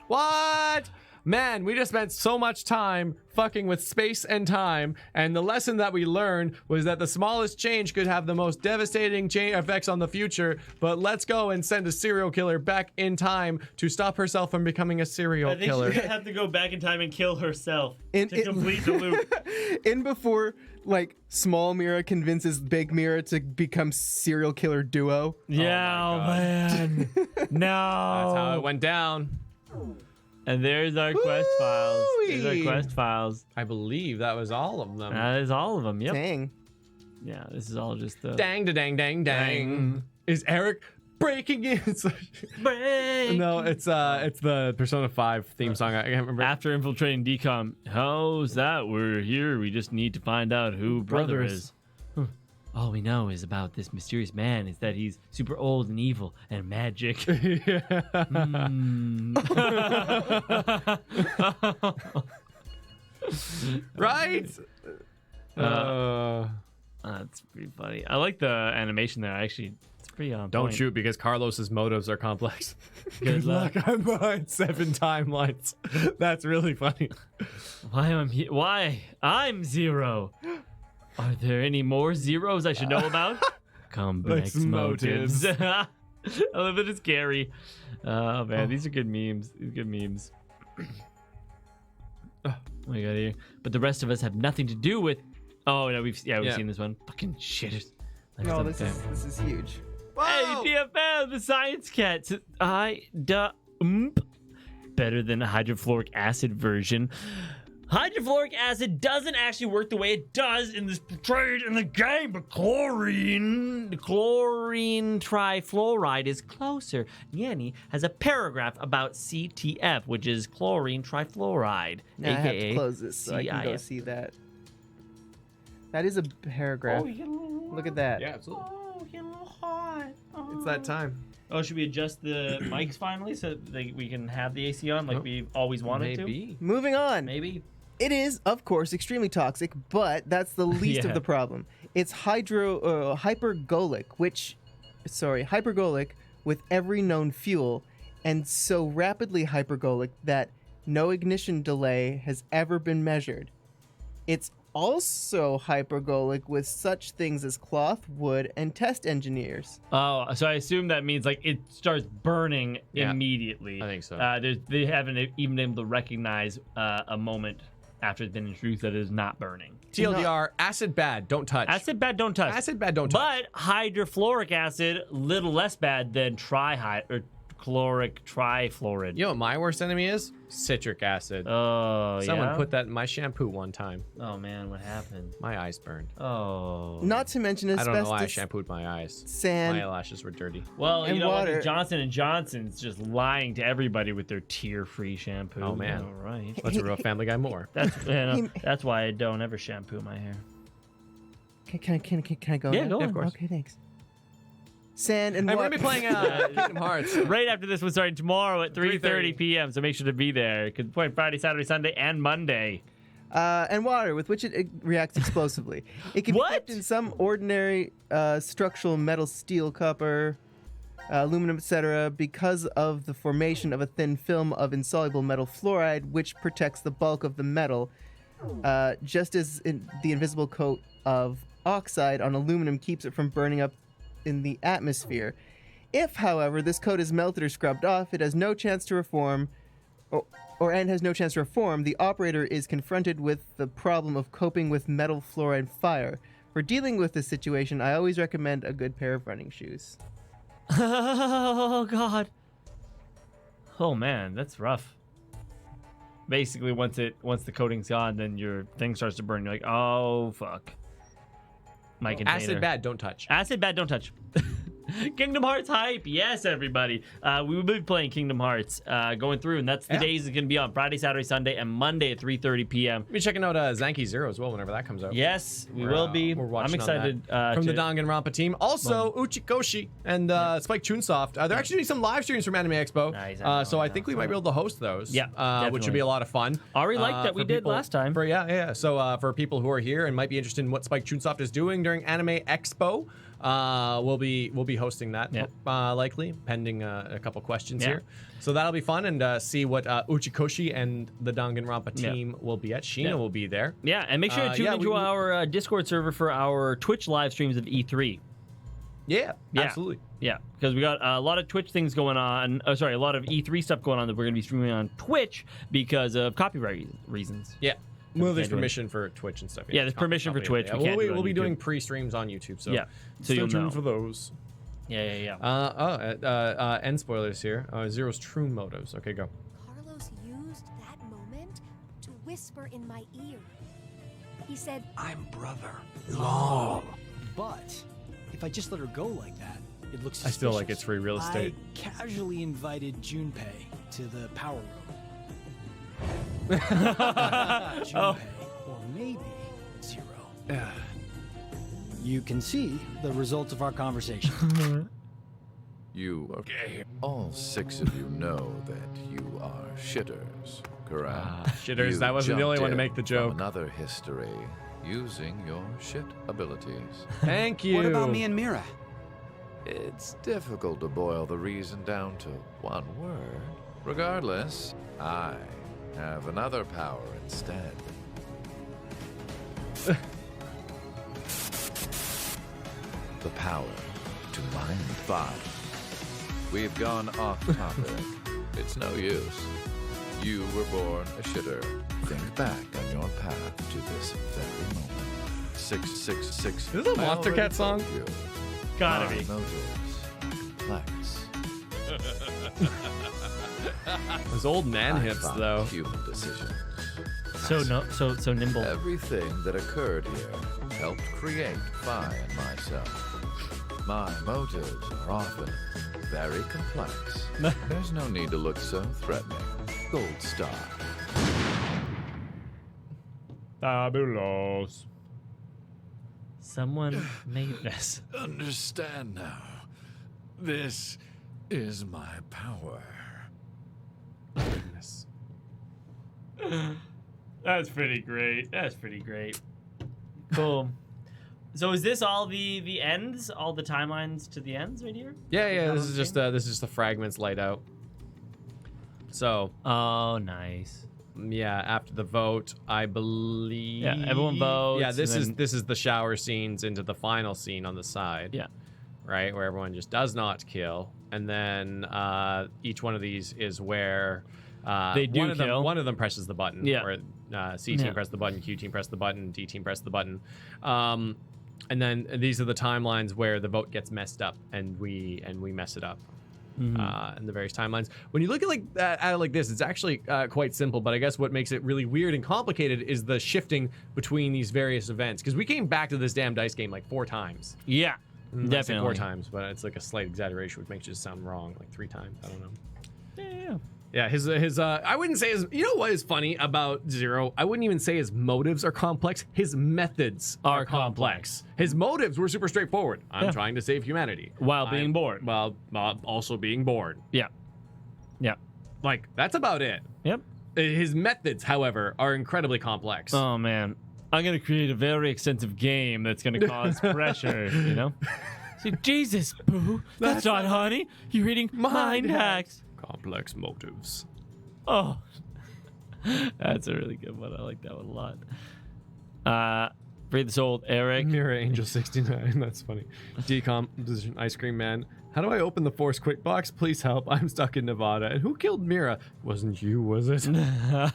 What? Man, we just spent so much time fucking with space and time, and the lesson that we learned was that the smallest change could have the most devastating effects on the future, but let's go and send a serial killer back in time to stop herself from becoming a serial killer. I think she's gonna have to go back in time and kill herself to complete the loop. In before, like, small Mira convinces big Mira to become serial killer duo. Yeah, man. No. That's how it went down. And there's our quest files. There's our quest files. I believe that was all of them. That is all of them, yep. Dang. Yeah, this is all just the... Dang, da, dang. Is Eric breaking in? Break. No, it's the Persona 5 theme song. I can't remember. After infiltrating DCOM, how's that? We're here. We just need to find out who brother is. All we know is about this mysterious man is that he's super old and evil and magic. Right? That's pretty funny. I like the animation there. Actually, it's pretty on Don't point. shoot because Carlos's motives are complex. Good luck. I'm behind 7 timelines. That's really funny. Why am I here? Why? I'm Zero. Are there any more zeros I should know about? Complex motives. A little bit of scary. Oh man, these are good memes. These are good memes. What do we got here? But the rest of us have nothing to do with. Oh no, we've seen this one. Fucking shit. No, this is huge. Hey, TFL, the science cat. Better than a hydrofluoric acid version. Hydrofluoric acid doesn't actually work the way it does in this portrayed in the game, but chlorine trifluoride is closer. Yanni has a paragraph about CTF, which is chlorine trifluoride, Now aka I have to close this so I can go see that. That is a paragraph. Look at that. Yeah, absolutely. Oh, you're a little hot. Oh. It's that time. Oh, should we adjust the mics finally so that we can have the AC on like we've always wanted to? Moving on. Maybe. It is, of course, extremely toxic, but that's the least of the problem. It's hypergolic with every known fuel, and so rapidly hypergolic that no ignition delay has ever been measured. It's also hypergolic with such things as cloth, wood, and test engineers. Oh, so I assume that means like it starts burning immediately. I think so. They haven't even been able to recognize a moment after it's been introduced that it is not burning. TLDR, acid bad, don't touch. Acid bad, don't touch. Acid bad, don't touch. But hydrofluoric acid, little less bad than chloric trifluoride. You know what my worst enemy is? Citric acid. Oh, Someone yeah? put that in my shampoo one time. Oh, man, what happened? My eyes burned. Oh. Not to mention asbestos. I don't know why I shampooed my eyes. Sand. My eyelashes were dirty. Well, and you know water. what? Johnson & Johnson's just lying to everybody with their tear-free shampoo. Oh, man. All right. That's a real Family Guy more. That's why I don't ever shampoo my hair. Can I go? Yeah, now? go on. Of course. Okay, thanks. Sand and we're water. gonna be playing Kingdom Hearts right after this one, starting tomorrow at 3:30 p.m. So make sure to be there. You can play Friday, Saturday, Sunday, and Monday. And water, with which it reacts explosively. It can be kept in some ordinary structural metal, steel, copper, aluminum, etc., because of the formation of a thin film of insoluble metal fluoride, which protects the bulk of the metal, just as the invisible coat of oxide on aluminum keeps it from burning up in the atmosphere. If, however, this coat is melted or scrubbed off, it has no chance to reform, has no chance to reform. The operator is confronted with the problem of coping with metal fluoride fire. For dealing with this situation, I always recommend a good pair of running shoes. Oh, God. Oh, man, that's rough. Basically, once the coating's gone, then your thing starts to burn. You're like, oh, fuck. My container. Acid bad, don't touch. Acid bad, don't touch. Kingdom Hearts hype. Yes, everybody. We will be playing Kingdom Hearts going through, and that's the days it's going to be on Friday, Saturday, Sunday, and Monday at 3:30 p.m. We'll be checking out Zanki Zero as well whenever that comes out. Yes, we will be. We're watching I'm excited. from the Danganronpa team. Also, Uchikoshi and Spike Chunsoft. They're actually doing some live streams from Anime Expo. Nice, so I think we might be able to host those. Yeah, which would be a lot of fun. Ari liked that we did last time. So for people who are here and might be interested in what Spike Chunsoft is doing during Anime Expo, we'll be hosting that likely, pending a couple questions here. So that'll be fun, and see what Uchikoshi and the Danganronpa team will be at. Sheena will be there. Yeah, and make sure to tune into our Discord server for our Twitch live streams of E3. Yeah, absolutely. Yeah, because we got a lot of Twitch things going on. A lot of E3 stuff going on that we're going to be streaming on Twitch because of copyright reasons. Yeah. Well, there's permission for Twitch and stuff. Yeah, there's permission for Twitch. Yeah. We'll be doing pre-streams on YouTube, so so you'll know for those. Yeah. End spoilers here. Zero's true motives. Okay, go. Carlos used that moment to whisper in my ear. He said, I'm brother. Long. But if I just let her go like that, it looks suspicious. I still like it's free real estate. I casually invited Junpei to the power room. Junpei, or maybe Zero. You can see the results of our conversation. You, all 6 of you know that you are shitters, correct? Shitters, You that wasn't the only one to jumped make the in joke. from another history using your shit abilities. Thank you. What about me and Mira? It's difficult to boil the reason down to one word. Regardless, I have another power instead. The power to mind thought. We've gone off topic. It's no use. You were born a shitter. Think back on your path to this very moment. 666. Is this a Monster Cat song? Gotta be. Motives complex. Those old man hips, find though. Human decisions. So nimble. Everything that occurred here helped create Phi and myself. My motives are often very complex. There's no need to look so threatening. Gold star. Fabulous. Someone made this. Understand now. This is my power. Goodness. That's pretty great. Cool. So is this all the ends, all the timelines to the ends right here? Yeah. This is just the fragments laid out. So. Oh, nice. Yeah, after the vote, I believe. Yeah, everyone votes. Yeah, this is the shower scenes into the final scene on the side. Yeah. Right, where everyone just does not kill, and then each one of these is where they do kill. One of them presses the button. Yeah. Where C team press the button, Q team press the button, D team press the button, and then these are the timelines where the vote gets messed up, and we mess it up. In the various timelines. When you look at it like this, it's actually quite simple, but I guess what makes it really weird and complicated is the shifting between these various events. Because we came back to this damn dice game like 4 times. Yeah, I say 4 times, but it's like a slight exaggeration, which makes it sound wrong, like 3 times. I don't know. Yeah, his I wouldn't say his, you know what is funny about Zero? I wouldn't even say his motives are complex. His methods are complex. His motives were super straightforward. I'm trying to save humanity. While being bored. While also being bored. Yeah. Yeah. Like, that's about it. Yep. His methods, however, are incredibly complex. Oh, man. I'm going to create a very extensive game that's going to cause pressure, you know? See, Jesus, Boo. That's not honey. You're reading mind hacks. Complex motives. Oh, that's a really good one. I like that one a lot. Breathe this old Eric. Mirror Angel 69. That's funny. Decom Ice Cream Man. How do I open the Force Quick box? Please help. I'm stuck in Nevada. And who killed Mira? Wasn't you, was it? Oh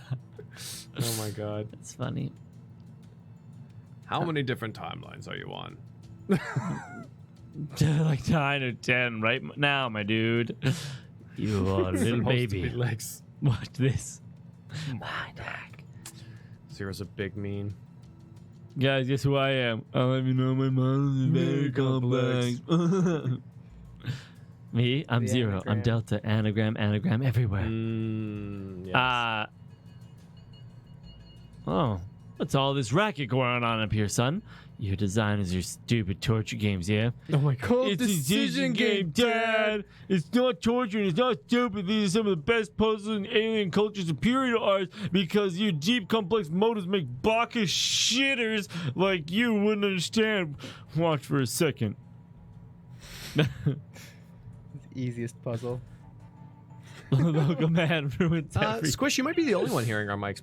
my god. That's funny. How many different timelines are you on? Like 9 or 10 right now, my dude. You are a little baby. Legs. Watch this. Mind hack. Zero's a big mean. Guys, guess who I am? I'll let you know my mind is very complex. Me? I'm Zero. Anagram. I'm Delta. Anagram everywhere. Yes. Oh, what's all this racket going on up here, son? Your designers are stupid torture games, yeah? Oh my god. It's a decision game, Dad. It's not torture and it's not stupid. These are some of the best puzzles in alien culture superior to ours because your deep, complex motives make baka shitters like you wouldn't understand. Watch for a second. Easiest puzzle. Local man ruins everything. Squish, you might be the only one hearing our mics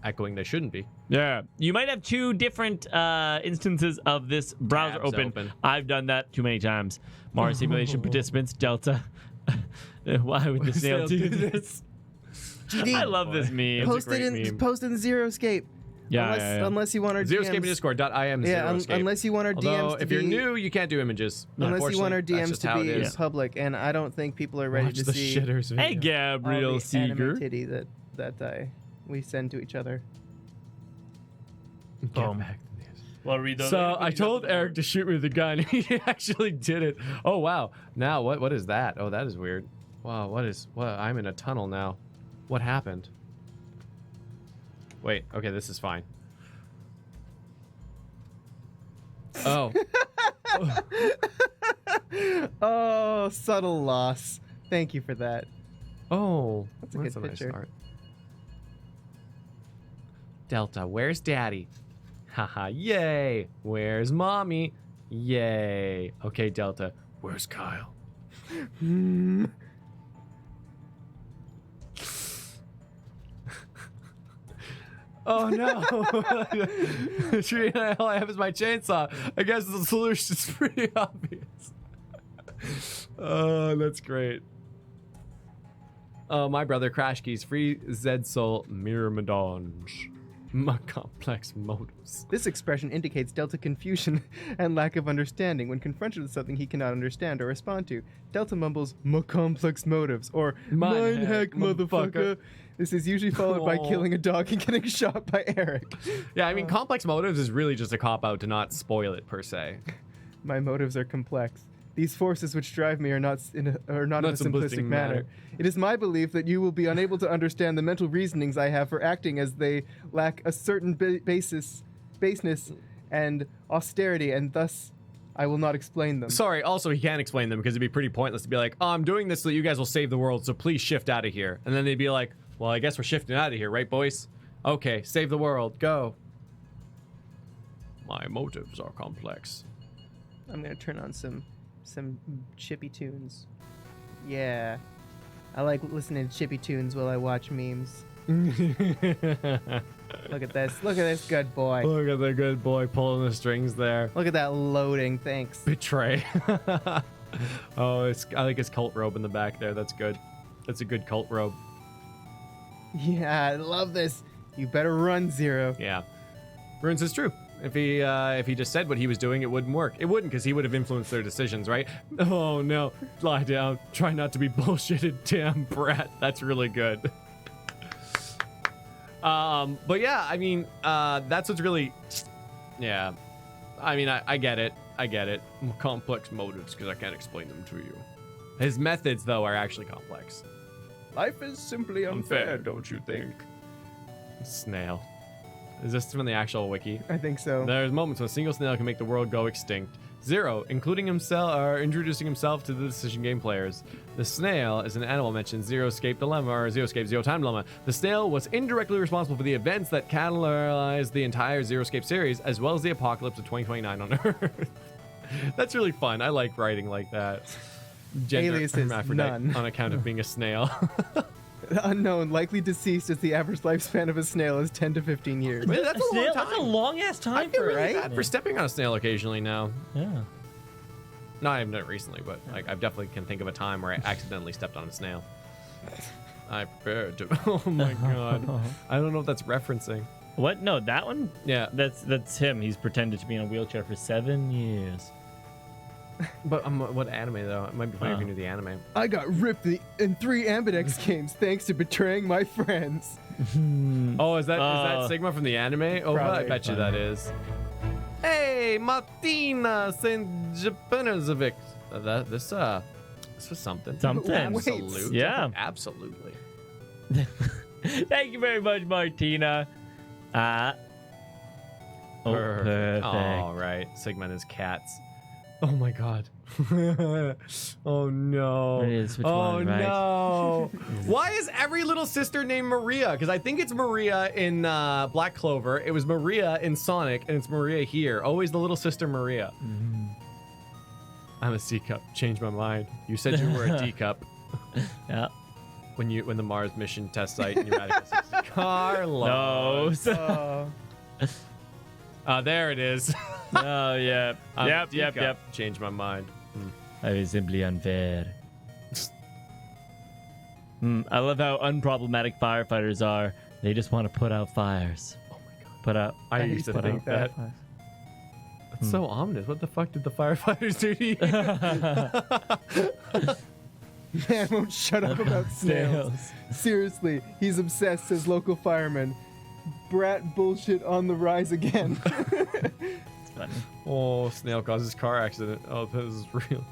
echoing. They shouldn't be. Yeah. You might have 2 different instances of this browser Tabs open. I've done that too many times. Mars simulation participants, Delta. Why would the snail do this? GD, I love this meme. Post it in Zeroscape. Yeah, Unless you want our Zeroscape DMs. Discord.im. Yeah, Zeroscape. unless you want our DMs Although, to if be... you're new, you can't do images. Unless you want our Unfortunately, that's DMs just to how it be is. public, and I don't think people are ready Watch to the see shitters video. Hey, Gabriel all the Seeger. anonymity that we send to each other. Get back to this. Well, read those. So I told Eric to shoot me with a gun. He actually did it. Oh wow! Now what is that? Oh, that is weird. Wow, what? I'm in a tunnel now. What happened? Wait. Okay, this is fine. Oh. Oh, subtle loss. Thank you for that. Oh, That's a good nice picture. start. Delta, where's Daddy? Haha, yay! Where's Mommy? Yay! Okay, Delta, where's Kyle? Oh no! All I have is my chainsaw. I guess the solution is pretty obvious. Oh, that's great. Oh, my brother Crash Keys, free Zed Soul, Mirror Medange. My complex motives. This expression indicates Delta confusion and lack of understanding when confronted with something he cannot understand or respond to. Delta mumbles, "My complex motives," or "Mind hack, motherfucker." This is usually followed by killing a dog and getting shot by Eric. Yeah, I mean, complex motives is really just a cop-out to not spoil it, per se. My motives are complex. These forces which drive me are not in a simplistic manner. It is my belief that you will be unable to understand the mental reasonings I have for acting, as they lack a certain baseness and austerity, and thus I will not explain them. Sorry, also he can't explain them because it'd be pretty pointless to be like, oh, I'm doing this so you guys will save the world, so please shift out of here. And then they'd be like, well, I guess we're shifting out of here, right, boys? Okay, save the world, go. My motives are complex. I'm gonna turn on some chippy tunes. Yeah, I like listening to chippy tunes while I watch memes. Look at this. Look at this good boy. Look at the good boy pulling the strings there. Look at that loading. Thanks. Betray. Oh, I like his cult robe in the back there. That's good. That's a good cult robe. Yeah, I love this. You better run, Zero. Yeah. Runes is true. If he just said what he was doing, it wouldn't work. It wouldn't, because he would have influenced their decisions, right? Oh no, lie down. Try not to be bullshitted, damn brat. That's really good. But yeah, I mean, that's what's really, yeah. I mean, I get it. I get it. Complex motives, because I can't explain them to you. His methods, though, are actually complex. Life is simply unfair, don't you think? Snail. Is this from the actual wiki? I think so. There's moments when a single snail can make the world go extinct. Zero, including himself or introducing himself to the decision game players. The snail is an animal mentioned Zero Escape Dilemma or Zero Escape Zero Time Dilemma. The snail was indirectly responsible for the events that catalyzed the entire Zero Escape series, as well as the apocalypse of 2029 on Earth. That's really fun. I like writing like that. Gender Aliases, hermaphrodite none. on account of being a snail. Unknown, likely deceased, as the average lifespan of a snail is 10 to 15 years. Man, that's a long time. That's a long ass time I feel for really it. bad for stepping on a snail occasionally now. Yeah. No, I haven't done it recently, but like I definitely can think of a time where I accidentally stepped on a snail. I prepared to. Oh my god! I don't know what that's referencing. What? No, that one? Yeah, that's him. He's pretended to be in a wheelchair for 7 years. But what anime though? It might be funny if you knew the anime. I got ripped in 3 Ambidex games thanks to betraying my friends. Oh, is that Sigma from the anime? Oh, I bet you that is. Hey, Martina St. Japanovic. This was something. Something. Absolutely. Yeah. Absolutely. Thank you very much, Martina. Perfect. All right. Sigma and his cats. Oh my god. Oh no. It is, which oh one, right? no. Why is every little sister named Maria? Because I think it's Maria in Black Clover. It was Maria in Sonic, and it's Maria here. Always the little sister Maria. I'm a C cup. Changed my mind. You said you were a D cup. Yeah. When the Mars mission test site and you're at Carlos. No. There it is. Oh, yeah. Yep. Changed my mind. That is simply unfair. I love how unproblematic firefighters are. They just want to put out fires. Oh my god. Put out. I used to think that. That's so ominous. What the fuck did the firefighters do to you? Man won't shut up about snails. Seriously, he's obsessed, says local fireman. Brat bullshit on the rise again. It's funny. Oh, snail causes car accident. Oh, this is real.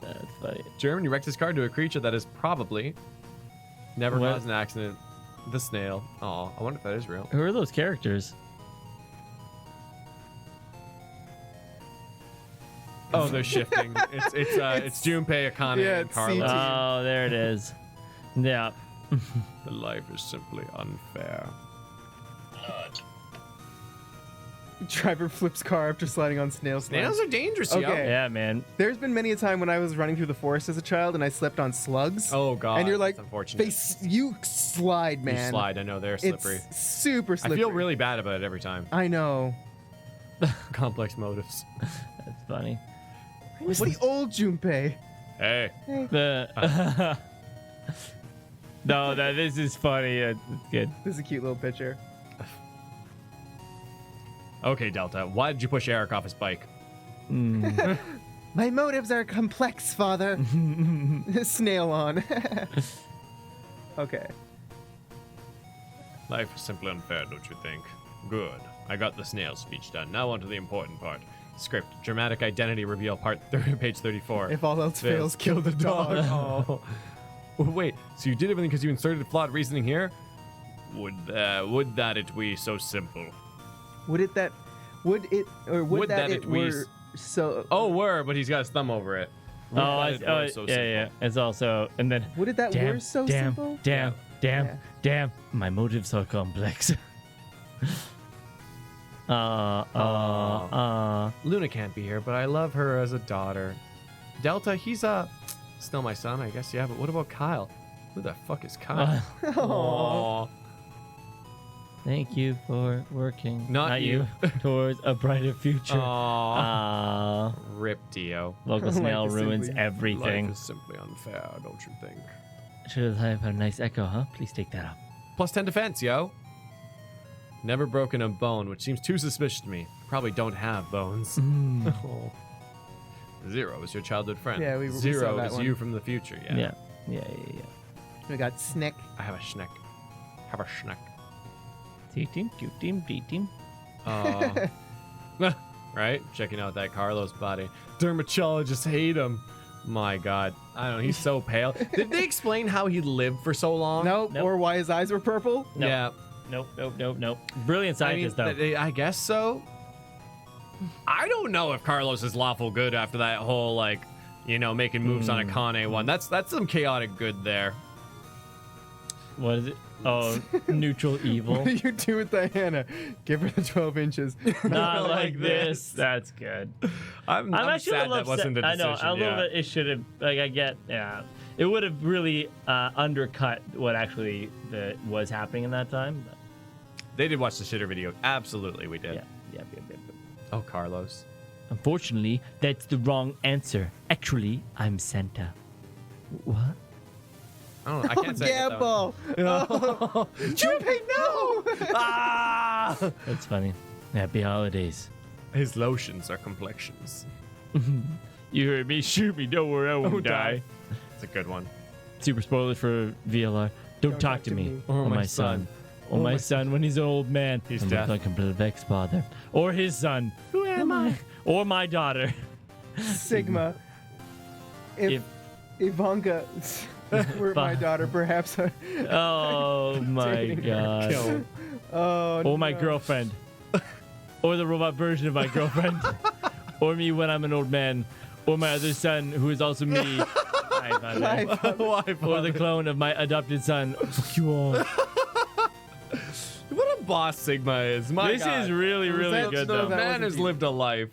That's funny. Germany wrecked his car to a creature that is probably never What? caused an accident. The snail. Oh, I wonder if that is real. Who are those characters? Oh, they're shifting. It's Junpei, Akane, Yeah, and it's Carlos. CT. Oh, there it is. Yeah. The life is simply unfair. Driver flips car after sliding on snail slime. Snails are dangerous, yo. Okay. Yeah, man. There's been many a time when I was running through the forest as a child and I slept on slugs. Oh god. And you're like, that's unfortunate. you slide, man. You slide. I know they're slippery. It's super slippery. I feel really bad about it every time. I know. Complex motives. That's funny. It's the old Junpei. Hey. No, this is funny. It's good. This is a cute little picture. Okay, Delta. Why did you push Eric off his bike? My motives are complex, father. Snail on. Okay. Life is simply unfair, don't you think? Good. I got the snail speech done. Now on to the important part. Script. Dramatic identity reveal part page 34. If all else fails, kill the dog. Oh. Wait, so you did everything because you inserted flawed reasoning here? Would that it be so simple? Would it that it were so? Oh, were, but he's got his thumb over it. Would that it were so simple? Yeah. It's also, and then. Would it that were so simple? Damn. My motives are complex. Luna can't be here, but I love her as a daughter. Delta, he's still my son, I guess. Yeah, but what about Kyle? Who the fuck is Kyle? Aww. Thank you for working. Not you. Towards a brighter future. Aww. Rip Dio. Local snail ruins Life everything. is simply unfair, don't you think? Should have had a nice echo, huh? Please take that up. Plus 10 defense, yo. Never broken a bone, which seems too suspicious to me. Probably don't have bones. Oh. Zero is your childhood friend. Yeah, we saw Zero that is one. you from the future. Yeah. Yeah. We got Snick. I have a schneck. Have a schneck. Team, team. Right? Checking out that Carlos body. Dermatologists hate him. My God. I don't know. He's so pale. Did they explain how he lived for so long? Nope. Or why his eyes were purple? Nope. Yeah. Nope. Brilliant scientist, though. I guess so. I don't know if Carlos is lawful good after that whole, like, making moves on Akane one. That's some chaotic good there. What is it? Oh, neutral evil. What do you do with Diana? Give her the 12 inches. Not like this. That's good. I'm actually sad a little that wasn't a upset. decision. I know. A little bit. It should have. Like, I get. Yeah. It would have really undercut what actually was happening in that time. But. They did watch the shitter video. Absolutely, we did. Yeah. Oh, Carlos. Unfortunately, that's the wrong answer. Actually, I'm Santa. What? I don't know. I can't say it, Gamble. Oh. Junpei, no! That's funny. Happy holidays. His lotions are complexions. You heard me. Shoot me. Don't worry. I won't die. It's a good one. Super spoilers for VLR. Don't talk to me. Or my son. Or my son when he's an old man. He's and deaf. look like a little Vex father. Or his son. Who am I? Or my daughter. Sigma. If Ivanka were my daughter, perhaps. Oh my Dating her. God. Oh, Or my girlfriend. Or the robot version of my girlfriend. Or me when I'm an old man. Or my other son, who is also me. Or the clone of my adopted son. Fuck you all. What a boss Sigma is. My This God. is really, really good, The though. man has lived a life.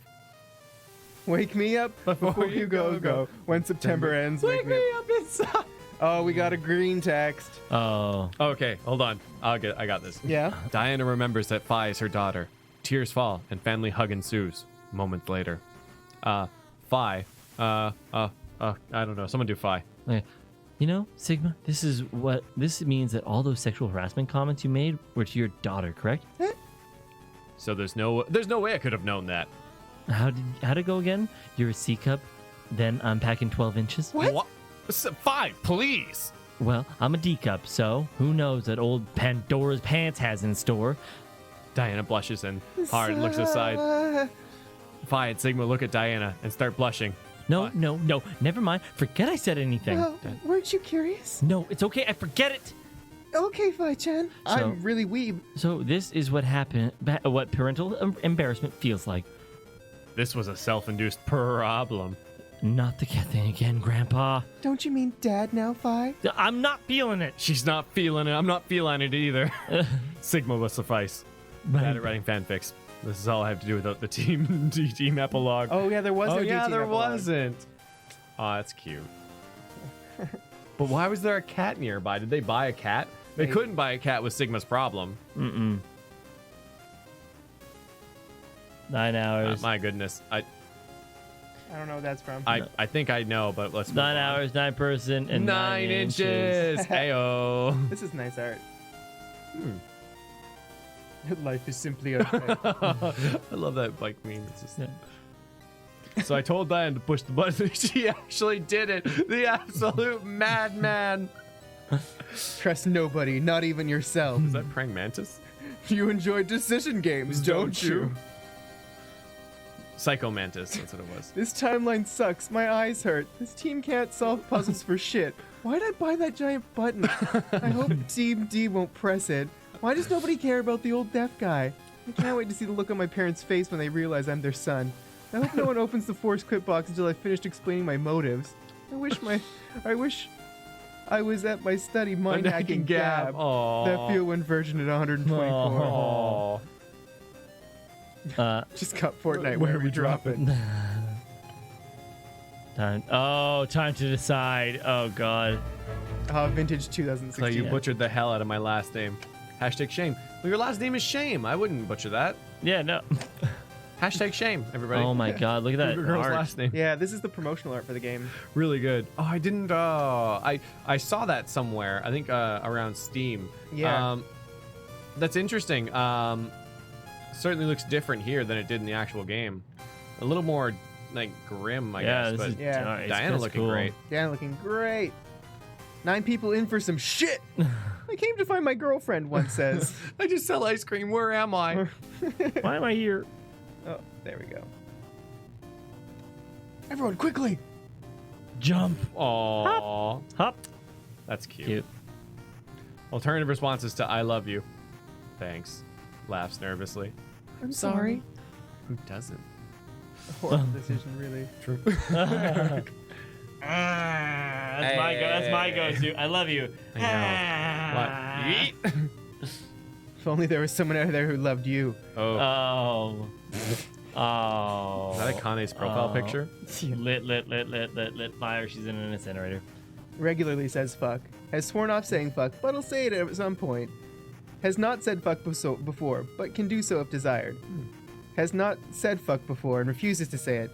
Wake me up before you go. When September ends, wake me up inside. Oh, we got a green text. Oh. Okay, hold on. I got this. Yeah? Diana remembers that Phi is her daughter. Tears fall and family hug ensues. Moments later. Phi. I don't know. Someone do Phi. Okay. Sigma, this means that all those sexual harassment comments you made were to your daughter, correct? So there's no way I could have known that. How'd it go again? You're a C cup, then I'm packing 12 inches? What? 5, please. Well, I'm a D cup, so who knows what old Pandora's pants has in store? Diana blushes and hard looks aside. Phi and Sigma look at Diana and start blushing. No, never mind. Forget I said anything. Well, weren't you curious? No, it's okay. I forget it. Okay, Fi-chan. I'm really weeb. So this is what happened. What parental embarrassment feels like. This was a self-induced problem. Not the cat thing again, Grandpa. Don't you mean Dad now, Fi? I'm not feeling it. She's not feeling it. I'm not feeling it either. Sigma will suffice. Bad at writing fanfics. This is all I have to do without the team epilogue. Oh yeah, there was no Oh yeah, team there epilogue. wasn't. Oh, that's cute. But why was there a cat nearby? Did they buy a cat? They couldn't buy a cat with Sigma's problem. 9 hours. My goodness. I don't know what that's from. I think I know, but let's move 9 on. hours, 9 person, and 9 inches. Heyo. This is nice art. Life is simply okay. I love that bike meme. It's just... So I told Diane to push the button. She actually did it. The absolute madman. Trust nobody, not even yourself. Is that praying mantis? You enjoy decision games, don't you? Psycho mantis. That's what it was. This timeline sucks. My eyes hurt. This team can't solve puzzles for shit. Why'd I buy that giant button? I hope Team D won't press it. Why does nobody care about the old deaf guy? I can't wait to see the look on my parents' face when they realize I'm their son. I hope no one opens the force quit box until I've finished explaining my motives. I wish I was at my study mind hacking Gab. Aww. That Feel One version at 124. Aww. Just got Fortnite. Where are we dropping? Time to decide. Oh god. Vintage 2016. So you butchered the hell out of my last name. Hashtag shame. Well, your last name is Shame. I wouldn't butcher that. Yeah, no. Hashtag shame, everybody. Oh my god, look at that Your girl's art. last name. Yeah, this is the promotional art for the game. Really good. Oh, I didn't. I saw that somewhere. I think around Steam. Yeah. That's interesting. Certainly looks different here than it did in the actual game. A little more like grim, I guess. But Diana looking cool. great. Diana looking great. 9 people in for some shit. I came to find my girlfriend, one says. I just sell ice cream. Where am I? Why am I here? Oh, there we go. Everyone, quickly! Jump. Aww. Hop. That's cute. Alternative responses to I love you. Thanks. Laughs nervously. I'm sorry. Who doesn't? A horrible decision, really. True. That's my go-to. I love you. I know. What? If only there was someone out there who loved you. Oh. Oh. Is that Akane's profile picture? Lit fire. She's in an incinerator. Regularly says fuck. Has sworn off saying fuck, but will say it at some point. Has not said fuck before, but can do so if desired. Has not said fuck before and refuses to say it.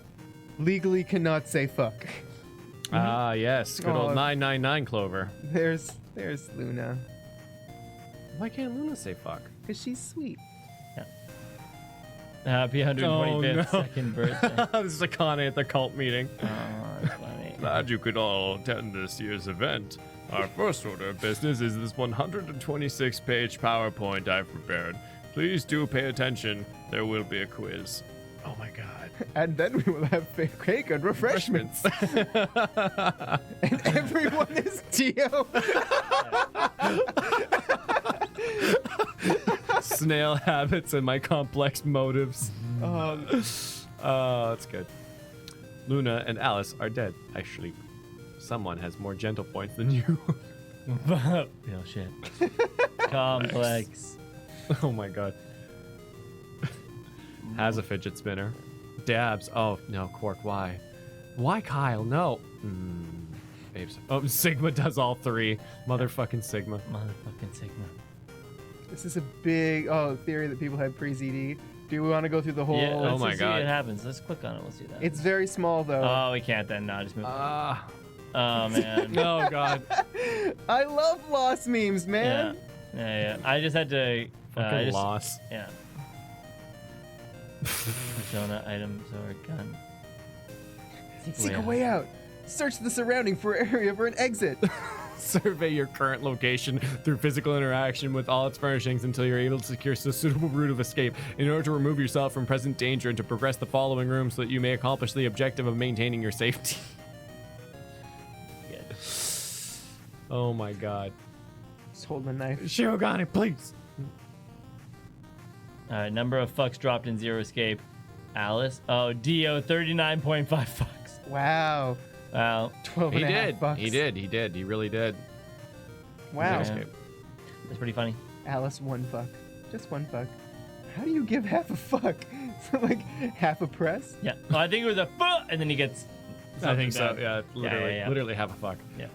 Legally cannot say fuck. Ah, yes. Good old 999 Clover. There's Luna. Why can't Luna say fuck? Because she's sweet. Happy 125th second birthday. This is Akane at the cult meeting. Oh, that's funny. Glad you could all attend this year's event. Our first order of business is this 126-page PowerPoint I've prepared. Please do pay attention. There will be a quiz. Oh my god. And then we will have cake and refreshments. And everyone is Dio. Snail habits and my complex motives. That's good. Luna and Alice are dead. Actually, someone has more gentle points than you. No shit. Complex. Oh my god. Has a fidget spinner. Dabs. Oh no, Quark. Why? Why Kyle? No. Babes. Oh, Sigma does all three. Motherfucking Sigma. Motherfucking Sigma. This is a big theory that people had pre-ZD. Do we want to go through the whole? Yeah, oh my see god. what happens. Let's click on it. We'll see that. It's very small though. Oh, we can't then. No, just move. Oh man. Oh god. I love lost memes, man. Yeah. I just had to. Fucking loss. Yeah. Persona items or gun. Seek a way out. Search the surrounding for area for an exit. Survey your current location through physical interaction with all its furnishings until you're able to secure a suitable route of escape. In order to remove yourself from present danger and to progress the following room so that you may accomplish the objective of maintaining your safety. Good. Oh my god. Just hold the knife. Shirogane, please. All right, number of fucks dropped in Zero Escape. Alice. Oh, Dio, 39.5 fucks. Wow. 12 and a half bucks. He did. He really did. Wow. That's pretty funny. Alice, 1 fuck. Just 1 fuck. How do you give half a fuck? So like half a press? Yeah. Oh, I think it was a fuck, and then he gets. I think so. down. Yeah, literally, literally half a fuck. Yeah.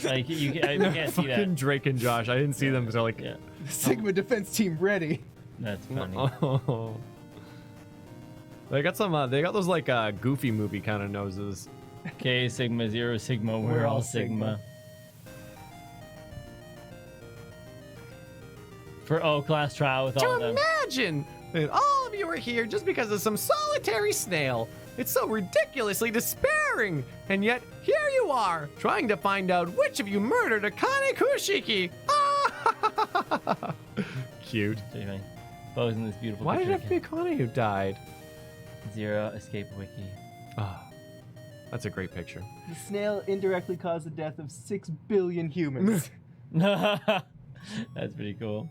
Like you can't see that. Fucking Drake and Josh. I didn't see them until like. Yeah. Sigma defense team ready. That's funny. Oh. They got some. They got those like Goofy movie kind of noses. K Sigma, Zero Sigma. We're all Sigma. For O class trial with all of them. Imagine that all of you are here just because of some solitary snail. It's so ridiculously despairing, and yet here you are, trying to find out which of you murdered Akane Kushiki. Cute. Anyway, posing this beautiful. Why did it picture have to be Akane who died? Zero Escape Wiki. Oh, that's a great picture. The snail indirectly caused the death of 6 billion humans. That's pretty cool.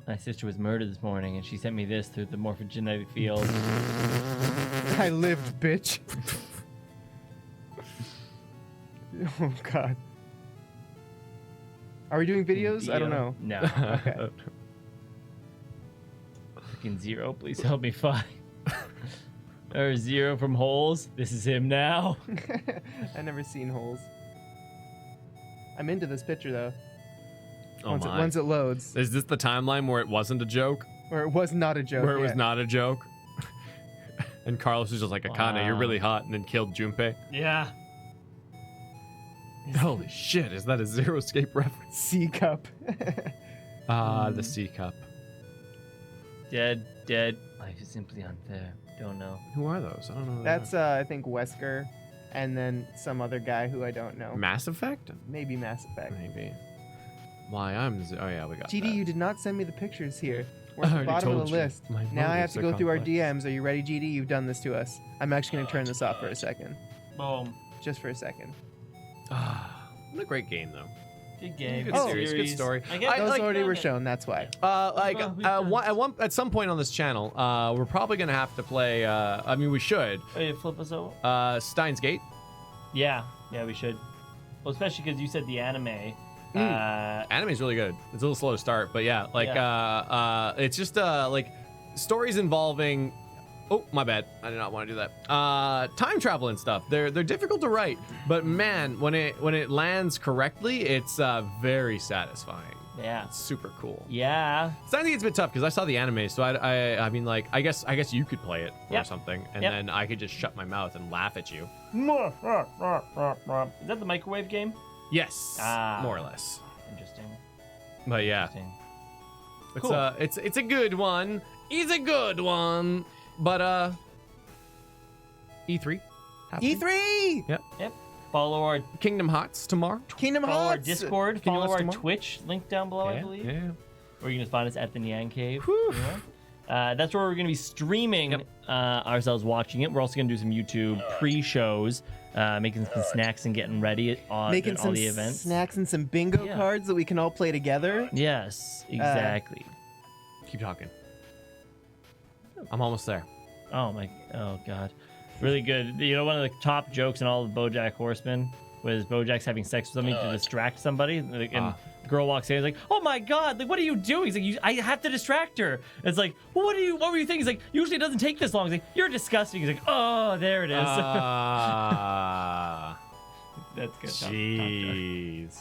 My sister was murdered this morning, and she sent me this through the morphogenetic field. I lived, bitch. Oh, God. Are we doing videos? I don't know. No. Okay. Freaking Zero, please help me find. Or Zero from Holes. This is him now. I never seen Holes. I'm into this picture though. Oh Once it loads. Is this the timeline where it wasn't a joke? Where it was not a joke. Where it was not a joke? And Carlos was just like, Akane, you're really hot, and then killed Junpei. Yeah. Holy shit, is that a Zero Escape reference? C cup. The C cup. Dead. Life is simply unfair. Don't know. Who are those? I don't know. That's I think Wesker, and then some other guy who I don't know. Mass Effect? Maybe Mass Effect. Maybe. Why I'm oh yeah, we got GD, that. you did not send me the pictures here. We're I at the already bottom of told the you. list. My Now I have motives to are go through our complex. DMs. Are you ready, GD? You've done this to us. I'm actually going to turn this off for a second. Boom. Just for a second. What a great game, though. Good game. Good Oh, series, good story. Those already were shown. That's why. At some point on this channel, we're probably gonna have to play. I mean, we should. Hey, flip us over. Steins Gate. Yeah, we should. Well, especially because you said the anime. Anime's really good. It's a little slow to start, but yeah, it's just like stories involving. Oh, my bad. I did not want to do that. Time travel and stuff. They're difficult to write, but man, when it lands correctly, it's very satisfying. Yeah, it's super cool. Yeah. So I think it's a bit tough because I saw the anime, so I mean, like, I guess you could play it or something, and then I could just shut my mouth and laugh at you. Is that the microwave game? Yes, more or less. Interesting. But yeah, Cool. it's a good one. It's a good one. But E3. happening. E3. Yep. Follow our Kingdom Hearts tomorrow. Kingdom Follow our Hearts. Discord. Kingdom Follow Hearts our tomorrow. Twitch. Link down below, I believe. Yeah. Or you can just find us at the NyanCave. That's where we're going to be streaming ourselves watching it. We're also going to do some YouTube pre-shows, making some snacks and getting ready on Making all some the events. snacks and some bingo cards that we can all play together. Yes, exactly. Keep talking. I'm almost there. Oh god, really good. You know, one of the top jokes in all of BoJack Horseman was BoJack's having sex with somebody to distract somebody, and the girl walks in, and is like, "Oh my god, like what are you doing?" He's like, "I have to distract her." And it's like, "Well, what were you thinking?" He's like, "Usually it doesn't take this long." He's like, "You're disgusting." He's like, "Oh, there it is." That's good. Jeez.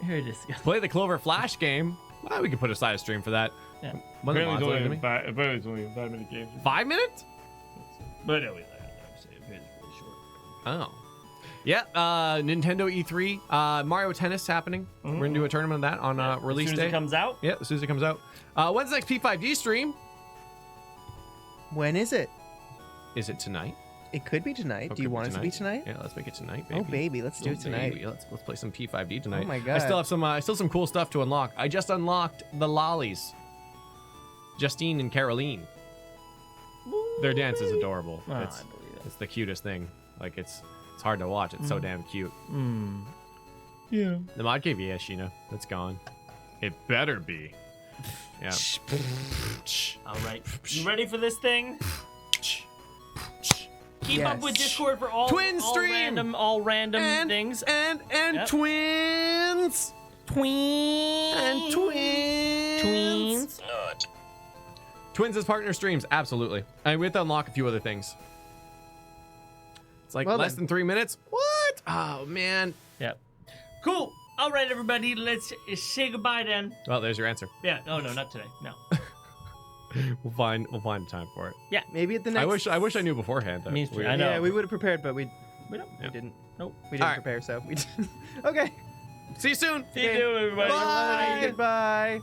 You're disgusting. Play the Clover Flash game. Well, we could put aside a stream for that. Yeah. When the mods Apparently load it's only a 5-minute game. 5 minutes? But no, it's really short. Oh. Yeah, Nintendo E3, Mario Tennis happening. We're gonna do a tournament of that on release day. As soon as it comes out? Yeah, as soon as it comes out. When's the next P5D stream? When is it? Is it tonight? It could be tonight. Do you want it to be tonight? Yeah, let's make it tonight, baby. Oh baby, let's do it tonight. Baby. Let's play some P5D tonight. Oh my I god. still have some cool stuff to unlock. I just unlocked the lollies. Justine and Caroline. Their dance is adorable. Oh, it's, I believe it. it's the cutest thing. Like it's hard to watch. It's so damn cute. Yeah. The mod cave, yeah, Sheena. It's gone. It better be. Yeah. All right. You ready for this thing? Keep up with Discord for all Twin stream! all random things. And twins. And twins. Twins as partner streams, absolutely. And we have to unlock a few other things. It's like less than 3 minutes. What? Oh man. Yep. Cool. All right, everybody. Let's say goodbye then. Well, there's your answer. Yeah. No, not today. No. We'll find time for it. Yeah. Maybe at the next. I wish I knew beforehand. Though. Me too. I know. Yeah, we would have prepared, but we didn't. Nope. We didn't prepare, so we. Okay. See you soon. See you soon, everybody. Bye. Goodbye.